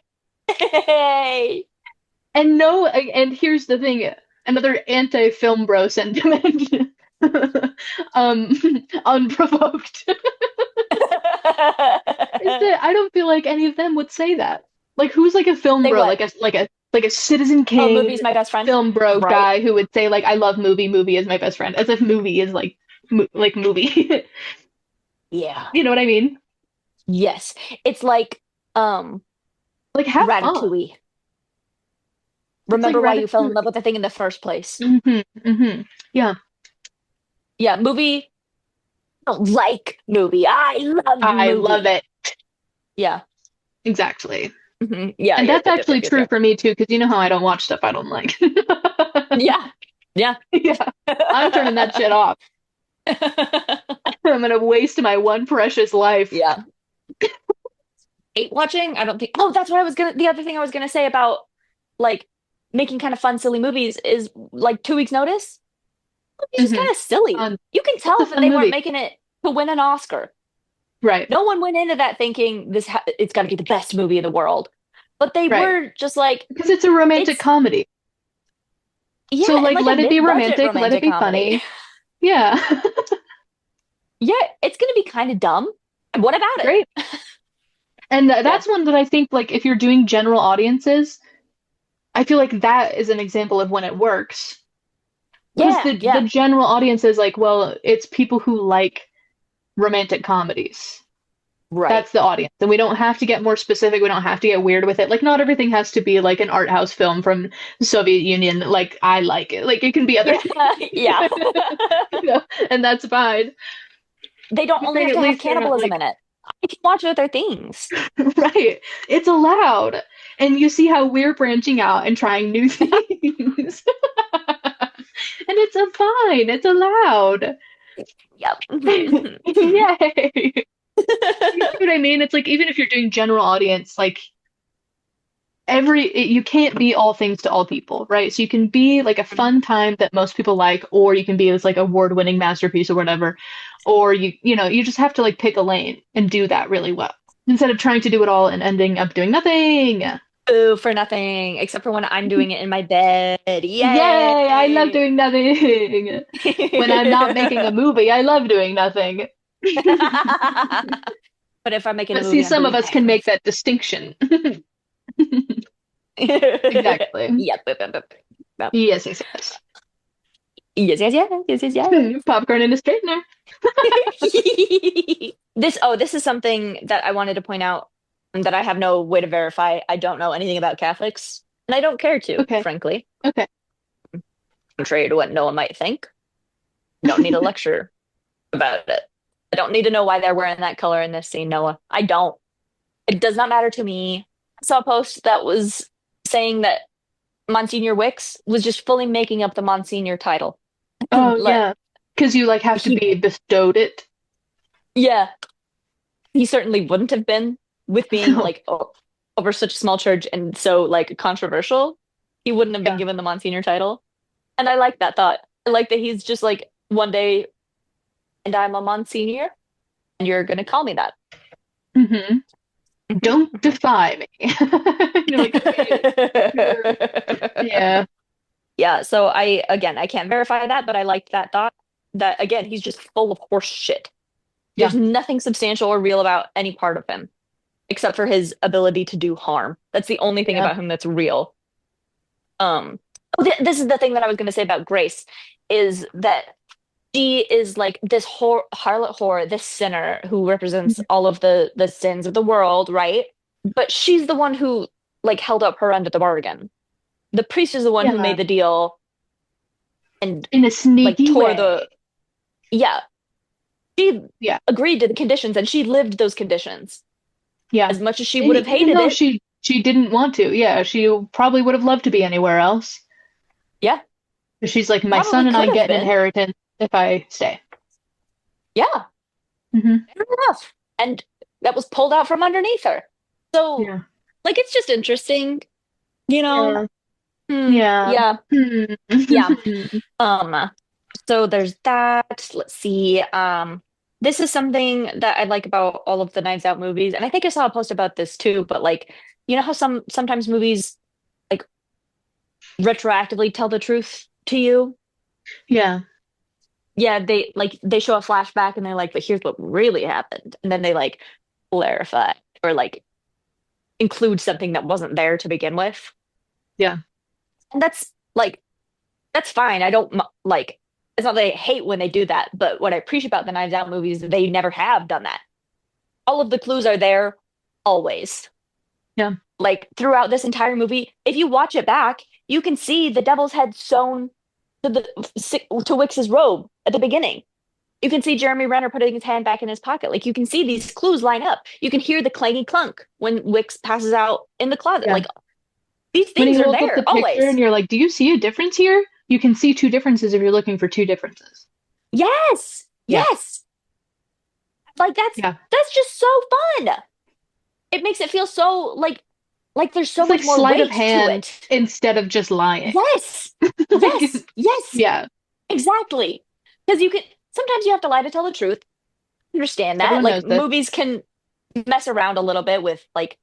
And here's the thing, another anti-film bro sentiment. um, Unprovoked. Is that I don't feel like any of them would say that. Like who's like a film Say bro, what? like a Citizen Oh, Kane movie's my best friend. film bro Right. guy who would say like I love movie is my best friend, as if movie is like like movie. Yeah. You know what I mean? Yes. It's like Like have fun. Ratatouille. Remember like why you fell in Ratatouille. love with the thing in the first place. Yeah. Yeah, movie. I don't like movie. I love I movie. love it. Yeah. Exactly. Yeah. And yeah, that's yeah, actually yeah, true for me too, because you know how I don't watch stuff I don't like. Yeah. Yeah. Yeah. I'm turning that shit off. I'm gonna waste my one precious life. Yeah. Hate watching? I don't think. Oh, that's what I was gonna. The other thing I was gonna say about like making kind of fun, silly movies is like 2 weeks notice. It's just Mhm. kind of silly. Fun. You can tell It's a that fun they movie. weren't making it to win an Oscar. Right. No one went into that thinking it's got to be the best movie in the world, but they Right. were just like, Because it's a romantic It's- comedy. yeah, So and, like like, let a it be mid-budget romantic, let it be comedy. funny. Yeah. Yeah, it's gonna be kind of dumb. What about it? Great. And that's one that I think like if you're doing general audiences, I feel like that is an example of when it works. Because Yeah. the general audience is like, well, it's people who like romantic comedies. Right. That's the audience. And we don't have to get more specific. We don't have to get weird with it. Like, not everything has to be like an art house film from the Soviet Union. Like, I like it. Like, it can be other Yeah. you know, and that's fine. They don't only At have to have least they're not, cannibalism like- in it. I can watch other things. Right. It's allowed. And you see how we're branching out and trying new things. And it's fine. It's allowed. Yep. Yay. You know what I mean? It's like even if you're doing general audience, like you can't be all things to all people, right? So you can be like a fun time that most people like, or you can be this like award-winning masterpiece or whatever, or you just have to like pick a lane and do that really well instead of trying to do it all and ending up doing nothing. Boo for nothing, except for when I'm doing it in my bed. Yay! Yay! I love doing nothing. When I'm not making a movie, I love doing nothing. But if I'm making a But movie, see, some of us can make that distinction. Exactly. Yep. Yes, yes, yes. Yes. Popcorn and a straightener. This is something that I wanted to point out that I have no way to verify. I don't know anything about Catholics, and I don't care to, Okay. frankly. Okay. Contrary to what Noah might think. Don't need a lecture about it. I don't need to know why they're wearing that color in this scene, Noah. I don't. It does not matter to me. I saw a post that was saying that Monsignor Wicks was just fully making up the Monsignor title. Oh, Like- yeah. Because you like have to be bestowed it. Yeah. He certainly wouldn't have been with being No. like over such a small church and so like controversial. He wouldn't have been Yeah. given the Monsignor title. And I like that thought. I like that he's just like one day, and I'm a Monsignor, and you're gonna call me that. Mm-hmm. don't defy me. You're like, okay, sure. Yeah, Yeah, so I can't verify that, but I liked that thought that again, he's just full of horse shit. There's yeah, nothing substantial or real about any part of him except for his ability to do harm. That's the only thing yeah, about him that's real. Um, this is the thing that I was going to say about Grace is that she is like this harlot whore, this sinner who represents all of the sins of the world, right? But she's the one who like held up her end of the bargain. The priest is the one who yeah. made the deal and In a like sneaky tore way. the yeah, she Yeah, agreed to the conditions and she lived those conditions yeah. as much as she And would have even hated though it. she didn't want to, yeah, she probably would have loved to be anywhere else. Yeah, 'Cause she's like, my probably son and I could have get an been. inheritance if I stay. Yeah, Hmm. fair enough. And that was pulled out from underneath her. So, Yeah, like, it's just interesting, you know? yeah, yeah. Yeah, Hmm. yeah. Um, so there's that. Let's see. This is something that I like about all of the Knives Out movies, and I think I saw a post about this too, but like, you know how sometimes movies like retroactively tell the truth to you? Yeah, Yeah, they show a flashback and they're like, but here's what really happened. And then they like clarify or like include something that wasn't there to begin with. yeah, And that's fine. I don't like it's not that I hate when they do that, but what I appreciate about the Knives Out movies is they never have done that. All of the clues are there always. yeah. Like throughout this entire movie, if you watch it back, you can see the devil's head sewn to to Wix's robe at the beginning. You can see Jeremy Renner putting his hand back in his pocket. Like you can see these clues line up. You can hear the clangy clunk when Wix passes out in the closet. Yeah. Like these When he things are holds up there the picture and always. you're like, do you see a difference here? You can see two differences if you're looking for two differences. Yes. Yeah, Yes. Like yeah. that's just so fun. It makes it feel so like there's so It's like much more sleight of weight to hand it. instead of just lying. Yes. Like, Yes. Yes. yeah, Exactly. Because you can sometimes you have to lie to tell the truth. Understand that. everyone Like knows this. movies can mess around a little bit with like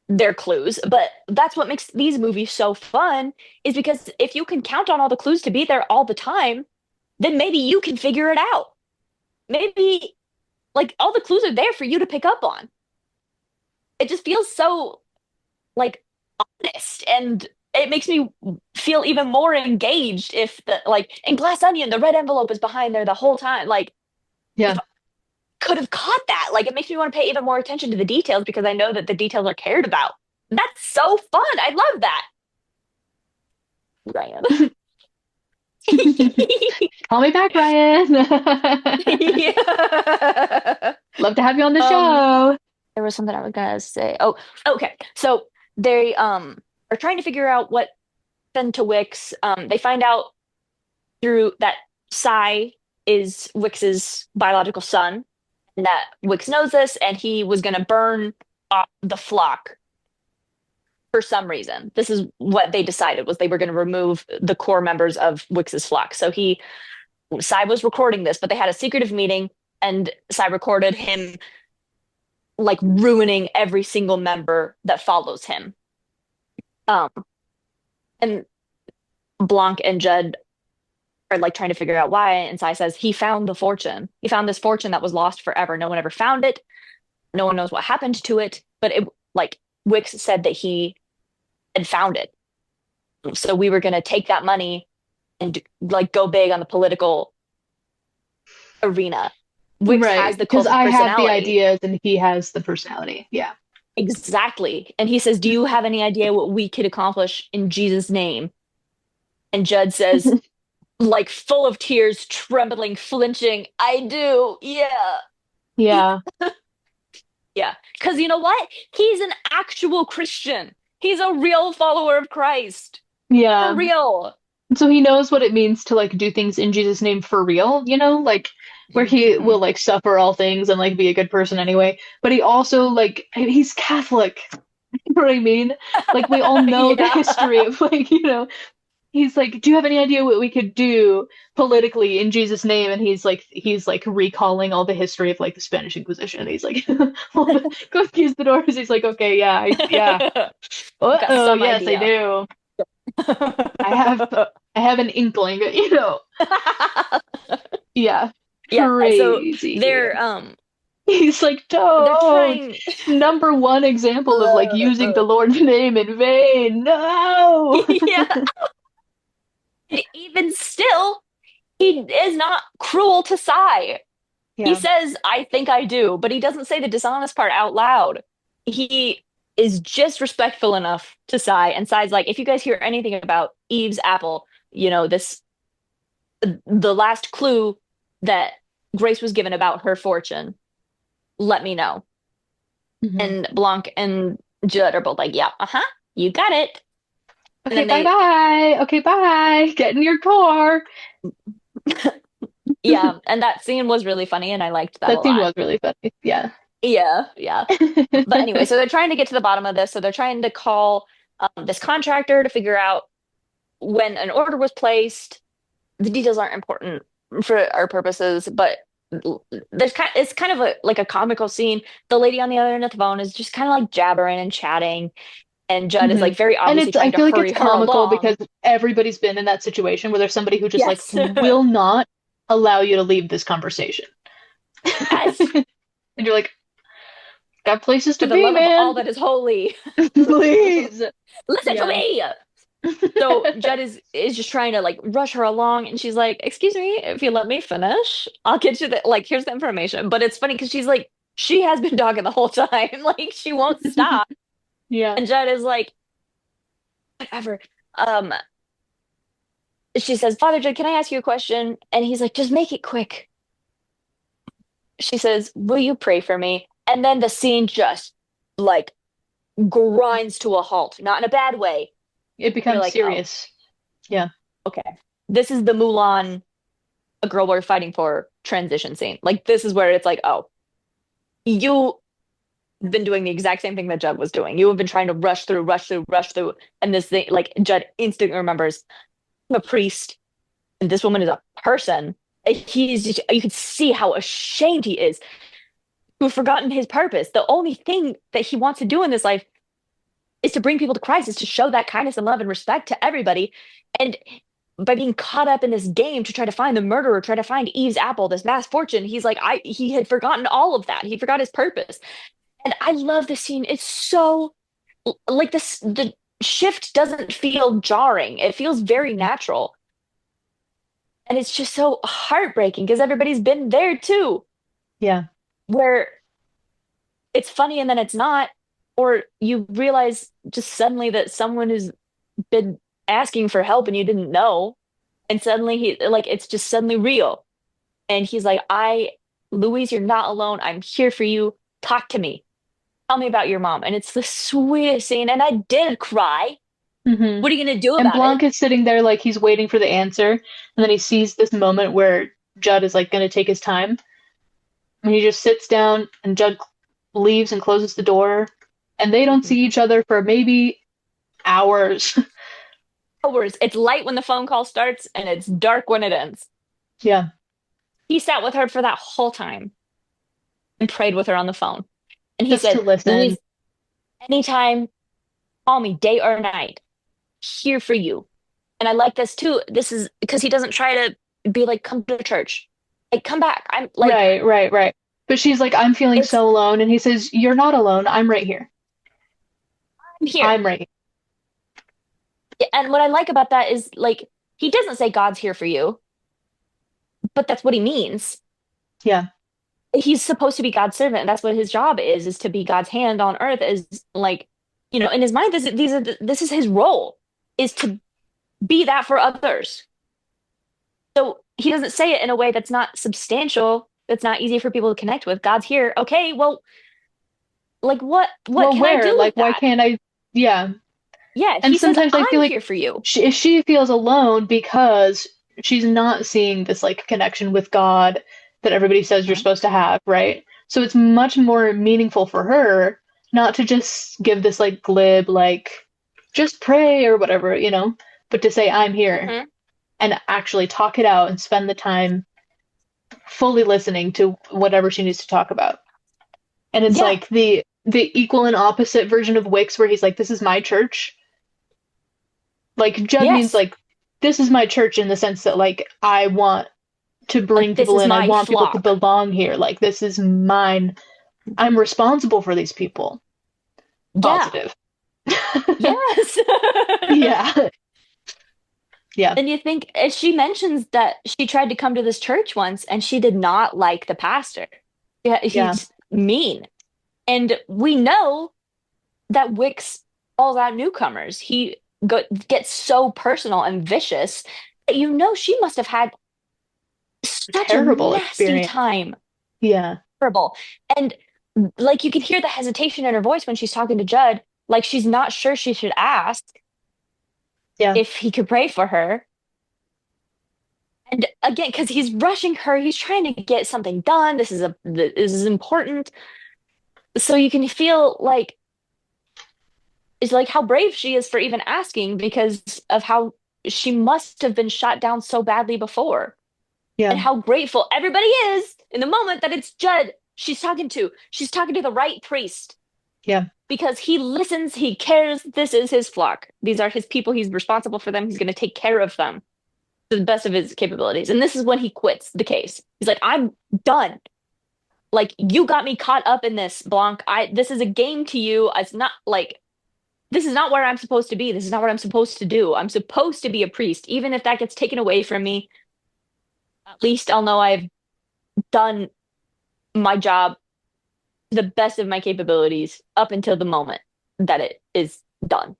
their clues, but that's what makes these movies so fun is because if you can count on all the clues to be there all the time, then maybe you can figure it out. Maybe like all the clues are there for you to pick up on. It just feels so like honest and it makes me feel even more engaged if the like in Glass Onion the red envelope is behind there the whole time like if Yeah. I could have caught that like it makes me want to pay even more attention to the details because I know that the details are cared about. That's so fun. I love that. Ryan. Call me back, Ryan. Yeah. Love to have you on the um show. there was something I was gonna say. Oh, okay. So they are trying to figure out what happened to Wix. They find out through that Psy is Wix's biological son, and that Wix knows this, and he was gonna burn off the flock for some reason. This is what they decided was they were gonna remove the core members of Wix's flock. So Psy was recording this, but they had a secretive meeting, and Psy recorded him like ruining every single member that follows him. Um, and Blanc and Judd are like trying to figure out why. And Sai says he found the fortune. He found this fortune that was lost forever. No one ever found it. No one knows what happened to it. But it like Wix said that he had found it. So we were going to take that money and like go big on the political arena. Wix has Right. the Because cult of I have the personality. ideas and he has the personality. Yeah. Exactly. And he says, do you have any idea what we could accomplish in Jesus' name? And Judd says, like full of tears, trembling, flinching, I do. Yeah. Yeah. Yeah. Because you know what? He's an actual Christian. He's a real follower of Christ. For Yeah. real. So he knows what it means to like do things in Jesus' name for real, like where he will like suffer all things and like be a good person anyway. But he also like he's Catholic. You know what I mean? Like we all know the Yeah. history of like, he's like, "Do you have any idea what we could do politically in Jesus' name?" And he's like recalling all the history of like the Spanish Inquisition. He's like, all the conquistadors. He's like, "Okay, yeah, yeah. Got Oh, some yes, I idea. do. I have an inkling, you know." Yeah, Yeah, so crazy. they're He's like, they're "Don't." trying. Number one example of like using the Lord's name in vain. No. Yeah. And even still, he is not cruel to Sai. He Yeah. says, I think I do, but he doesn't say the dishonest part out loud. He is just respectful enough to Sai, and Sai's like, if you guys hear anything about Eve's apple, this the last clue that Grace was given about her fortune, let me know. Mhm. And Blanc and Judd are both like, yeah, you got it. And Okay, then bye. Okay, bye. Get in your car. yeah, and that scene was really funny, and I liked that a That scene lot. was really funny. Yeah. Yeah, yeah. But anyway, so they're trying to get to the bottom of this. So they're trying to call this contractor to figure out when an order was placed. The details aren't important for our purposes, but it's kind of like a comical scene. The lady on the other end of the phone is just kind of like jabbering and chatting, and Judd is like very And obviously I trying to feel like hurry it's her comical along. because everybody's been in that situation where there's somebody who just like Yes. will not allow you to leave this conversation. Yes. And you're like, got places For to the be, love of all man. that is holy, Please. listen to Yeah. me. So Judd is just trying to like rush her along, and she's like, "Excuse me, if you let me finish, I'll get you the like here's the information." But it's funny because she's like, she has been talking the whole time, like she won't stop. Yeah. And Judd is like, whatever. Um, she says, "Father Judd, can I ask you a question?" And he's like, "Just make it quick." She says, "Will you pray for me?" And then the scene just like grinds to a halt, not in a bad way. It You're becomes like, oh, serious. Yeah. okay. This is the Mulan, a girl we're fighting for transition scene. Like this is where it's like, oh, you've been doing the exact same thing that Judd was doing. You have been trying to rush through, rush through, rush through, and this thing, like Judd instantly remembers, I'm a priest, and this woman is a person. And he's just, you could see how ashamed he is to have forgotten his purpose. The only thing that he wants to do in this life is to bring people to Christ, is to show that kindness and love and respect to everybody. And by being caught up in this game to try to find the murderer, try to find Eve's apple, this vast fortune, he's like, he had forgotten all of that. He forgot his purpose. And I love this scene. It's so like this, the shift doesn't feel jarring. It feels very natural. And it's just so heartbreaking because everybody's been there too, Yeah. where it's funny and then it's not, or you realize just suddenly that someone has been asking for help and you didn't know, and suddenly he like it's just suddenly real, and he's like, Louise, you're not alone, I'm here for you, talk to me, tell me about your mom. And it's the sweetest scene, and I did cry. Hmm. What are you gonna do And about Blanc it? is sitting there like he's waiting for the answer, and then he sees this moment where Judd is like going to take his time, and he just sits down, and Judd leaves and closes the door, and they don't see each other for maybe hours. Hours. It's light when the phone call starts and it's dark when it ends. Yeah. He sat with her for that whole time and prayed with her on the phone. And he Just to said, listen. Louise, anytime, call me day or night, here for you. And I like this too. This is because he doesn't try to be like, come to church, like, come back. I'm like, Right. But she's like, I'm feeling it's, so alone, and he says, "You're not alone. I'm right here. I'm here. I'm right And what I like about that is like, he doesn't say God's here for you, but that's what he means. here." He's supposed to be God's servant. And that's what his job is to be God's hand on earth, is like, in his mind, this is his role, is to be that for others. So he doesn't say it in a way that's not substantial, that's not easy for people to connect with. God's here. Okay, well, like what Well, can I where? do Like, with why that? can't I? Yeah. Yeah, And he says, sometimes I I'm feel like here for you. she feels alone because she's not seeing this like connection with God that everybody says you're Mhm. supposed to have, right? So it's much more meaningful for her not to just give this like glib, like, just pray or whatever, but to say I'm here Mhm. and actually talk it out and spend the time fully listening to whatever she needs to talk about. And it's Yeah. like the equal and opposite version of Wix where he's like, this is my church. Like Judd means Yes. like this is my church in the sense that like I want to bring Like this people is in. I my want people to flock. belong here. Like this is mine. I'm responsible for these people. Yeah. Positive. Yes. Yeah. Yeah. And you think she mentions that she tried to come to this church once and she did not like the pastor. Yeah, Yeah. he's mean. And we know that Wix calls out newcomers. He gets so personal and vicious that you know she must have had such a Terrible nasty experience. time. Yeah. Horrible. And like you can hear the hesitation in her voice when she's talking to Judd, like she's not sure she should ask Yeah. if he could pray for her. And again, because he's rushing her, he's trying to get something done. This is important. So you can feel like it's like how brave she is for even asking because of how she must have been shot down so badly before. And Yeah. how grateful everybody is in the moment that it's Judd she's talking to. She's talking to the right priest Yeah. because he listens, he cares. This is his flock. These are his people. He's responsible for them. He's going to take care of them to the best of his capabilities. And this is when he quits the case. He's like, I'm done. Like, you got me caught up in this, Blanc. This is a game to you. It's not like this is not where I'm supposed to be. This is not what I'm supposed to do. I'm supposed to be a priest. Even if that gets taken away from me, at least I'll know I've done my job to the best of my capabilities up until the moment that it is done.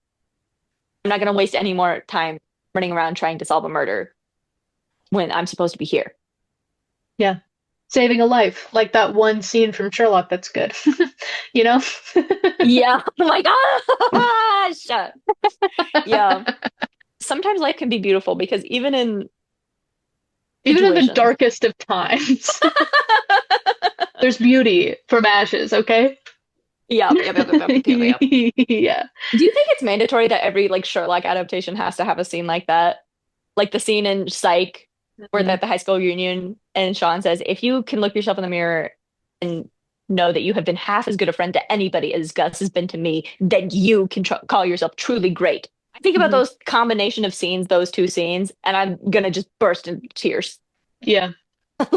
I'm not going to waste any more time running around trying to solve a murder when I'm supposed to be here. Yeah. Saving a life. Like that one scene from Sherlock that's good. You know? Yeah. Oh my gosh. Yeah. Sometimes life can be beautiful because even in Even in the situations. darkest of times, there's beauty from ashes, okay? Yep, yep, yep, yep, yep, yep, yep. Yeah. Do you think it's mandatory that every like Sherlock adaptation has to have a scene like that? Like the scene in Psych where they're Mhm. at the high school reunion and Sean says, if you can look yourself in the mirror and know that you have been half as good a friend to anybody as Gus has been to me, then you can call yourself truly great. I think about Mhm. those combination of scenes, those two scenes, and I'm gonna just burst into tears. Yeah.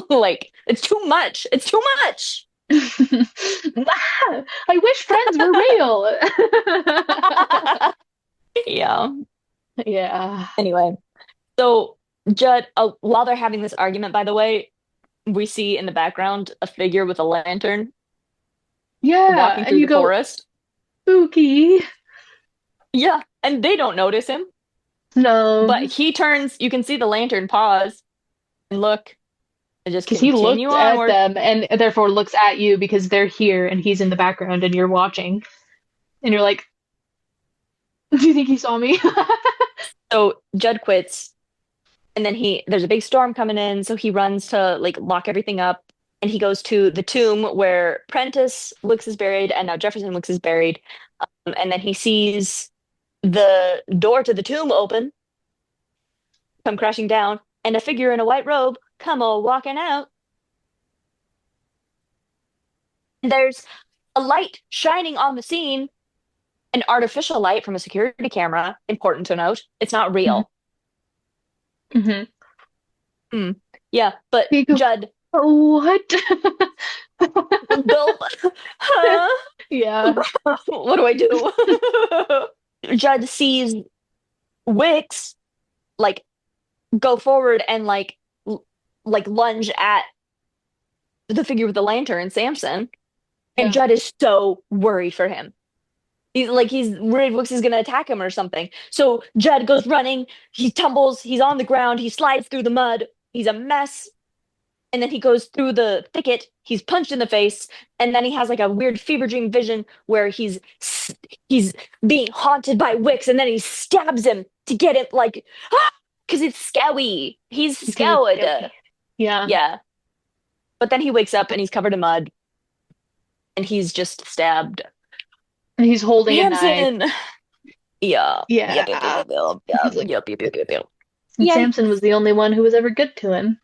Like, it's too much. It's too much. I wish friends were real. Yeah. Yeah. Anyway, so Judd, while they're having this argument, by the way, we see in the background a figure with a lantern Yeah. walking And through you the go, forest. spooky. Yeah, and they don't notice him, but No. he turns, you can see the lantern pause and look and just Because he continue looks at onward. them and therefore looks at you because they're here and he's in the background and you're watching. And you're like, do you think he saw me? So Judd quits, and then there's a big storm coming in, so he runs to like lock everything up, and he goes to the tomb where Prentice Wicks is buried, and now Jefferson Wicks is buried, and then he sees the door to the tomb open, come crashing down, and a figure in a white robe come all walking out. And there's a light shining on the scene, an artificial light from a security camera. Important to note, it's not real. Mm-hmm. Yeah, but You go, Judd, what? gulp. Huh? Yeah. What do I do? Judd sees Wicks like go forward and like lunge at the figure with the lantern, Samson, and Yeah. Judd is so worried for him. He's worried Wicks is gonna attack him or something. So Judd goes running, he tumbles, he's on the ground, he slides through the mud, he's a mess. And then he goes through the thicket, he's punched in the face, and then he has like a weird fever dream vision where he's being haunted by Wicks, and then he stabs him to get him like because it's Scowy. He's Because it's scoured. scary. Yeah. Yeah. But then he wakes up and he's covered in mud and he's just stabbed. And he's holding a knife. Samson! Yeah. Yep, yep, Yeah. yep, yep, He's yep, like, yep, yep, yep, yep, yep. and Yikes. Samson was the only one who was ever good to him.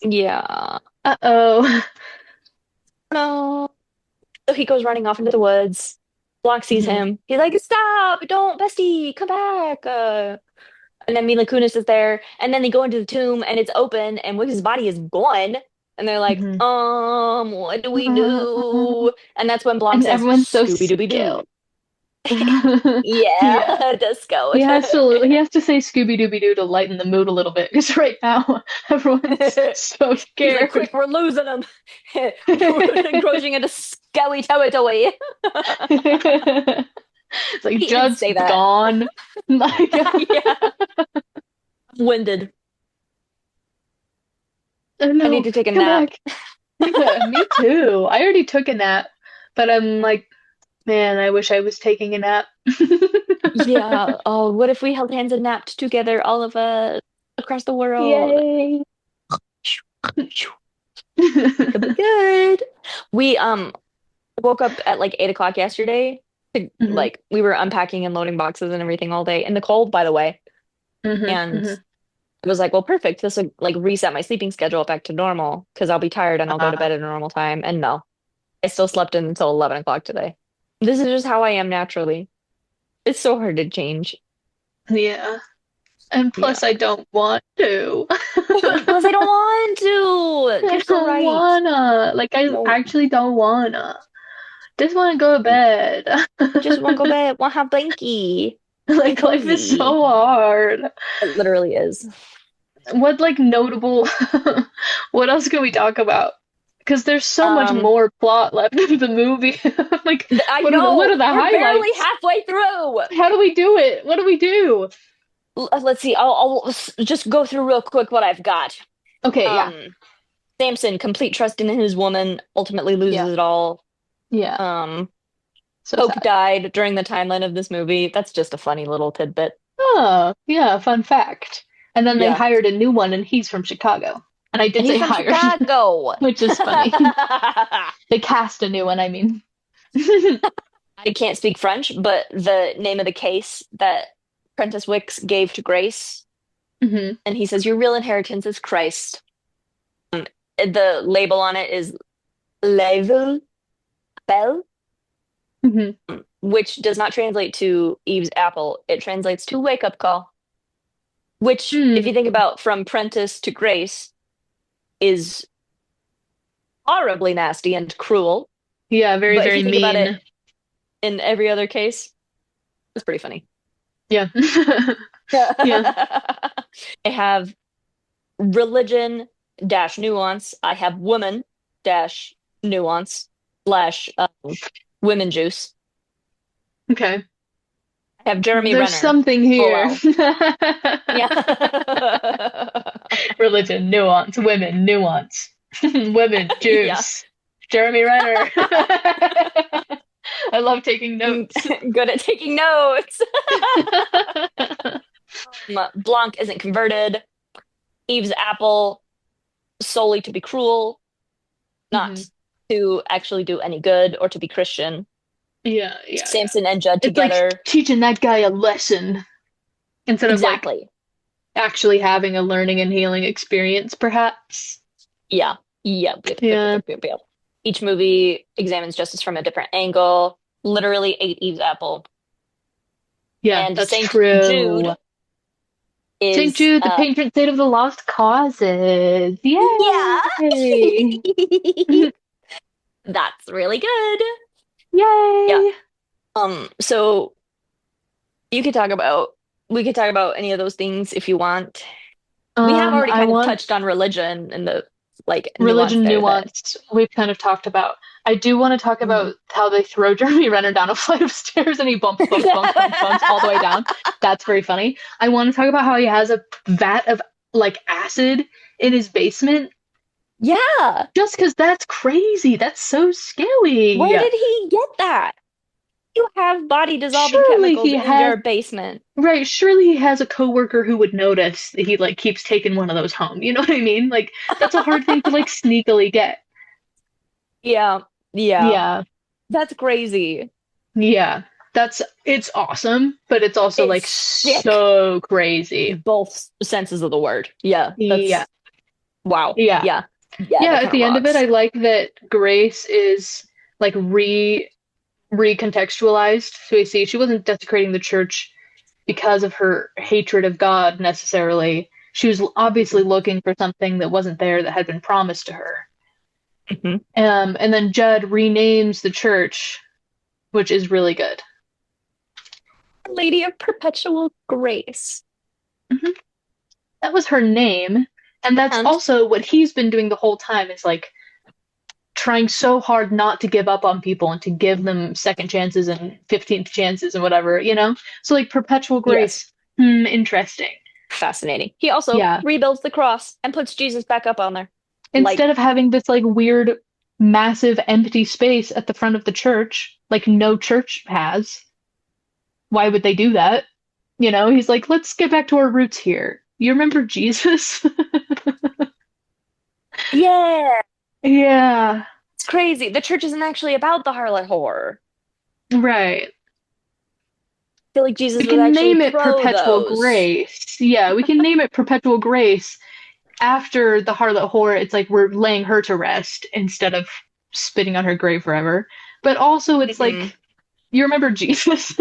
Yeah. Uh-oh. No. So he goes running off into the woods. Blanc sees Mhm. him. He's like, "Stop! Don't, bestie, come back!" And then Mila Kunis is there, and then they go into the tomb, and it's open, and Wiggs's body is gone. And they're like, Mhm. what do we do?" And that's when Blanc And says, everyone's so "Scooby Dooby scared. Doo." Yeah, Yeah. disco. He has to say Scooby Dooby Doo to lighten the mood a little bit because right now everyone's so He's like, scared. "Quick, we're losing him. We're encroaching into scowy territory." It's like He did Judd's say that. gone. Like Yeah. Winded. oh I need no, to take a come nap. back. Yeah, me too. I already took a nap, but I'm like, man, I wish I was taking a nap. Yeah. Oh, what if we held hands and napped together, all of us across the world? Yay. It'll be good. We woke up at like 8 o'clock yesterday. Mhm, Like we were unpacking and loading boxes and everything all day in the cold, by the way. mhm, And mhm. it was like, well, perfect. This would like reset my sleeping schedule back to normal because I'll be tired and I'll go to Uh, bed at a normal time. And no, I still slept in until 11 o'clock today. This is just how I am naturally. It's so hard to change. yeah. And Yeah. plus, I don't want to. Plus, I don't want to. I You're so don't right. wanna. Like, I No, actually don't wanna. Just wanna go to bed. just want to go bed. Want to have blankie. Be Like, life is cozy. so hard. It literally is. What, like, notable, what else can we talk about? Because there's so much Um, more plot left in the movie. Like, I what know are the we're barely highlights? halfway through. How do we do it? What do we do? Let's see. I'll just go through real quick what I've got. Okay, yeah. Um, Samson, complete trust in his woman, ultimately Yeah. loses it all. Yeah. Um, So Hope sad. died during the timeline of this movie. That's just a funny little tidbit. Oh, yeah, fun fact. And then they Yeah. hired a new one, and he's from Chicago. And I And did he's say from hired, Chicago. which is funny. They cast a new one, I mean. I can't speak French, but the name of the case that Prentice Wicks gave to Grace, Hmm. and he says, "Your real inheritance is Christ." The label on it is Level Bell, Hmm. which does not translate to Eve's apple. It translates to wake up call, which, if you think about from Prentice to Grace, is horribly nasty and cruel. Yeah, very, But if very you think about it mean. in every other case, it's pretty funny. Yeah. Yeah. I have religion dash nuance. I have woman dash nuance slash women juice. Okay. I have Jeremy There's Renner. something here. LOL. Yeah. Religion, nuance, women, nuance. Women, Yeah. juice. Jeremy Renner. I love taking notes. Good at taking notes. Blanc isn't converted. Eve's apple solely to be cruel, not Mhm. to actually do any good or to be Christian. Yeah, yeah, yeah. Samson and Judd It's like together. teaching that guy a lesson instead of like Exactly. actually having a learning and healing experience, perhaps. Yeah. Yep. Yep, yep, Yeah, yep, yep, yep. Each movie examines justice from a different angle. Literally ate Eve's apple. yeah, And that's Saint true. Jude St. is Jude, the patron saint of the lost causes. yeah. Yay! That's really good. Yeah. Yay! So you could talk about we could talk about any of those things if you want. We have already I kind of want touched on religion and the like nuance religion there that nuance. We've kind of talked about. I do want to talk Mhm. about how they throw Jeremy Renner down a flight of stairs and he bumps all the way down. That's very funny. I want to talk about how he has a vat of like acid in his basement. Yeah. Just because that's crazy. That's so scary. Where did he get that? You have body dissolving Surely chemicals he in has your basement. right. Surely he has a coworker who would notice that he like keeps taking one of those home. You know what I mean? Like that's a hard thing to like sneakily get. Yeah. Yeah. Yeah. That's crazy. Yeah. it's awesome, but it's also like It's sick. so crazy. Both senses of the word. Yeah, Yeah. that's wow. Yeah. Yeah. Yeah, Yeah, that at kind of the end of it, I rocks. like that Grace is like recontextualized. So we see she wasn't desecrating the church because of her hatred of God necessarily. She was obviously looking for something that wasn't there that had been promised to her. Mhm. And then Judd renames the church, which is really good. Lady of Perpetual Grace. Mhm. That was her name, and that's And also what he's been doing the whole time. Is like trying so hard not to give up on people and to give them second chances and 15th chances and whatever, you know? So like perpetual yes, grace. Interesting. fascinating. He also Yeah. rebuilds the cross and puts Jesus back up on there. Like, Instead of having this like weird massive empty space at the front of the church, like no church has, why would they do that? You know, he's like, let's get back to our roots here. You remember Jesus? yeah, Yeah, it's crazy. The church isn't actually about the harlot whore. right. I feel like Jesus We was can actually name it pro Perpetual those. Grace. Yeah, we can name it Perpetual Grace after the harlot whore. It's like we're laying her to rest instead of spitting on her grave forever. But also, it's Mhm. like you remember Jesus.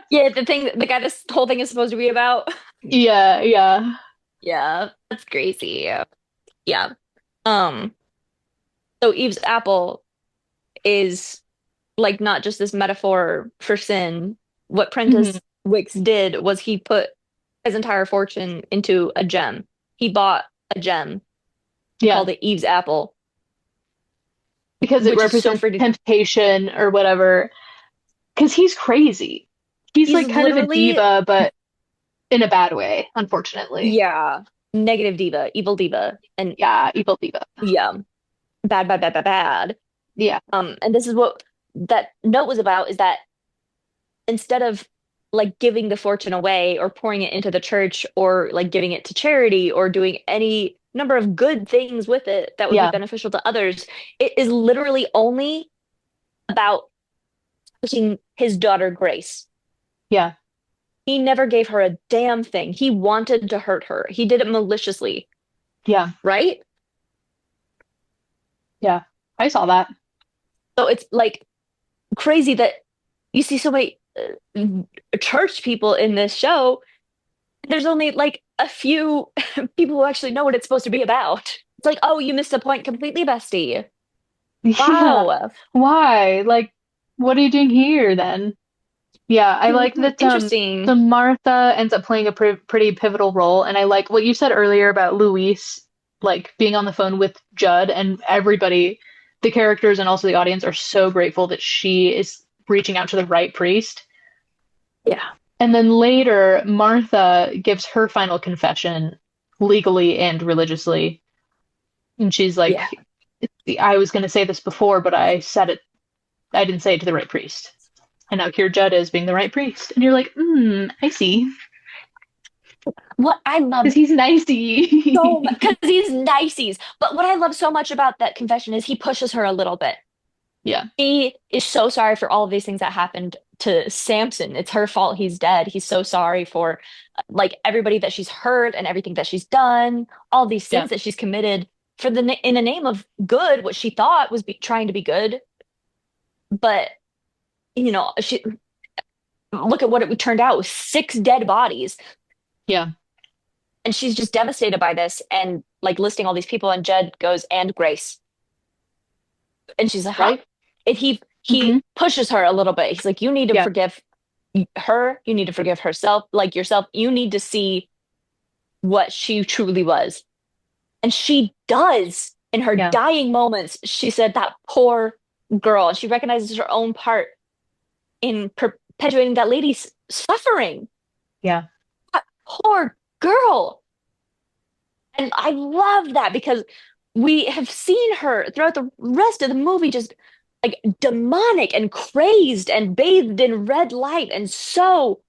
Yeah, the guy this whole thing is supposed to be about. Yeah, yeah. Yeah, that's crazy. Yeah. Um, so Eve's apple is like not just this metaphor for sin. What Hmm. Prentice Wicks did was he put his entire fortune into a gem. He bought a gem and Yeah, called it Eve's apple, because it which is so represents freaking. temptation or whatever. Because he's crazy. He's He's like kind of a literally, diva, but in a bad way, unfortunately. yeah, negative diva, evil diva, and Yeah, evil diva. yeah, bad, bad, bad, bad, bad. Yeah, And this is what that note was about, is that instead of like giving the fortune away or pouring it into the church or like giving it to charity or doing any number of good things with it that would be yeah, beneficial to others, it is literally only about pushing his daughter Grace. yeah, He never gave her a damn thing. He wanted to hurt her. He did it maliciously, yeah, right? yeah. I saw that. So it's like crazy that you see so many church people in this show. There's only like a few people who actually know what it's supposed to be about. It's like, oh, you missed a point completely, bestie. Yeah. Wow. Why? Like, what are you doing here then? Yeah, I like that so Interesting. Martha ends up playing a pretty pivotal role, and I like what you said earlier about Luis like being on the phone with Judd and everybody, the characters and also the audience are so grateful that she is reaching out to the right priest. Yeah. And then later, Martha gives her final confession legally and religiously. And she's Yeah. like, I was going to say this before, but I didn't say it to the right priest. And now here Judd is being the right priest. And you're like, I see. What I love Because he's so nicey. much, because he's niceys. But what I love so much about that confession is he pushes her a little bit. Yeah, He is so sorry for all of these things that happened to Samson. It's her fault he's dead. He's so sorry for like everybody that she's hurt and everything that she's done, all these yeah, sins that she's committed for in the name of good, what she thought was trying to be good. But she look at what it turned out with six dead bodies, yeah, and she's just devastated by this and like listing all these people. And Jed goes, and Grace, and she's like, huh? right? And he Hmm. pushes her a little bit. He's like, you need to Yeah, forgive her. You need to forgive herself, like yourself. You need to see what she truly was. And she does. In her yeah, dying moments, she said, that poor girl. And she recognizes her own part in perpetuating that lady's suffering. yeah, That poor girl. And I love that because we have seen her throughout the rest of the movie just like demonic and crazed and bathed in red light and so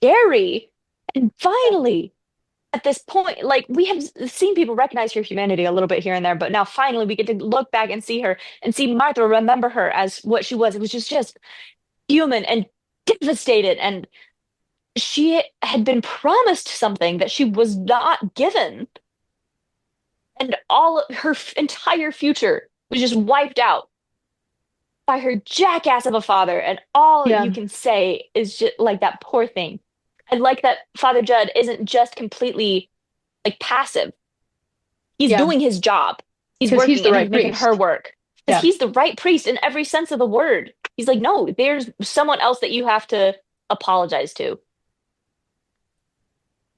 scary. And finally, at this point, like we have seen people recognize her humanity a little bit here and there, but now finally we get to look back and see her and see Martha remember her as what she was. It was just human and devastated, and she had been promised something that she was not given, and all her entire future was just wiped out by her jackass of a father, and all Yeah. you can say is just like that poor thing. And like that Father Judd isn't just completely like passive. He's Yeah. doing his job. He's 'Cause working he's the and right he's making priest. her work. Because Yeah. he's the right priest in every sense of the word. He's like, no, there's someone else that you have to apologize to.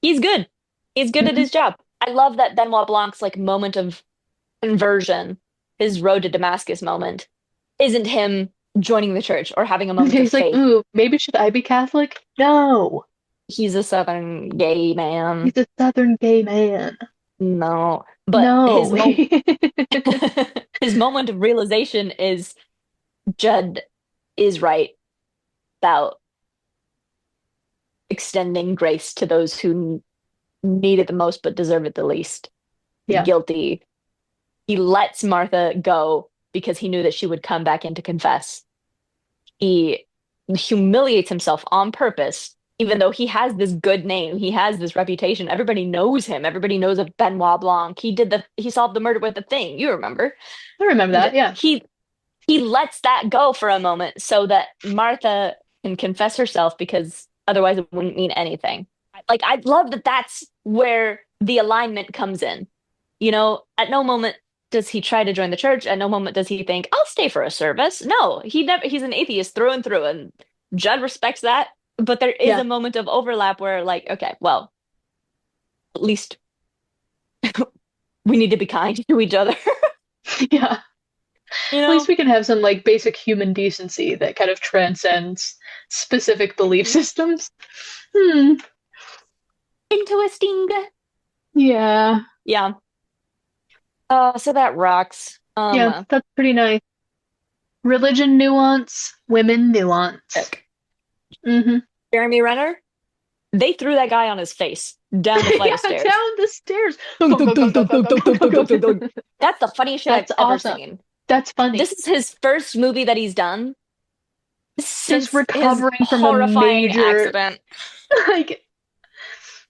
He's good. He's good at Mhm. his job. I love that Benoit Blanc's like moment of conversion, his road to Damascus moment, isn't him joining the church or having a moment of He's like, faith. ooh, maybe should I be Catholic? No. He's a Southern gay man. He's a Southern gay man. No. But No. his moment of realization is Judd is right about extending grace to those who need it the most but deserve it the least. Yeah. Guilty. He lets Martha go because he knew that she would come back in to confess. He humiliates himself on purpose, even though he has this good name, he has this reputation. Everybody knows him. Everybody knows of Benoit Blanc. He solved the murder with the thing. You remember? I remember that, yeah. He lets that go for a moment so that Martha can confess herself, because otherwise it wouldn't mean anything. Like, I love that that's where the alignment comes in. You know, at no moment does he try to join the church. At no moment does he think, I'll stay for a service. No, he's an atheist through and through, and Judd respects that. But there is Yeah. a moment of overlap where, like, okay, well, at least we need to be kind to each other. Yeah. You know? At least we can have some like basic human decency that kind of transcends specific belief systems. Interesting. Yeah. Yeah. So that rocks. Yeah, that's pretty nice. Religion nuance, women nuance. Mm-hmm. Jeremy Renner, they threw that guy on his face down the flight Yeah, of stairs. down the stairs. That's the funniest shit That's I've ever awesome. seen. That's funny. This is his first movie that he's done since Just recovering his from a horrifying major accident. like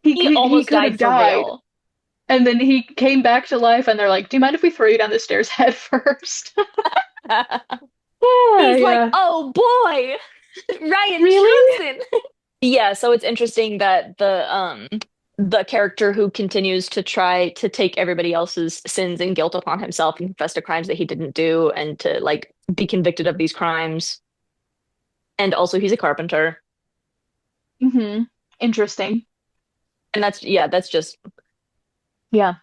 He almost could have died for died. real. And then he came back to life, and they're like, "Do you mind if we throw you down the stairs head first?" He's like, oh boy, Ryan Really? Johnson. Yeah, so it's interesting that the character who continues to try to take everybody else's sins and guilt upon himself and confess to crimes that he didn't do, and to like be convicted of these crimes. And also he's a carpenter. Mm-hmm. Interesting. And that's just Yeah.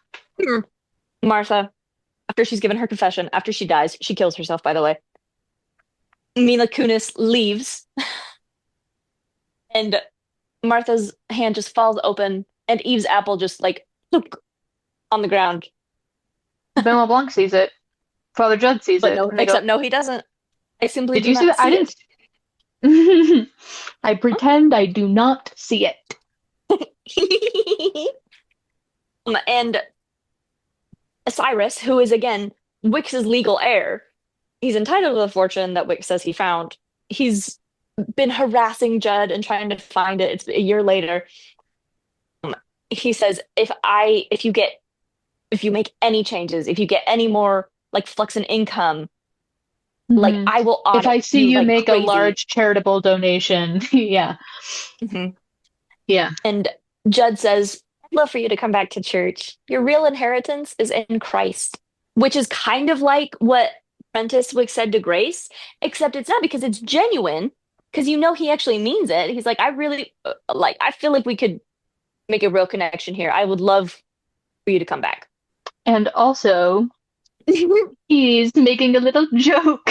Martha, after she's given her confession, after she dies, she kills herself, by the way. Mila Kunis leaves, and Martha's hand just falls open, and Eve's apple just like on the ground. Benoit Blanc sees it. Father Judd sees But it. no, and they except go, no, he doesn't. I simply did do you see not that? I see didn't. I pretend I do not see it. it. And Cyrus, who is again Wix's legal heir, he's entitled to the fortune that Wix says he found. He's been harassing Judd and trying to find it. It's a year later. He says, if you make any changes, if you get any more like flux in income, like Mhm. I will If audit I see you like make crazy. a large charitable donation, yeah. Mhm. Yeah. And Judd says, I'd love for you to come back to church. Your real inheritance is in Christ, which is kind of like what Prentice Wicks said to Grace, except it's not, because it's genuine, because you know he actually means it. He's like, I really I feel like we could make a real connection here. I would love for you to come back. And also, he's making a little joke.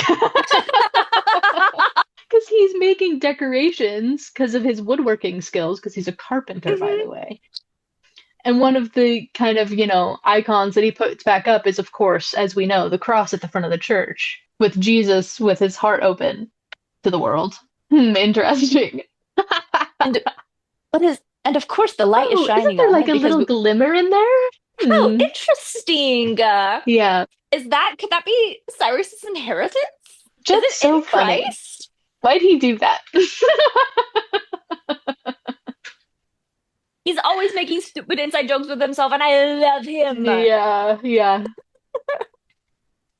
Because he's making decorations because of his woodworking skills, because he's a carpenter, by the way. And one of the kind of, icons that he puts back up is, of course, as we know, the cross at the front of the church with Jesus with his heart open to the world. Interesting. And of course the light is shining isn't there on like him a little glimmer in there? Oh, interesting. Yeah. Could that be Cyrus's inheritance? Just is it so in funny. Christ? Why'd he do that? He's always making stupid inside jokes with himself, and I love him. Yeah, yeah.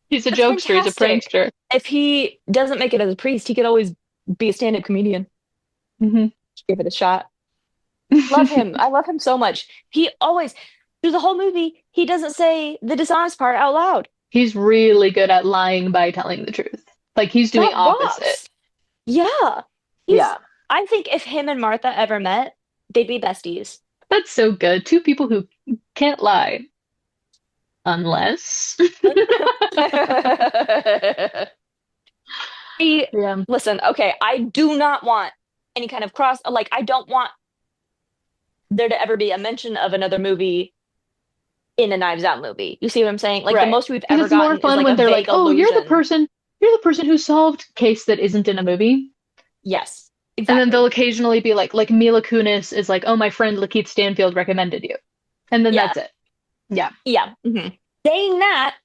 He's a That's jokester, he's a fantastic. prankster. If he doesn't make it as a priest, he could always be a stand-up comedian. Hmm. Give it a shot. Love him. I love him so much. He always, through the whole movie, he doesn't say the dishonest part out loud. He's really good at lying by telling the truth. Like he's doing That opposite. rocks. Yeah. He's, Yeah. I think if him and Martha ever met, they'd be besties. That's so good. Two people who can't lie. Unless. Yeah. Listen, okay, I do not want any kind of cross, like, I don't want there to ever be a mention of another movie in a Knives Out movie. You see what I'm saying? Like, the Right. most we've 'Cause ever it's more gotten is fun like when a they're like, vague "Oh, illusion. you're the person who solved case that isn't in a movie." Yes, And then exactly. they'll occasionally be like Mila Kunis is like, "Oh, my friend Lakeith Stanfield recommended you." And then Yeah, that's it. Yeah. yeah. Saying that,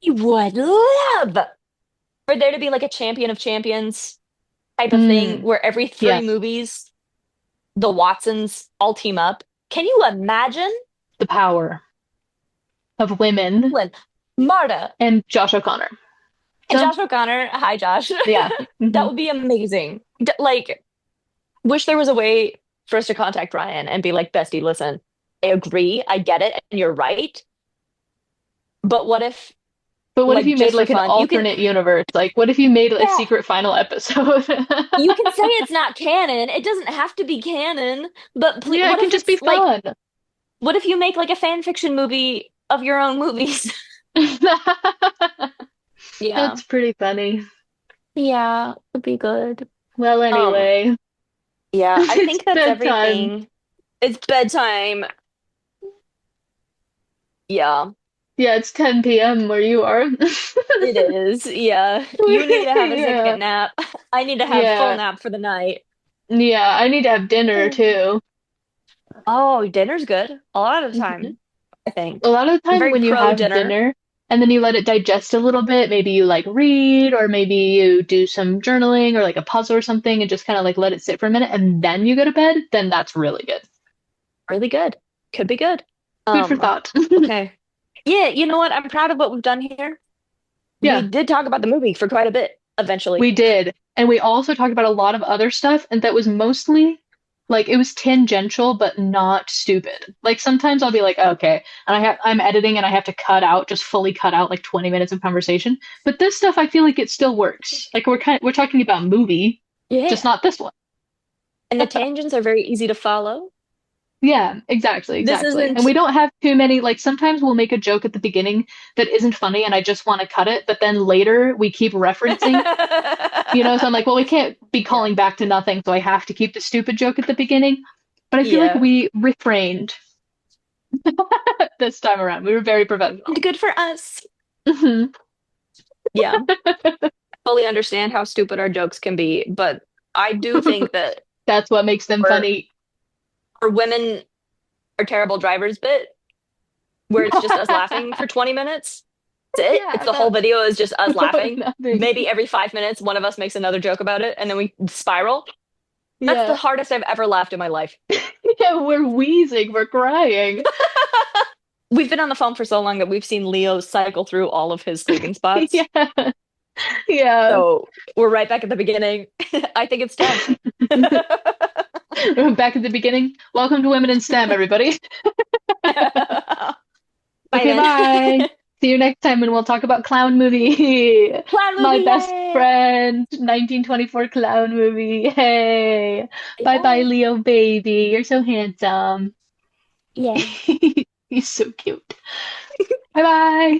you would love for there to be like a champion of champions type of thing Mm, where every three yes. movies, the Watsons all team up. Can you imagine? The power of women When Marta and Josh O'Connor. and So, Josh O'Connor, hi Josh. yeah. That Hmm. would be amazing. Like, wish there was a way for us to contact Ryan and be like, Bestie, listen, I agree, I get it, and you're right. But what if, But what if like, you made just for like an fun, alternate universe? Like, what if you made a yeah, secret final episode? you can say it's not canon. It doesn't have to be canon. But please, Yeah, it what can if just be it's like, fun. what if you make like a fan fiction movie of your own movies? Yeah, That's pretty funny. yeah, would be good. Well, Um, anyway, yeah, I it's think that's bedtime. everything. It's bedtime. Yeah, Yeah, it's 10 p.m. where you are. it is. Yeah, you need to have a Yeah. second nap. I need to have full Yeah. nap for the night. Yeah, I need to have dinner too. Oh, dinner's good a lot of the Mhm. time, I think. A lot of the I'm time very when you pro have dinner. dinner and then you let it digest a little bit, maybe you like read or maybe you do some journaling or like a puzzle or something and just kind of like let it sit for a minute and then you go to bed, then that's really good. Really good. Could be good. Food for Um, thought. okay. Yeah, you know what? I'm proud of what we've done here. We Yeah, did talk about the movie for quite a bit eventually. we did. And we also talked about a lot of other stuff, and that was mostly like it was tangential but not stupid. Like sometimes I'll be like, okay, and I'm editing and I have to cut out, just fully cut out like 20 minutes of conversation. But this stuff I feel like it still works. Like we're talking about movie, just Yeah. not this one. And the tangents are very easy to follow. Yeah, exactly, This exactly. And isn't we don't have too many, like sometimes we'll make a joke at the beginning that isn't funny and I just want to cut it, but then later we keep referencing, so I'm like, well, we can't be Yeah. calling back to nothing, so I have to keep the stupid joke at the beginning. But I feel like Yeah. we refrained this time around. We were very professional. Good for us. Mhm. Yeah. Fully understand how stupid our jokes can be, but I do think that That's what makes them for funny. for women are terrible drivers bit, where it's just us laughing for 20 minutes. That's it. Yeah, It's the whole video is just us laughing. nothing. Maybe every 5 minutes, one of us makes another joke about it, and then we spiral. That's the Yeah. hardest I've ever laughed in my life. Yeah, we're wheezing, we're crying. We've been on the phone for so long that we've seen Leo cycle through all of his sleeping spots. Yeah. Yeah. So we're right back at the beginning. I think it's time. Back at the beginning. Welcome to Women in STEM, everybody. Bye Okay, then. bye. See you next time when we'll talk about clown movie. Clown My movie, best yay! friend, 1924 clown movie. Hey. Bye bye, Yay. Leo baby. You're so handsome. Yeah. He's so cute. Bye bye.